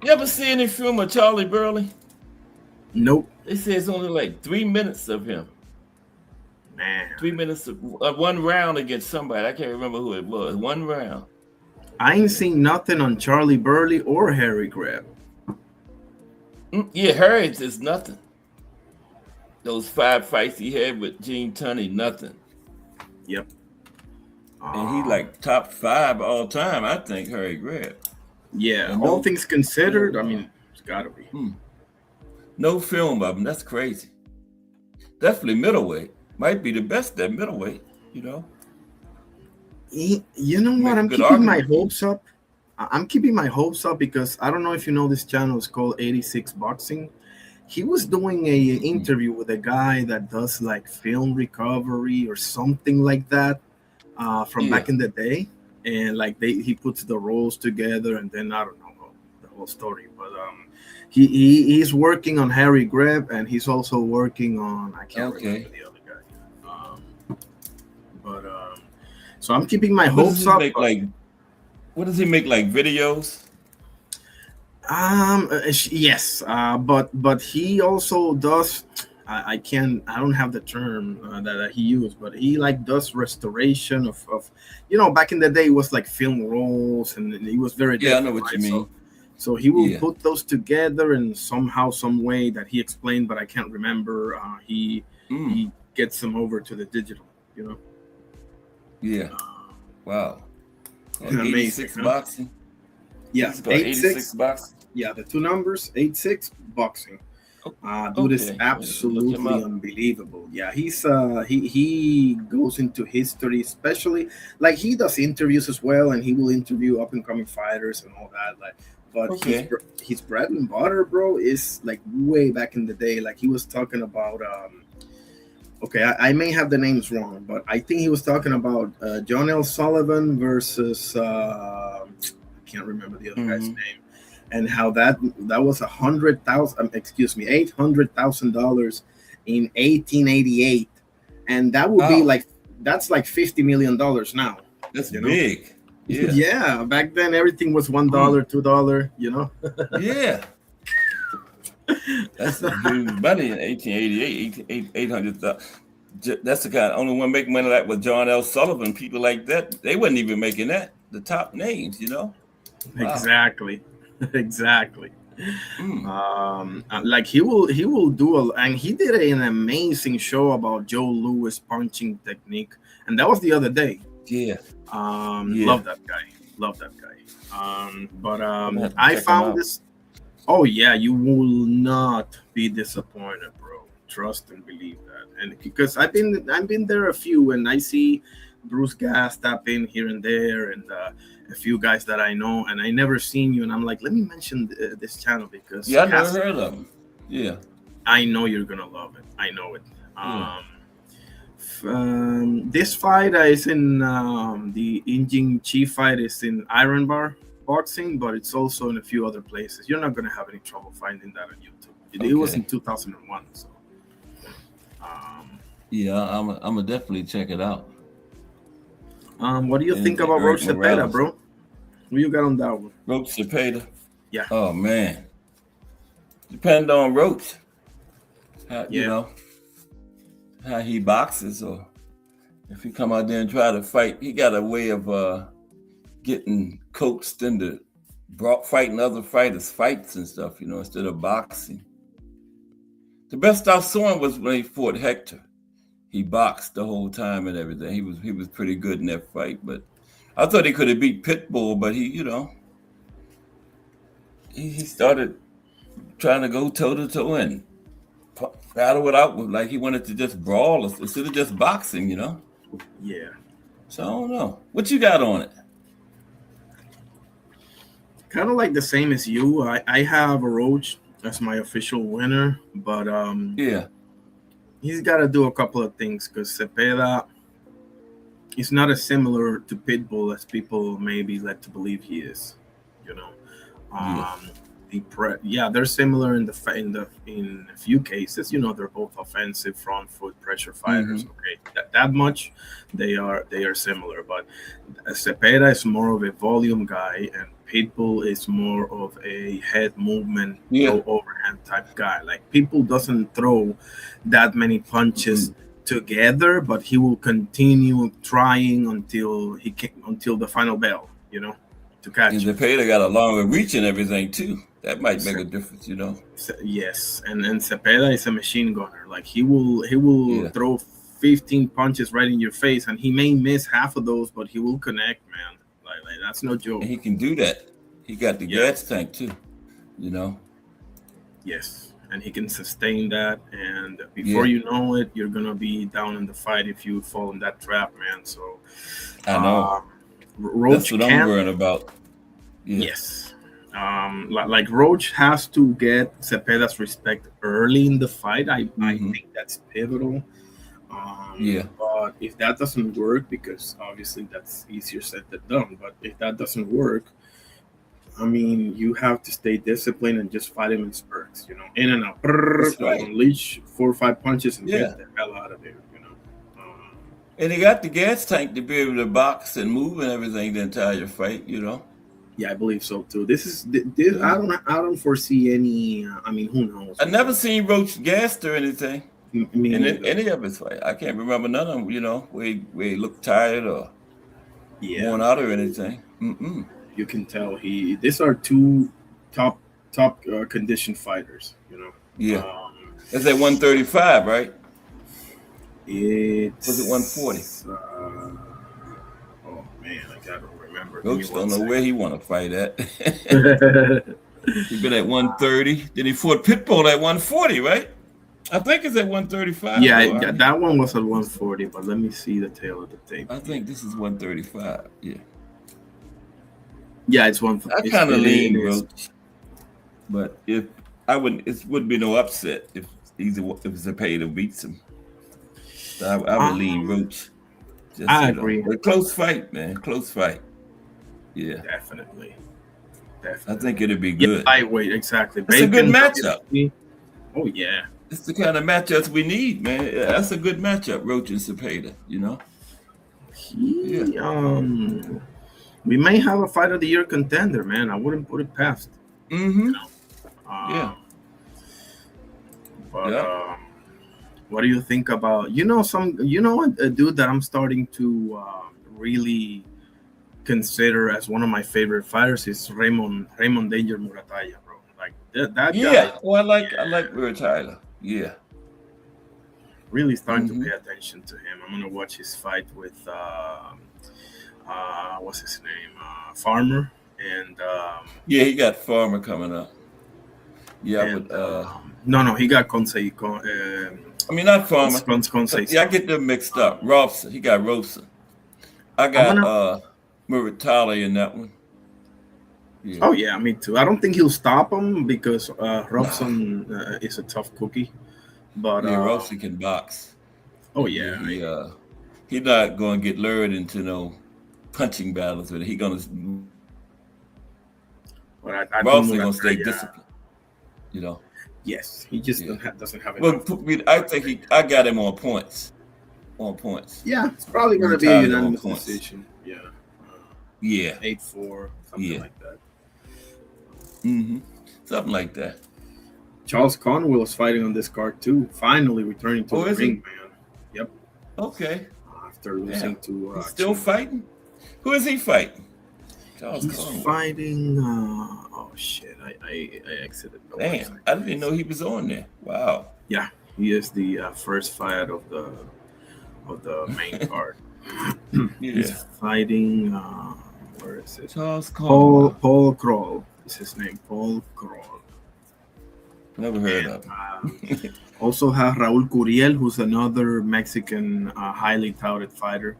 Speaker 4: You ever see any film of Charlie Burley?
Speaker 5: Nope,
Speaker 4: They say it's only like 3 minutes of him.
Speaker 5: man.
Speaker 4: 3 minutes of one round against somebody. I can't remember who it was. One round.
Speaker 5: I ain't seen nothing on Charlie Burley or Harry Greb.
Speaker 4: Yeah, Harris is nothing. Those 5 fights he had with Gene Tunney, nothing.
Speaker 5: Yep.
Speaker 4: And he like top 5 all time, I think, Harry Greb.
Speaker 5: Yeah,
Speaker 4: and
Speaker 5: all things considered, I mean, it's got to be.
Speaker 4: No film of him. That's crazy. Definitely middleweight. Might be the best at middleweight, you know.
Speaker 5: You know what? I'm keeping my hopes up. I'm keeping my hopes up because I don't know if you know this channel. It's called 86 Boxing. He was doing a interview with a guy that does like film recovery or something like that from back in the day, and like he puts the roles together, and then I don't know the whole story, but he's working on Harry Greb, and he's also working on I can't remember the other guy, so I'm keeping my hopes up.
Speaker 4: What does he make, like videos?
Speaker 5: Yes, but he also does. I don't have the term that he used, but he like does restoration of back in the day it was like film rolls, and he was very
Speaker 4: I know what you mean.
Speaker 5: So he will put those together in somehow, some way that he explained, but I can't remember. He gets them over to the digital,
Speaker 4: Yeah. Wow.
Speaker 5: Amazing.
Speaker 4: 86 boxing.
Speaker 5: Yeah,
Speaker 4: 86 boxing.
Speaker 5: Yeah, the 2 numbers, 86 boxing. Dude is absolutely unbelievable. Yeah, he's he goes into history, especially like he does interviews as well, and he will interview up and coming fighters and all that. Like, but his bread and butter, bro, is like way back in the day. Like he was talking about I may have the names wrong, but I think he was talking about John L. Sullivan versus I can't remember the other guy's name, and how that was $800,000 in 1888, and that would be like that's like $50 million now. That's
Speaker 4: big. Yeah.
Speaker 5: Yeah. Back then everything was $1, $2.
Speaker 4: Yeah. That's huge money in 1888. 800,000. That's the kind. Only one making money like with John L. Sullivan. People like that, they wasn't even making that. The top names, Wow.
Speaker 5: Exactly. Like he will do and he did an amazing show about Joe Louis punching technique, and that was the other day. Love that guy. I found this. Oh yeah, you will not be disappointed, bro. Trust and believe that. And because I've been there a few, and I see Bruce Gas tap in here and there, and a few guys that I know, and I never seen you, and I'm like, let me mention this channel because
Speaker 4: I never heard of him. Yeah,
Speaker 5: I know you're gonna love it. I know it. This fight is in the Indian Chief fight is in Iron Bar Boxing, but it's also in a few other places. You're not gonna have any trouble finding that on YouTube. It was in 2001, so.
Speaker 4: I'm gonna definitely check it out.
Speaker 5: What do you think about Roach Cepeda, bro? What you got on that one?
Speaker 4: Roach Cepeda?
Speaker 5: Yeah.
Speaker 4: Oh man, depend on Roach. How he boxes, or if he come out there and try to fight, he got a way of getting coaxed into fighting other fighters' fights and stuff, instead of boxing. The best I saw him was when he fought Hector. He boxed the whole time and everything. He was pretty good in that fight, but I thought he could have beat Pitbull, but he started trying to go toe to toe and battle it out like he wanted to just brawl instead of just boxing,
Speaker 5: Yeah.
Speaker 4: So I don't know. What you got on it?
Speaker 5: Kind of like the same as you. I have a Roach as my official winner, but he's got to do a couple of things because Cepeda is not as similar to Pitbull as people maybe led to believe he is. They're similar in a few cases. They're both offensive front foot pressure fighters. Okay, that much they are similar. But Cepeda is more of a volume guy, and Pitbull is more of a head movement, no overhand type guy. Like Pitbull doesn't throw that many punches together, but he will continue trying until the final bell. To catch.
Speaker 4: And Cepeda got a longer reach and everything too. That might make a difference, you know.
Speaker 5: Yes, and Cepeda is a machine gunner. Like he will throw 15 punches right in your face, and he may miss half of those, but he will connect, man. Like that's no joke.
Speaker 4: And he can do that. He got the gas tank too, you know.
Speaker 5: Yes, and he can sustain that, and before you know it, you're gonna be down in the fight if you fall in that trap, man. So
Speaker 4: I know.
Speaker 5: Roach
Speaker 4: that's what I'm worrying about. Yeah.
Speaker 5: Yes. Like Roach has to get Cepeda's respect early in the fight. I think that's pivotal. But if that doesn't work, because obviously that's easier said than done, but if that doesn't work, I mean, you have to stay disciplined and just fight him in spurts, you know, in and out. Right. Unleash 4 or 5 punches and get the hell out of there, you know.
Speaker 4: And he got the gas tank to be able to box and move and everything the entire fight, you know.
Speaker 5: Yeah, I believe so too. This. I don't foresee any. I mean, who knows?
Speaker 4: I never seen Roach gassed or anything in any of his fight. I can't remember none of them. You know, where he looked tired or worn out or anything.
Speaker 5: You can tell these are two top conditioned fighters. You know.
Speaker 4: Yeah. It's at 135, right?
Speaker 5: Was
Speaker 4: it 140?
Speaker 5: Oh man, I gotta remember.
Speaker 4: Roach don't know where he want to fight at. He been at 130. Then he fought Pitbull at 140, right? I think it's at 135.
Speaker 5: Yeah, that one was at 140. But let me see the tail of the tape.
Speaker 4: I think this is 135. Yeah.
Speaker 5: Yeah, it's 140.
Speaker 4: I kind of lean Roach, but it wouldn't be no upset if Cepeda beats him. So I would lean Roach.
Speaker 5: I agree.
Speaker 4: But close fight, man. Close fight. Yeah.
Speaker 5: Definitely.
Speaker 4: I think it'd be good.
Speaker 5: Lightweight, exactly.
Speaker 4: It's a good matchup.
Speaker 5: Oh, yeah.
Speaker 4: It's the kind of matchups we need, man. That's a good matchup, Roach and Cepeda, you know?
Speaker 5: We may have a fight of the year contender, man. I wouldn't put it past.
Speaker 4: You
Speaker 5: know? But what do you think about a dude that I'm starting to really consider as one of my favorite fighters is Raymond Danger Muratalla, bro. Like that guy.
Speaker 4: Yeah. Well, I like Muratalla. Yeah.
Speaker 5: Really starting to pay attention to him. I'm gonna watch his fight with what's his name? Farmer and
Speaker 4: he got Farmer coming up. Yeah,
Speaker 5: and,
Speaker 4: but
Speaker 5: no, he got Consei.
Speaker 4: I mean, not Farmer.
Speaker 5: Consei.
Speaker 4: Yeah, I get them mixed up. Robson. He got Robson. I got Muratalla in that one. Yeah.
Speaker 5: Oh yeah, me too. I don't think he'll stop him because Robson is a tough cookie. But
Speaker 4: Robson can box.
Speaker 5: Oh yeah.
Speaker 4: He's not going to get lured into no punching battles with it. He's going to. Robson going to stay disciplined. You know.
Speaker 5: Yes, he just doesn't have it.
Speaker 4: Well, I think I got him on points. On points.
Speaker 5: Yeah, it's probably going to be a unanimous decision. Yeah. 8-4, something like that.
Speaker 4: Something like that.
Speaker 5: Charles Conwell is fighting on this card too. Finally returning to the ring, man. Yep.
Speaker 4: Okay.
Speaker 5: After losing to.
Speaker 4: He's still fighting. Who is he fighting?
Speaker 5: He's fighting. Oh shit! I exited.
Speaker 4: Damn, I didn't know he was on there. Wow.
Speaker 5: Yeah, he is the first fight of the main card. He's fighting. Where is it?
Speaker 4: Charles
Speaker 5: Paul Kroll is his name. Paul Kroll.
Speaker 4: Never heard of him.
Speaker 5: Also have Raul Curiel, who's another Mexican highly touted fighter,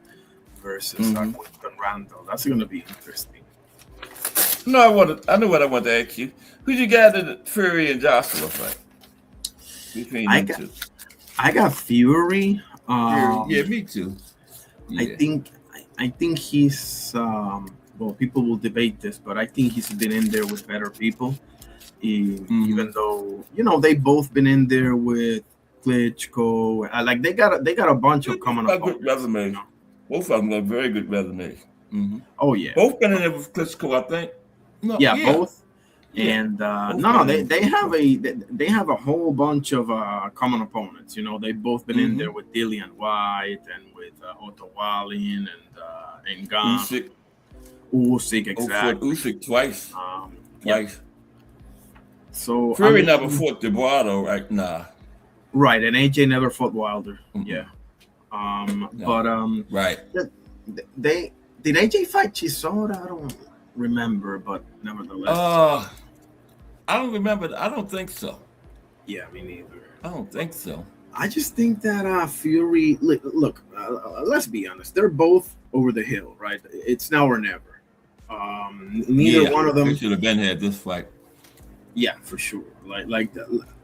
Speaker 5: versus Quinton Randall. That's going to be interesting.
Speaker 4: No, I know what I want to ask you. Who you got in the Fury and Joshua fight? Between them two.
Speaker 5: I got Fury.
Speaker 4: Yeah, me too. Yeah.
Speaker 5: I think he's well, people will debate this, but I think he's been in there with better people. Even though they both been in there with Klitschko, like they got a bunch of coming up.
Speaker 4: Good resumes. Both of them got very good resumes.
Speaker 5: Oh yeah,
Speaker 4: both been in there with Klitschko, I think. No,
Speaker 5: both. And they have a whole bunch of common opponents. They've both been in there with Dillian White and with Otto Wallin and Ngannou. Usyk, exactly.
Speaker 4: Usyk twice. Twice.
Speaker 5: So
Speaker 4: Fury never fought Dubois though, right? Nah.
Speaker 5: Right, and AJ never fought Wilder.
Speaker 4: Mm-hmm.
Speaker 5: Yeah.
Speaker 4: No.
Speaker 5: But
Speaker 4: right.
Speaker 5: Did AJ fight Chisora? I don't remember, but nevertheless.
Speaker 4: I don't remember. I don't think so.
Speaker 5: Yeah, me neither.
Speaker 4: I don't think so.
Speaker 5: I just think that Fury. Look, let's be honest. They're both over the hill, right? It's now or never. Neither one of them
Speaker 4: should have been had this fight.
Speaker 5: Yeah, for sure.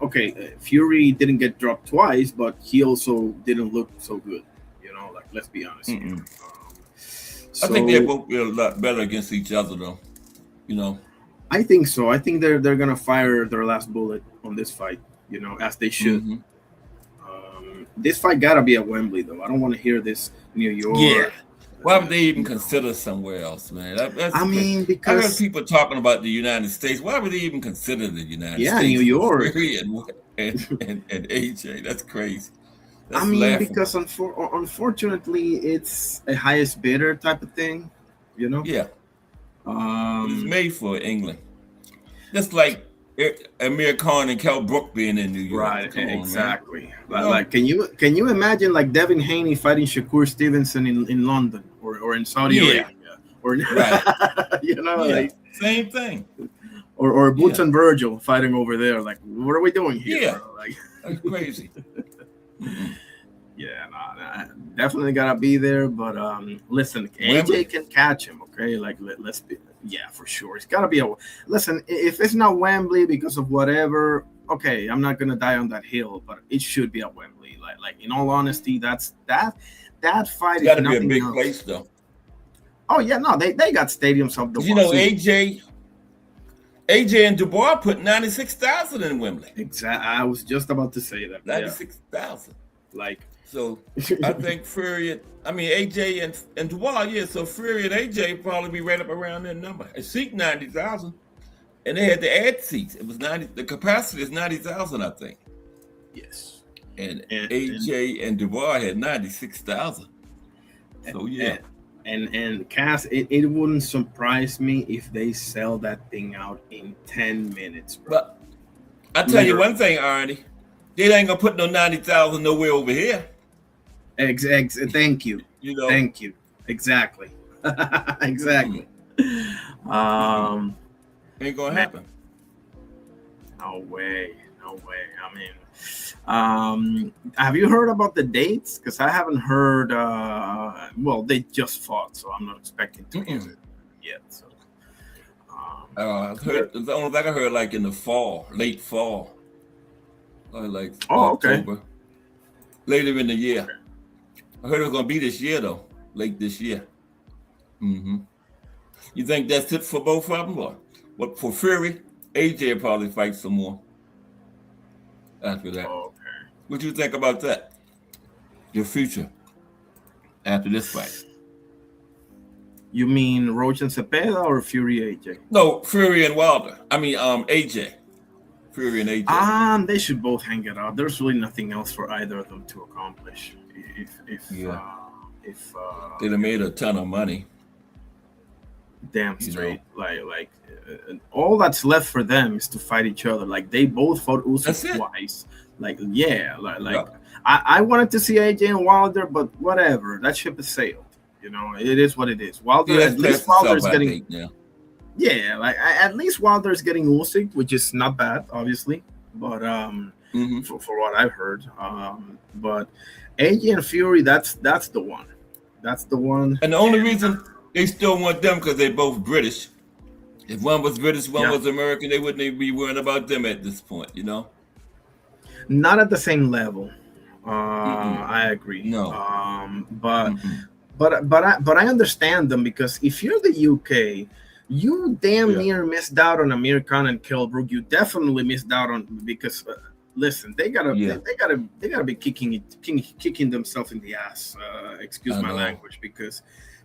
Speaker 5: Okay, Fury didn't get dropped twice, but he also didn't look so good. You know, like let's be honest.
Speaker 4: I think they both be a lot better against each other, though. You know.
Speaker 5: I think so. I think they're gonna fire their last bullet on this fight. You know, as they should.
Speaker 4: Mm-hmm.
Speaker 5: This fight gotta be at Wembley, though. I don't want to hear this New York.
Speaker 4: Yeah. Why would they even consider somewhere else, man?
Speaker 5: Because
Speaker 4: I heard people talking about the United States. Why would they even consider the United States?
Speaker 5: New York.
Speaker 4: And AJ. That's crazy.
Speaker 5: That's laughable. Because unfortunately, it's a highest bidder type of thing, you know?
Speaker 4: Yeah. It's made for England. Just like Amir Khan and Kell Brook being in New York.
Speaker 5: Right, exactly. Like, can you imagine like Devin Haney fighting Shakur Stevenson in London or in Saudi Arabia? Or
Speaker 4: right.
Speaker 5: You know, like
Speaker 4: same thing.
Speaker 5: Or Boots and Virgil fighting over there. Like, what are we doing here?
Speaker 4: Yeah,
Speaker 5: bro? Like,
Speaker 4: that's crazy.
Speaker 5: Yeah, no, definitely gotta be there. But listen, AJ can catch him. Okay, like let's be. Yeah, for sure. It's gotta be listen. If it's not Wembley because of whatever, okay, I'm not gonna die on that hill. But it should be at Wembley. Like in all honesty, that fight is
Speaker 4: gotta be a
Speaker 5: nothing
Speaker 4: big
Speaker 5: else.
Speaker 4: place though.
Speaker 5: Oh yeah, no, they got stadiums up the.
Speaker 4: You know, AJ and Dubois put 96,000 in Wembley.
Speaker 5: Exactly. I was just about to say that.
Speaker 4: 96,000.
Speaker 5: Like.
Speaker 4: So I think AJ and Dubois, yeah. So Fury and AJ probably be right up around that number. A seat 90,000, and they had to add seats. It was 90. The capacity is 90,000, I think.
Speaker 5: Yes.
Speaker 4: And AJ and Dubois had 96,000. So yeah.
Speaker 5: And Cass, it wouldn't surprise me if they sell that thing out in 10 minutes. Bro.
Speaker 4: But I tell you one thing, Arnie, they ain't gonna put no 90,000 nowhere over here.
Speaker 5: Thank you.
Speaker 4: You know,
Speaker 5: thank you. Exactly. Exactly.
Speaker 4: Ain't gonna happen.
Speaker 5: No way. I mean, have you heard about the dates? Because I haven't heard. Well, they just fought, so I'm not expecting to hear it yet. So,
Speaker 4: I've heard the only thing I heard like in the fall, late fall, like
Speaker 5: Okay.
Speaker 4: October, later in the year. I heard it was gonna be this year though, late this year. Mm-hmm. You think that's it for both of them, or what for Fury? AJ will probably fight some more after that.
Speaker 5: Okay.
Speaker 4: What do you think about that? Your future after this fight?
Speaker 5: You mean Roach and Cepeda or Fury AJ?
Speaker 4: No, Fury and Wilder. I mean, AJ. Fury and AJ.
Speaker 5: They should both hang it out. There's really nothing else for either of them to accomplish. If
Speaker 4: they'd have made a ton of money.
Speaker 5: Damn straight. Like all that's left for them is to fight each other. Like they both fought Usyk twice. Like I wanted to see AJ and Wilder, but whatever. That ship has sailed. You know, it is what it is. Wilder, at least Wilder's getting. Yeah, like at least Wilder's getting Usyk, which is not bad, obviously. But for what I've heard, but AJ and Fury, that's the one. That's the one.
Speaker 4: And the only reason they still want them because they're both British. If one was British, one was American, they wouldn't even be worrying about them at this point, you know?
Speaker 5: Not at the same level. I agree.
Speaker 4: No.
Speaker 5: But I understand them because if you're the UK, you damn near missed out on Amir Khan and Kell Brook. You definitely missed out on because listen, they gotta be kicking themselves in the ass. Excuse my language, because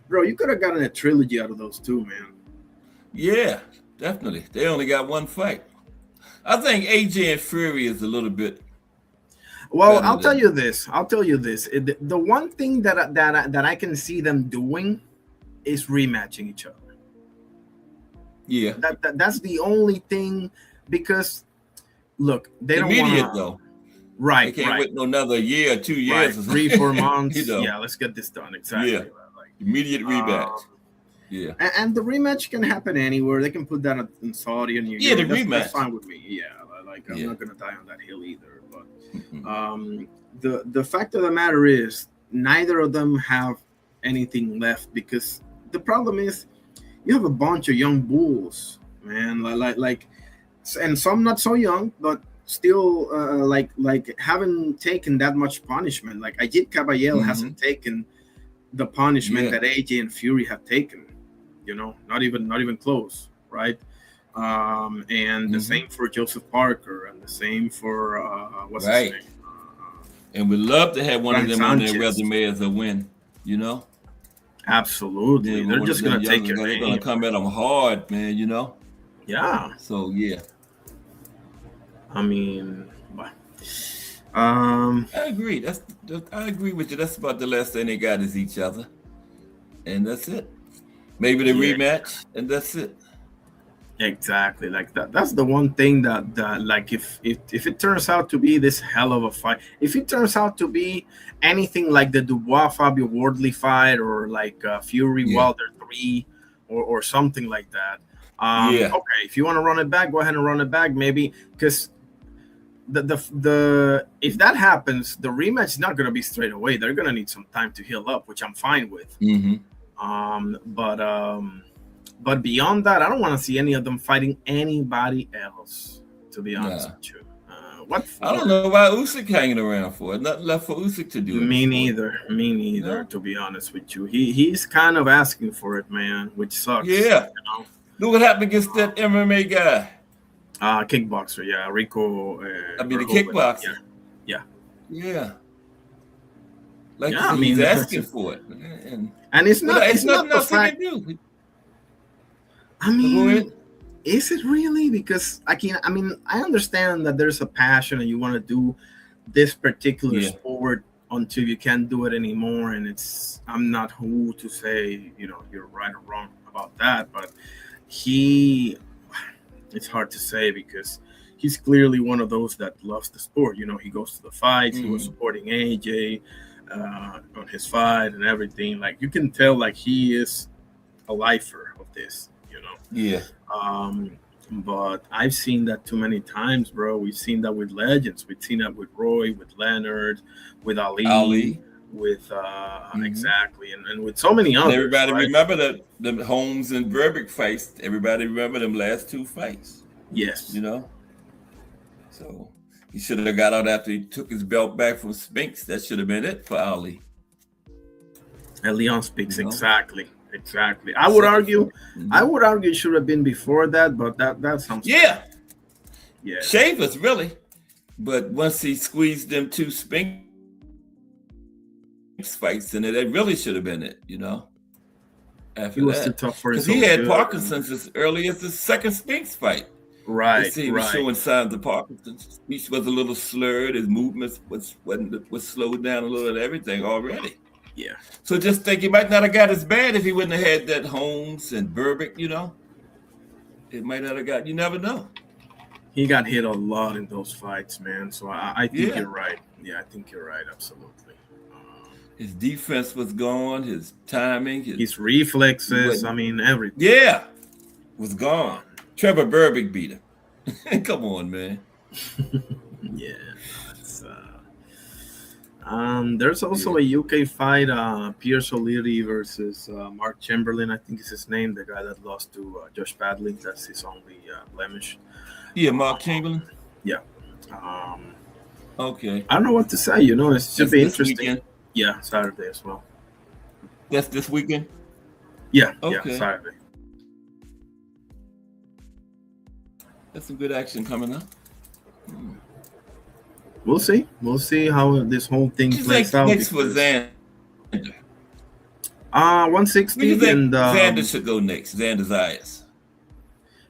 Speaker 5: bro, you could have gotten a trilogy out of those two, man.
Speaker 4: Yeah, definitely. They only got one fight. I think AJ and Fury is a little bit.
Speaker 5: Well, I'll tell you this. The one thing that I can see them doing is rematching each other.
Speaker 4: Yeah.
Speaker 5: That's the only thing, because look, they don't
Speaker 4: immediate
Speaker 5: want
Speaker 4: though.
Speaker 5: Right,
Speaker 4: They can't
Speaker 5: right.
Speaker 4: wait no another year or 2 years.
Speaker 5: Right. 3-4 months.
Speaker 4: You know.
Speaker 5: Yeah, let's get this done. Exactly.
Speaker 4: Yeah.
Speaker 5: Like,
Speaker 4: Immediate rematch. Yeah.
Speaker 5: And the rematch can happen anywhere. They can put that in Saudi and New York.
Speaker 4: The
Speaker 5: that's,
Speaker 4: rematch.
Speaker 5: That's fine with me. Yeah, like I'm not gonna die on that hill either. But the fact of the matter is, neither of them have anything left, because the problem is you have a bunch of young bulls, man. Like, and some not so young, but still like haven't taken that much punishment. Like Ajit Caballel hasn't taken the punishment that AJ and Fury have taken. You know, not even close, right? And the same for Joseph Parker, and the same for what's his name?
Speaker 4: And we'd love to have one
Speaker 5: Frank
Speaker 4: of them
Speaker 5: Sanchez.
Speaker 4: on their resume as a win. You know,
Speaker 5: absolutely. They're just gonna take your
Speaker 4: They're
Speaker 5: name.
Speaker 4: gonna come at them hard, man. You know.
Speaker 5: Yeah.
Speaker 4: So yeah.
Speaker 5: I mean,
Speaker 4: I agree. I agree with you. That's about the last thing they got is each other, and that's it. Maybe the rematch, and that's it.
Speaker 5: Exactly. Like that. That's the one thing that like if it turns out to be this hell of a fight, if it turns out to be anything like the Dubois Fabio Wardley fight, or like Fury Wilder 3, or something like that. Okay, if you want to run it back, go ahead and run it back. Maybe because the if that happens, the rematch is not going to be straight away. They're going to need some time to heal up, which I'm fine with. But beyond that, I don't want to see any of them fighting anybody else, to be honest with you. What for?
Speaker 4: I don't know why Usyk hanging around for. Nothing left for Usyk to do.
Speaker 5: Me neither. No? To be honest with you, he's kind of asking for it, man, which sucks.
Speaker 4: Yeah.
Speaker 5: You know?
Speaker 4: Look what happened against that MMA guy.
Speaker 5: Kickboxer, yeah, Rico.
Speaker 4: The kickboxer.
Speaker 5: Yeah.
Speaker 4: Like he's asking for it,
Speaker 5: and it's not. It's not the fact. I mean, is it really? Because I understand that there's a passion and you want to do this particular sport until you can't do it anymore. And I'm not who to say, you're right or wrong about that. But it's hard to say, because he's clearly one of those that loves the sport. He goes to the fights. He was supporting AJ on his fight and everything. Like, you can tell, like, he is a lifer of this. But I've seen that too many times, bro. We've seen that with legends. We've seen that with Roy, with Leonard, with Ali. With exactly, and with so many others.
Speaker 4: Everybody remember the Holmes and Berbick fights. Everybody remember them last two fights.
Speaker 5: Yes.
Speaker 4: So he should have got out after he took his belt back from Spinks. That should have been it for Ali.
Speaker 5: And Leon Spinks, exactly. I would argue it should have been before that, but that sounds
Speaker 4: yeah. Shavers, really. But once he squeezed them two Spinks fights in it, that really should have been it, After
Speaker 5: he was
Speaker 4: that.
Speaker 5: too tough for his
Speaker 4: own. Because he had Parkinson's as early as the second Spinks fight.
Speaker 5: Right.
Speaker 4: They say he was showing signs of Parkinson's. His speech was a little slurred. His movements was slowed down a little and everything already.
Speaker 5: Yeah.
Speaker 4: So just think he might not have got as bad if he wouldn't have had that Holmes and Berbick, It might not have got, you never know.
Speaker 5: He got hit a lot in those fights, man. So I think you're right. Yeah, I think you're right. Absolutely.
Speaker 4: His defense was gone. His timing.
Speaker 5: His reflexes. Everything.
Speaker 4: Yeah. Was gone. Trevor Berbick beat him. Come on, man.
Speaker 5: Yeah. There's also a UK fight, Pierce O'Leary versus Mark Chamberlain, I think is his name, the guy that lost to Josh Padley. That's his only blemish.
Speaker 4: Yeah, Mark Chamberlain.
Speaker 5: Yeah.
Speaker 4: Okay.
Speaker 5: I don't know what to say. It should be interesting.
Speaker 4: Weekend?
Speaker 5: Yeah, Saturday as well.
Speaker 4: That's this weekend?
Speaker 5: Yeah.
Speaker 4: Okay.
Speaker 5: Yeah, Saturday.
Speaker 4: That's some good action coming up.
Speaker 5: We'll see. We'll see how this whole thing plays out.
Speaker 4: Next for Xander.
Speaker 5: 160, and
Speaker 4: Xander should go next. Xander Zayas.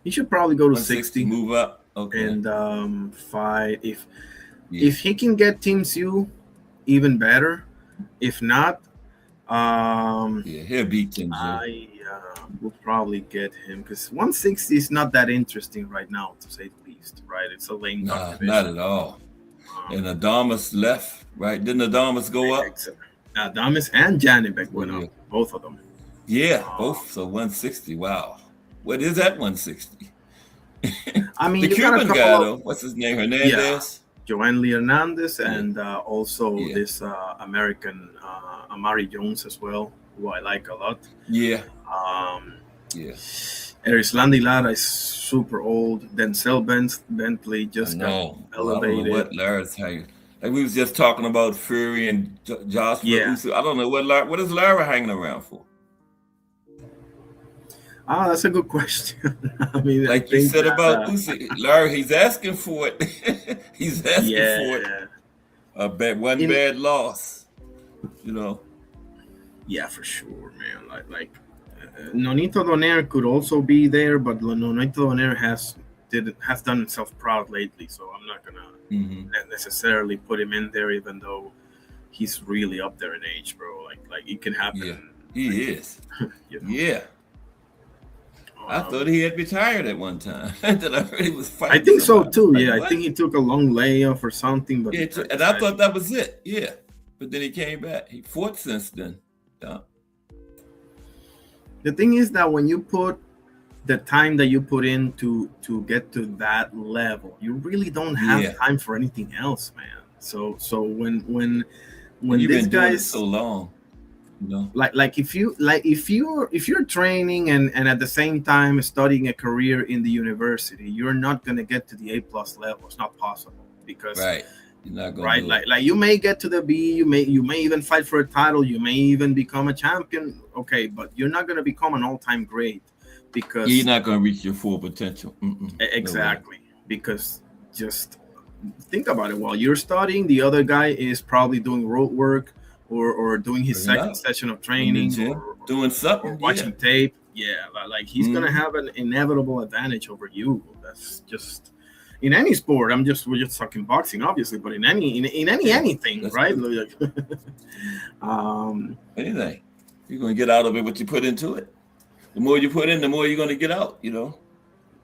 Speaker 5: He should probably go to 60.
Speaker 4: Move up. Okay.
Speaker 5: And fight. If he can get Team Sue, even better. If not,
Speaker 4: he'll beat Team Sue.
Speaker 5: we'll probably get him because 160 is not that interesting right now, to say the least. Right? It's a lame duck division.
Speaker 4: Not at all. And Adamas left, right? Didn't Adamas go up?
Speaker 5: Adamas and Janibek went up, both of them.
Speaker 4: Yeah, both. So 160. Wow. What is that 160?
Speaker 5: I mean,
Speaker 4: the
Speaker 5: you
Speaker 4: Cuban
Speaker 5: got a couple
Speaker 4: guy,
Speaker 5: of,
Speaker 4: though. What's his name? Hernandez?
Speaker 5: Yeah. Joanne Lee Hernandez and also this American Amari Jones as well, who I like a lot.
Speaker 4: Yeah.
Speaker 5: Erislandy Lara is super old. Denzel Bentley just got elevated.
Speaker 4: I don't know what Lara's hanging. Like we was just talking about Fury and Joshua.
Speaker 5: Yeah.
Speaker 4: I don't know what is Lara hanging around for?
Speaker 5: That's a good question. I mean,
Speaker 4: like you said about Usyk, Lara, he's asking for it. He's asking for it. Bad loss, you know.
Speaker 5: Yeah, for sure, man. Like Nonito Donaire could also be there, but Nonito Donaire has done himself proud lately, so I'm not gonna necessarily put him in there, even though he's really up there in age, bro. Like it can happen.
Speaker 4: Yeah, he is.
Speaker 5: You know?
Speaker 4: Yeah. I thought he had retired at one time. That I heard he was fighting.
Speaker 5: I think so too.
Speaker 4: Like,
Speaker 5: yeah,
Speaker 4: what?
Speaker 5: I think he took a long layoff or something. But
Speaker 4: and I thought that was it. Yeah, but then he came back. He fought since then. Yeah.
Speaker 5: The thing is that when you put the time that you put in to get to that level, you really don't have time for anything else, man. So when
Speaker 4: you've
Speaker 5: these
Speaker 4: been doing
Speaker 5: guys
Speaker 4: it so long. No.
Speaker 5: Like if you're training and at the same time studying a career in the university, you're not gonna get to the A+ level. It's not possible because
Speaker 4: you're not gonna
Speaker 5: like you may get to the B, you may even fight for a title, you may even become a champion. Okay, but you're not gonna become an all-time great because
Speaker 4: you're not gonna reach your full potential.
Speaker 5: Exactly, because just think about it. While you're studying, the other guy is probably doing road work. Or doing his second session of training, or
Speaker 4: doing something,
Speaker 5: or watching tape. Yeah, like he's gonna have an inevitable advantage over you. That's just in any sport. We're just talking boxing, obviously, but in anything, right?
Speaker 4: Anything, you're gonna get out of it what you put into it. The more you put in, the more you're gonna get out. You know.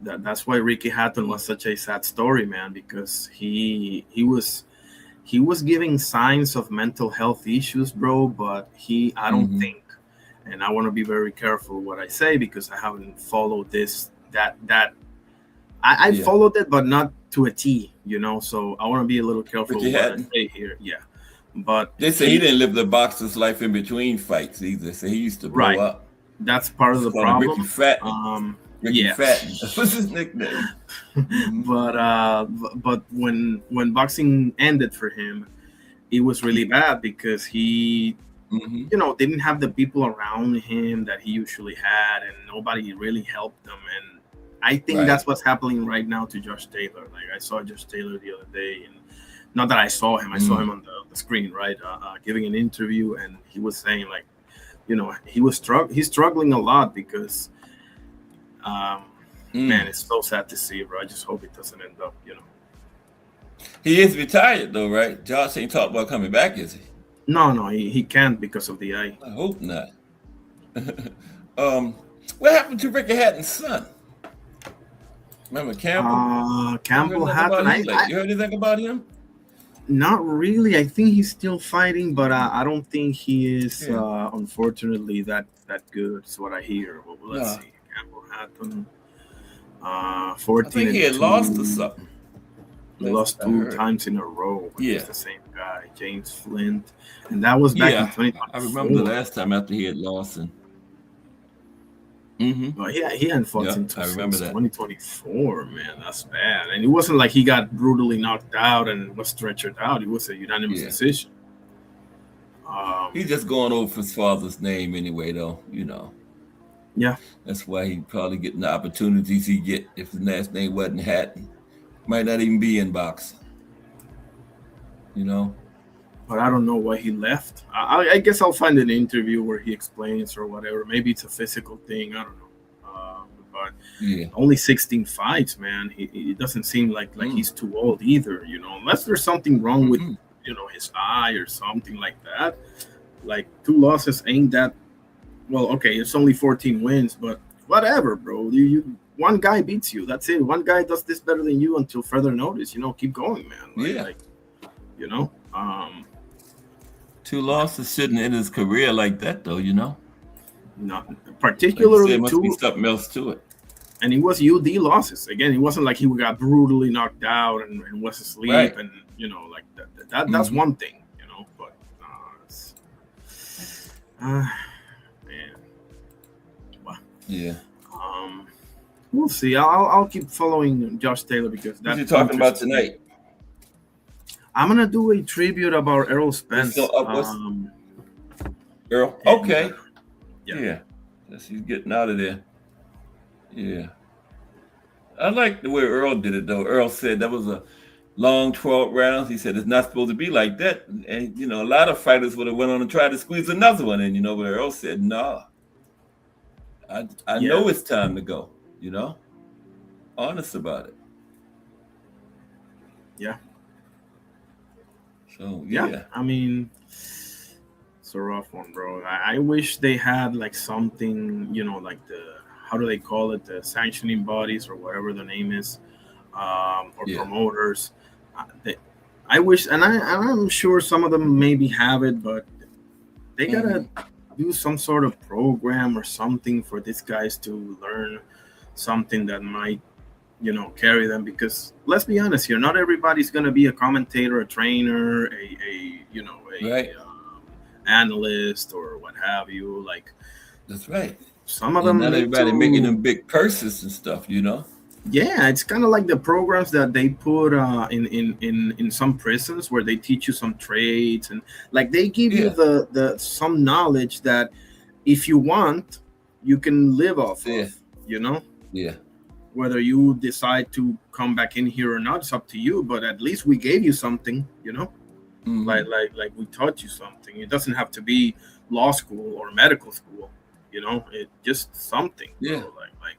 Speaker 5: That's why Ricky Hatton was such a sad story, man, because he was giving signs of mental health issues, bro, but I don't think, and I want to be very careful what I say because I haven't followed I followed it, but not to a T, you know, so I want to be a little careful what I say here. Yeah. But
Speaker 4: they say he didn't live the boxer's life in between fights either, so he used to blow up.
Speaker 5: That's part of the problem.
Speaker 4: Ricky Fatton. Ricky Fatton. What's his nickname?
Speaker 5: But when boxing ended for him, it was really bad because he, you know, didn't have the people around him that he usually had, and nobody really helped him. And I think that's what's happening right now to Josh Taylor. Like I saw Josh Taylor the other day, and not that I saw him, I saw him on the screen, right, giving an interview, and he was saying like, you know, he's struggling a lot because. Man, it's so sad to see, bro. I just hope it doesn't end up, you know.
Speaker 4: He is retired, though, right? Josh ain't talked about coming back, is he?
Speaker 5: No, he can't because of the eye.
Speaker 4: I hope not. What happened to Ricky Hatton's son? Remember Campbell?
Speaker 5: Campbell Hatton.
Speaker 4: You heard anything about him?
Speaker 5: Not really. I think he's still fighting, but I don't think he is, unfortunately, that good. Is what I hear. Well, let's see. Campbell Hatton. 14.
Speaker 4: I think he had lost or something.
Speaker 5: He lost 2 times in a row. It's the same guy, James Flint, and that was back in 2024.
Speaker 4: I remember the last time after he had lost.
Speaker 5: Well, he hadn't fought since
Speaker 4: I remember that.
Speaker 5: 2024. Man, that's bad. And it wasn't like he got brutally knocked out and was stretchered out. It was a unanimous decision.
Speaker 4: He's just going over his father's name anyway, though. You know.
Speaker 5: Yeah,
Speaker 4: that's why he probably getting the opportunities he get. If his last name wasn't Hatton, might not even be in boxing. You know,
Speaker 5: but I don't know why he left. I guess I'll find an interview where he explains or whatever. Maybe it's a physical thing. I don't know. But only 16 fights, man. He doesn't seem like he's too old either. You know, unless there's something wrong with his eye or something like that. Like 2 losses ain't that well, okay, it's only 14 wins, but whatever, bro. You one guy beats you. That's it. One guy does this better than you until further notice. Keep going, man. You know,
Speaker 4: 2 losses shouldn't end his career like that, though.
Speaker 5: not
Speaker 4: Like
Speaker 5: particularly
Speaker 4: there must be
Speaker 5: two.
Speaker 4: something else to it.
Speaker 5: And it was UD losses. Again, it wasn't like he got brutally knocked out and was asleep,
Speaker 4: Right.
Speaker 5: and like that's one thing, But man, well,
Speaker 4: Yeah.
Speaker 5: We'll see. I'll keep following Josh Taylor because
Speaker 4: What
Speaker 5: that's
Speaker 4: you talking about tonight?
Speaker 5: I'm gonna do a tribute about Errol Spence.
Speaker 4: Earl. Okay.
Speaker 5: Yeah.
Speaker 4: Yes, he's getting out of there. Yeah. I like the way Earl did it, though. Earl said that was a long 12 rounds. He said it's not supposed to be like that. And, a lot of fighters would have went on and tried to squeeze another one in, but Earl said, no. I know it's time to go, Honest about it.
Speaker 5: Yeah.
Speaker 4: So, yeah.
Speaker 5: I mean, it's a rough one, bro. I wish they had like something, like how do they call it? The sanctioning bodies or whatever the name is, or promoters. I wish, and I'm sure some of them maybe have it, but they gotta do some sort of program or something for these guys to learn something that might, carry them. Because let's be honest here, not everybody's gonna be a commentator, a trainer, a analyst or what have you. Like,
Speaker 4: that's right.
Speaker 5: Some of them,
Speaker 4: not everybody making them big purses and stuff,
Speaker 5: Yeah, it's kind of like the programs that they put in some prisons where they teach you some trades, and like they give you the some knowledge that if you want, you can live off of.
Speaker 4: Yeah.
Speaker 5: Whether you decide to come back in here or not, it's up to you. But at least we gave you something,
Speaker 4: Mm-hmm.
Speaker 5: Like we taught you something. It doesn't have to be law school or medical school. It just something.
Speaker 4: Yeah.
Speaker 5: Bro. Like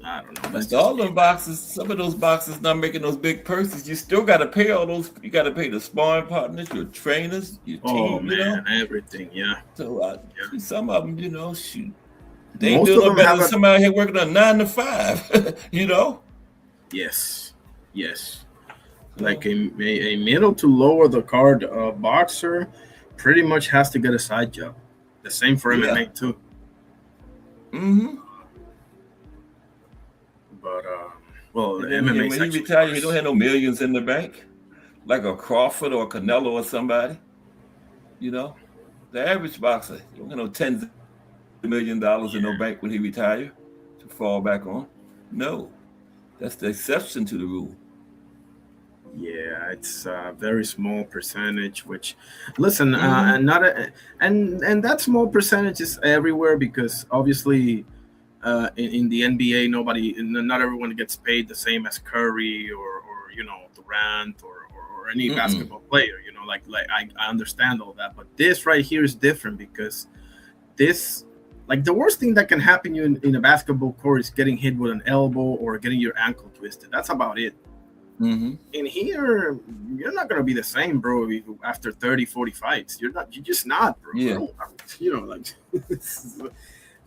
Speaker 5: I don't know.
Speaker 4: That's all them boxes. Some of those boxes not making those big purses. You still got to pay all those. You got to pay the sparring partners, your trainers, your team.
Speaker 5: Everything. Yeah.
Speaker 4: So some of them, shoot, they
Speaker 5: Most
Speaker 4: do
Speaker 5: of
Speaker 4: no
Speaker 5: them
Speaker 4: better
Speaker 5: have
Speaker 4: than somebody here working a 9 to 5.
Speaker 5: Yes. Like a middle to lower the card boxer pretty much has to get a side job. The same for MMA too.
Speaker 4: Mm-hmm.
Speaker 5: But well,
Speaker 4: and
Speaker 5: MMA.
Speaker 4: When he retired, he don't have no millions in the bank, like a Crawford or a Canelo or somebody. The average boxer, he don't have no tens of $millions in no bank when he retire to fall back on. No, that's the exception to the rule.
Speaker 5: Yeah, it's a very small percentage. Which, listen, and and that small percentage is everywhere because obviously, in the NBA, not everyone gets paid the same as Curry or Durant or any basketball player. Like I understand all that, but this right here is different because this. Like the worst thing that can happen you in a basketball court is getting hit with an elbow or getting your ankle twisted. That's about it.
Speaker 4: Mm-hmm.
Speaker 5: In here, you're not gonna be the same, bro. After 30, 40 fights, you're just not, bro.
Speaker 4: Yeah.
Speaker 5: Like.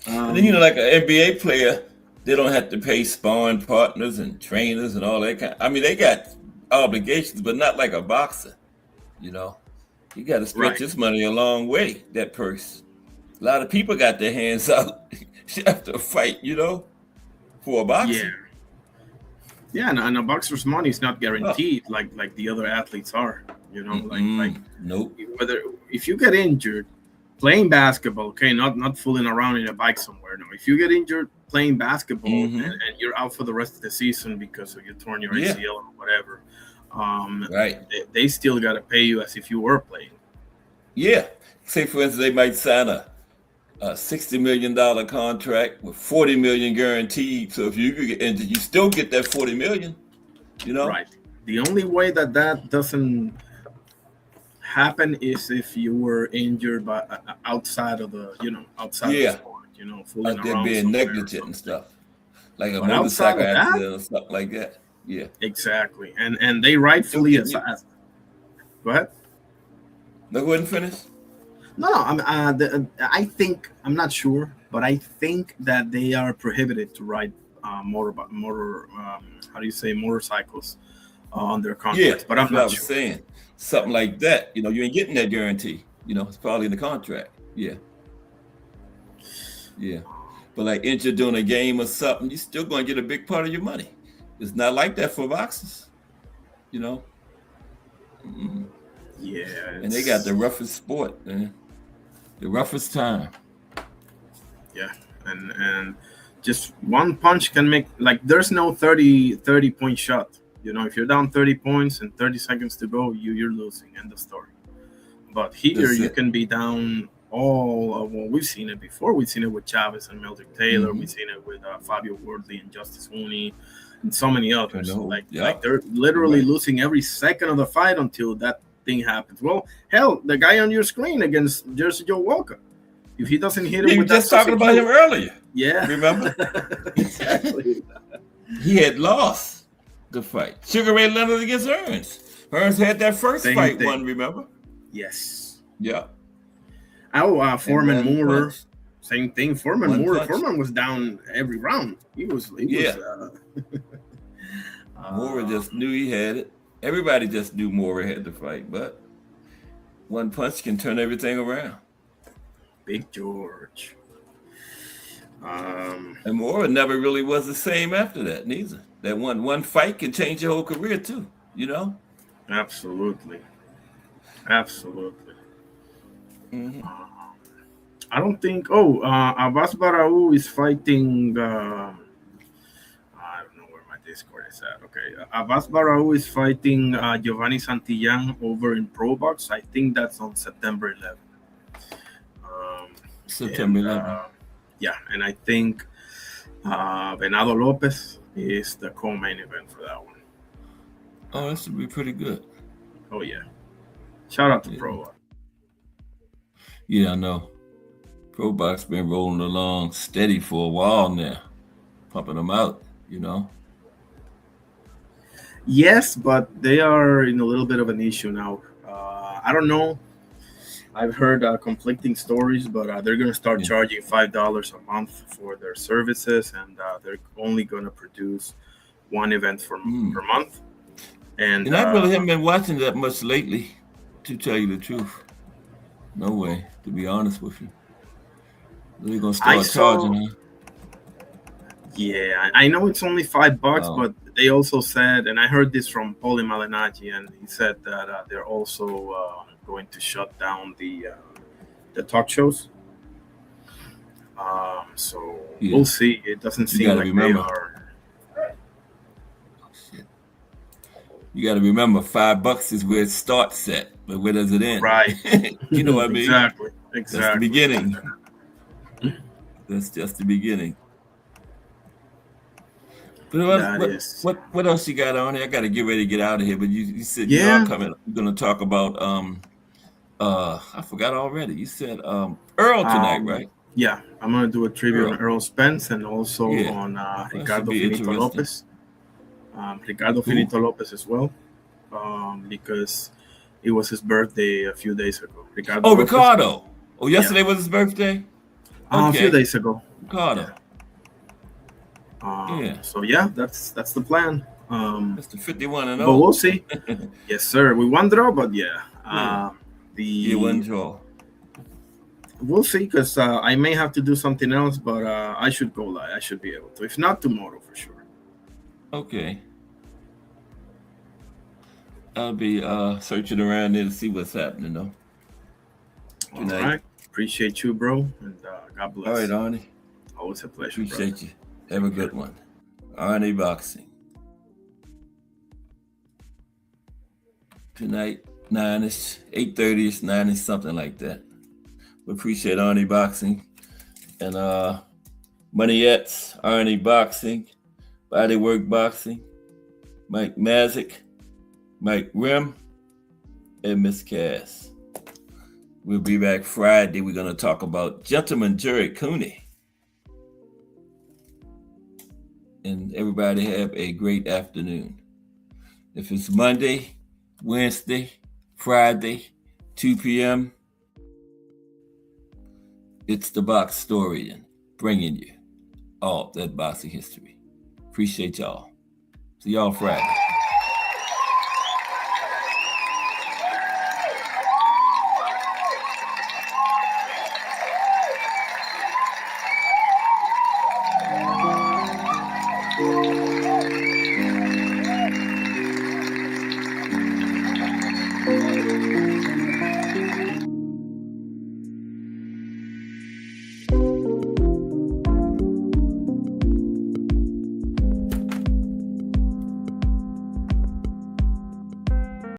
Speaker 4: And then like an NBA player, they don't have to pay sparring partners and trainers and all that kind. I mean, they got obligations, but not like a boxer. You got to stretch this money a long way. That purse. A lot of people got their hands out after a fight, for a boxer.
Speaker 5: Yeah, and a boxer's money is not guaranteed like the other athletes are.
Speaker 4: Nope.
Speaker 5: Whether if you get injured playing basketball, okay, not fooling around in a bike somewhere. No, if you get injured playing basketball and you're out for the rest of the season because of you torn your ACL or whatever, they still got to pay you as if you were playing. Yeah.
Speaker 4: Say for instance, they might sign a $60 million contract with $40 million guaranteed. So if you get injured, you still get that $40 million.
Speaker 5: Right. The only way that doesn't happen is if you were injured by outside of the outside of the sport. Fooling
Speaker 4: out there
Speaker 5: around
Speaker 4: being negligent and stuff, like a motorcycle accident or something like that. Yeah.
Speaker 5: Exactly. And they rightfully. Go ahead.
Speaker 4: No, go ahead and finish.
Speaker 5: No, I think I'm not sure, but I think that they are prohibited to ride how do you say, motorcycles on their
Speaker 4: Yeah,
Speaker 5: contracts. But
Speaker 4: that's
Speaker 5: I'm
Speaker 4: what I
Speaker 5: not
Speaker 4: was
Speaker 5: sure.
Speaker 4: saying. Something like that. You know, you ain't getting that guarantee. You know, it's probably in the contract. Yeah, yeah. But like injured doing a game or something, you're still going to get a big part of your money. It's not like that for boxers. You know. Mm-mm.
Speaker 5: Yeah,
Speaker 4: And they got the
Speaker 5: it's
Speaker 4: roughest sport, man. The roughest time.
Speaker 5: yeah, and just one punch can make, like, there's no 30 point shot. You know, if you're down 30 points and 30 seconds to go, you're losing. End of story. But here
Speaker 4: That's
Speaker 5: you
Speaker 4: it.
Speaker 5: can be down well, we've seen it before. We've seen it with Chavez and Meldrick Taylor.
Speaker 4: Mm-hmm.
Speaker 5: We've seen it with Fabio Wardley and Justice Mooney and so many others.
Speaker 4: No,
Speaker 5: Like
Speaker 4: yeah,
Speaker 5: they're literally
Speaker 4: right.
Speaker 5: losing every second of the fight until that thing happens. Well, hell, the guy on your screen against Jersey Joe Walker, if he doesn't hit him
Speaker 4: We were
Speaker 5: with that
Speaker 4: just talking about him earlier.
Speaker 5: yeah,
Speaker 4: Remember?
Speaker 5: exactly.
Speaker 4: He had lost the fight. Sugar Ray Leonard against Hearns. Hearns had that first
Speaker 5: Same
Speaker 4: fight
Speaker 5: thing.
Speaker 4: won, remember?
Speaker 5: Yes.
Speaker 4: Yeah.
Speaker 5: Foreman
Speaker 4: And one
Speaker 5: Moore,
Speaker 4: punch.
Speaker 5: same thing. Foreman
Speaker 4: One
Speaker 5: Moore.
Speaker 4: punch.
Speaker 5: Foreman was down every round. He was.
Speaker 4: Yeah. Moore just knew he had it. Everybody just knew Moore had the fight, but one punch can turn everything around.
Speaker 5: Big George.
Speaker 4: And Moore never really was the same after that, neither. That one fight can change your whole career too, you know?
Speaker 5: Absolutely.
Speaker 4: Mm-hmm.
Speaker 5: I don't think. Abbas Barau is fighting. I don't know where my Discord is at. Okay, Abbas Barau is fighting Giovanni Santillan over in Pro Box. I think that's on September 11th.
Speaker 4: September 11th.
Speaker 5: Yeah, and I think Venado Lopez is the co-main event for that one.
Speaker 4: Oh, that should be pretty good.
Speaker 5: Oh yeah, shout out to Pro Box.
Speaker 4: Yeah, I know. Pro Box been rolling along steady for a while now, pumping them out, you know.
Speaker 5: Yes, but they are in a little bit of an issue now. I don't know. I've heard conflicting stories, but they're going to start charging $5 a month for their services, and they're only going to produce one event per month. And
Speaker 4: I really haven't been watching that much lately, to tell you the truth. No way, to be honest with you. They're going to start charging, huh?
Speaker 5: Yeah, I know it's only $5, but they also said, and I heard this from Paulie Malignaggi, and he said that they're also going to shut down the talk shows. So we'll see. It doesn't seem like they are.
Speaker 4: You got to remember, $5 is where it starts at, but where does it end?
Speaker 5: Right.
Speaker 4: You know what I mean?
Speaker 5: Exactly.
Speaker 4: That's the beginning. That's just the beginning. But what else you got on here? I got to get ready to get out of here. But you said you are coming. You're going to talk about I forgot already. You said Earl tonight, right?
Speaker 5: Yeah, I'm going to do a tribute on Earl Spence and also on Ricardo Finito Lopez. Ricardo Finito Lopez as well, because it was his birthday a few days ago.
Speaker 4: Ricardo. Oh, yesterday was his birthday?
Speaker 5: A few days ago.
Speaker 4: Ricardo.
Speaker 5: So yeah, that's the plan.
Speaker 4: That's the 51-0.
Speaker 5: But we'll see. Yes, sir. We won draw, but
Speaker 4: one draw.
Speaker 5: We'll see, because I may have to do something else, but I should go live. I should be able to. If not, tomorrow for sure.
Speaker 4: Okay. I'll be searching around there to see what's happening, though.
Speaker 5: All right. Appreciate you, bro. And God bless.
Speaker 4: All right, Arnie.
Speaker 5: Always a pleasure.
Speaker 4: Appreciate you. Have a good one. Arnie Boxing. Tonight, 9-ish, 8:30-ish, 9-ish, something like that. We appreciate Arnie Boxing. And Moneyettes, Arnie Boxing, Bodywork Boxing, Mike Mazik, Mike Rim, and Miss Cass. We'll be back Friday. We're going to talk about Gentleman Jerry Cooney. And everybody have a great afternoon. If it's Monday, Wednesday, Friday, 2 p.m., It's the Box Historian bringing you all that boxing history. Appreciate y'all. See y'all Friday.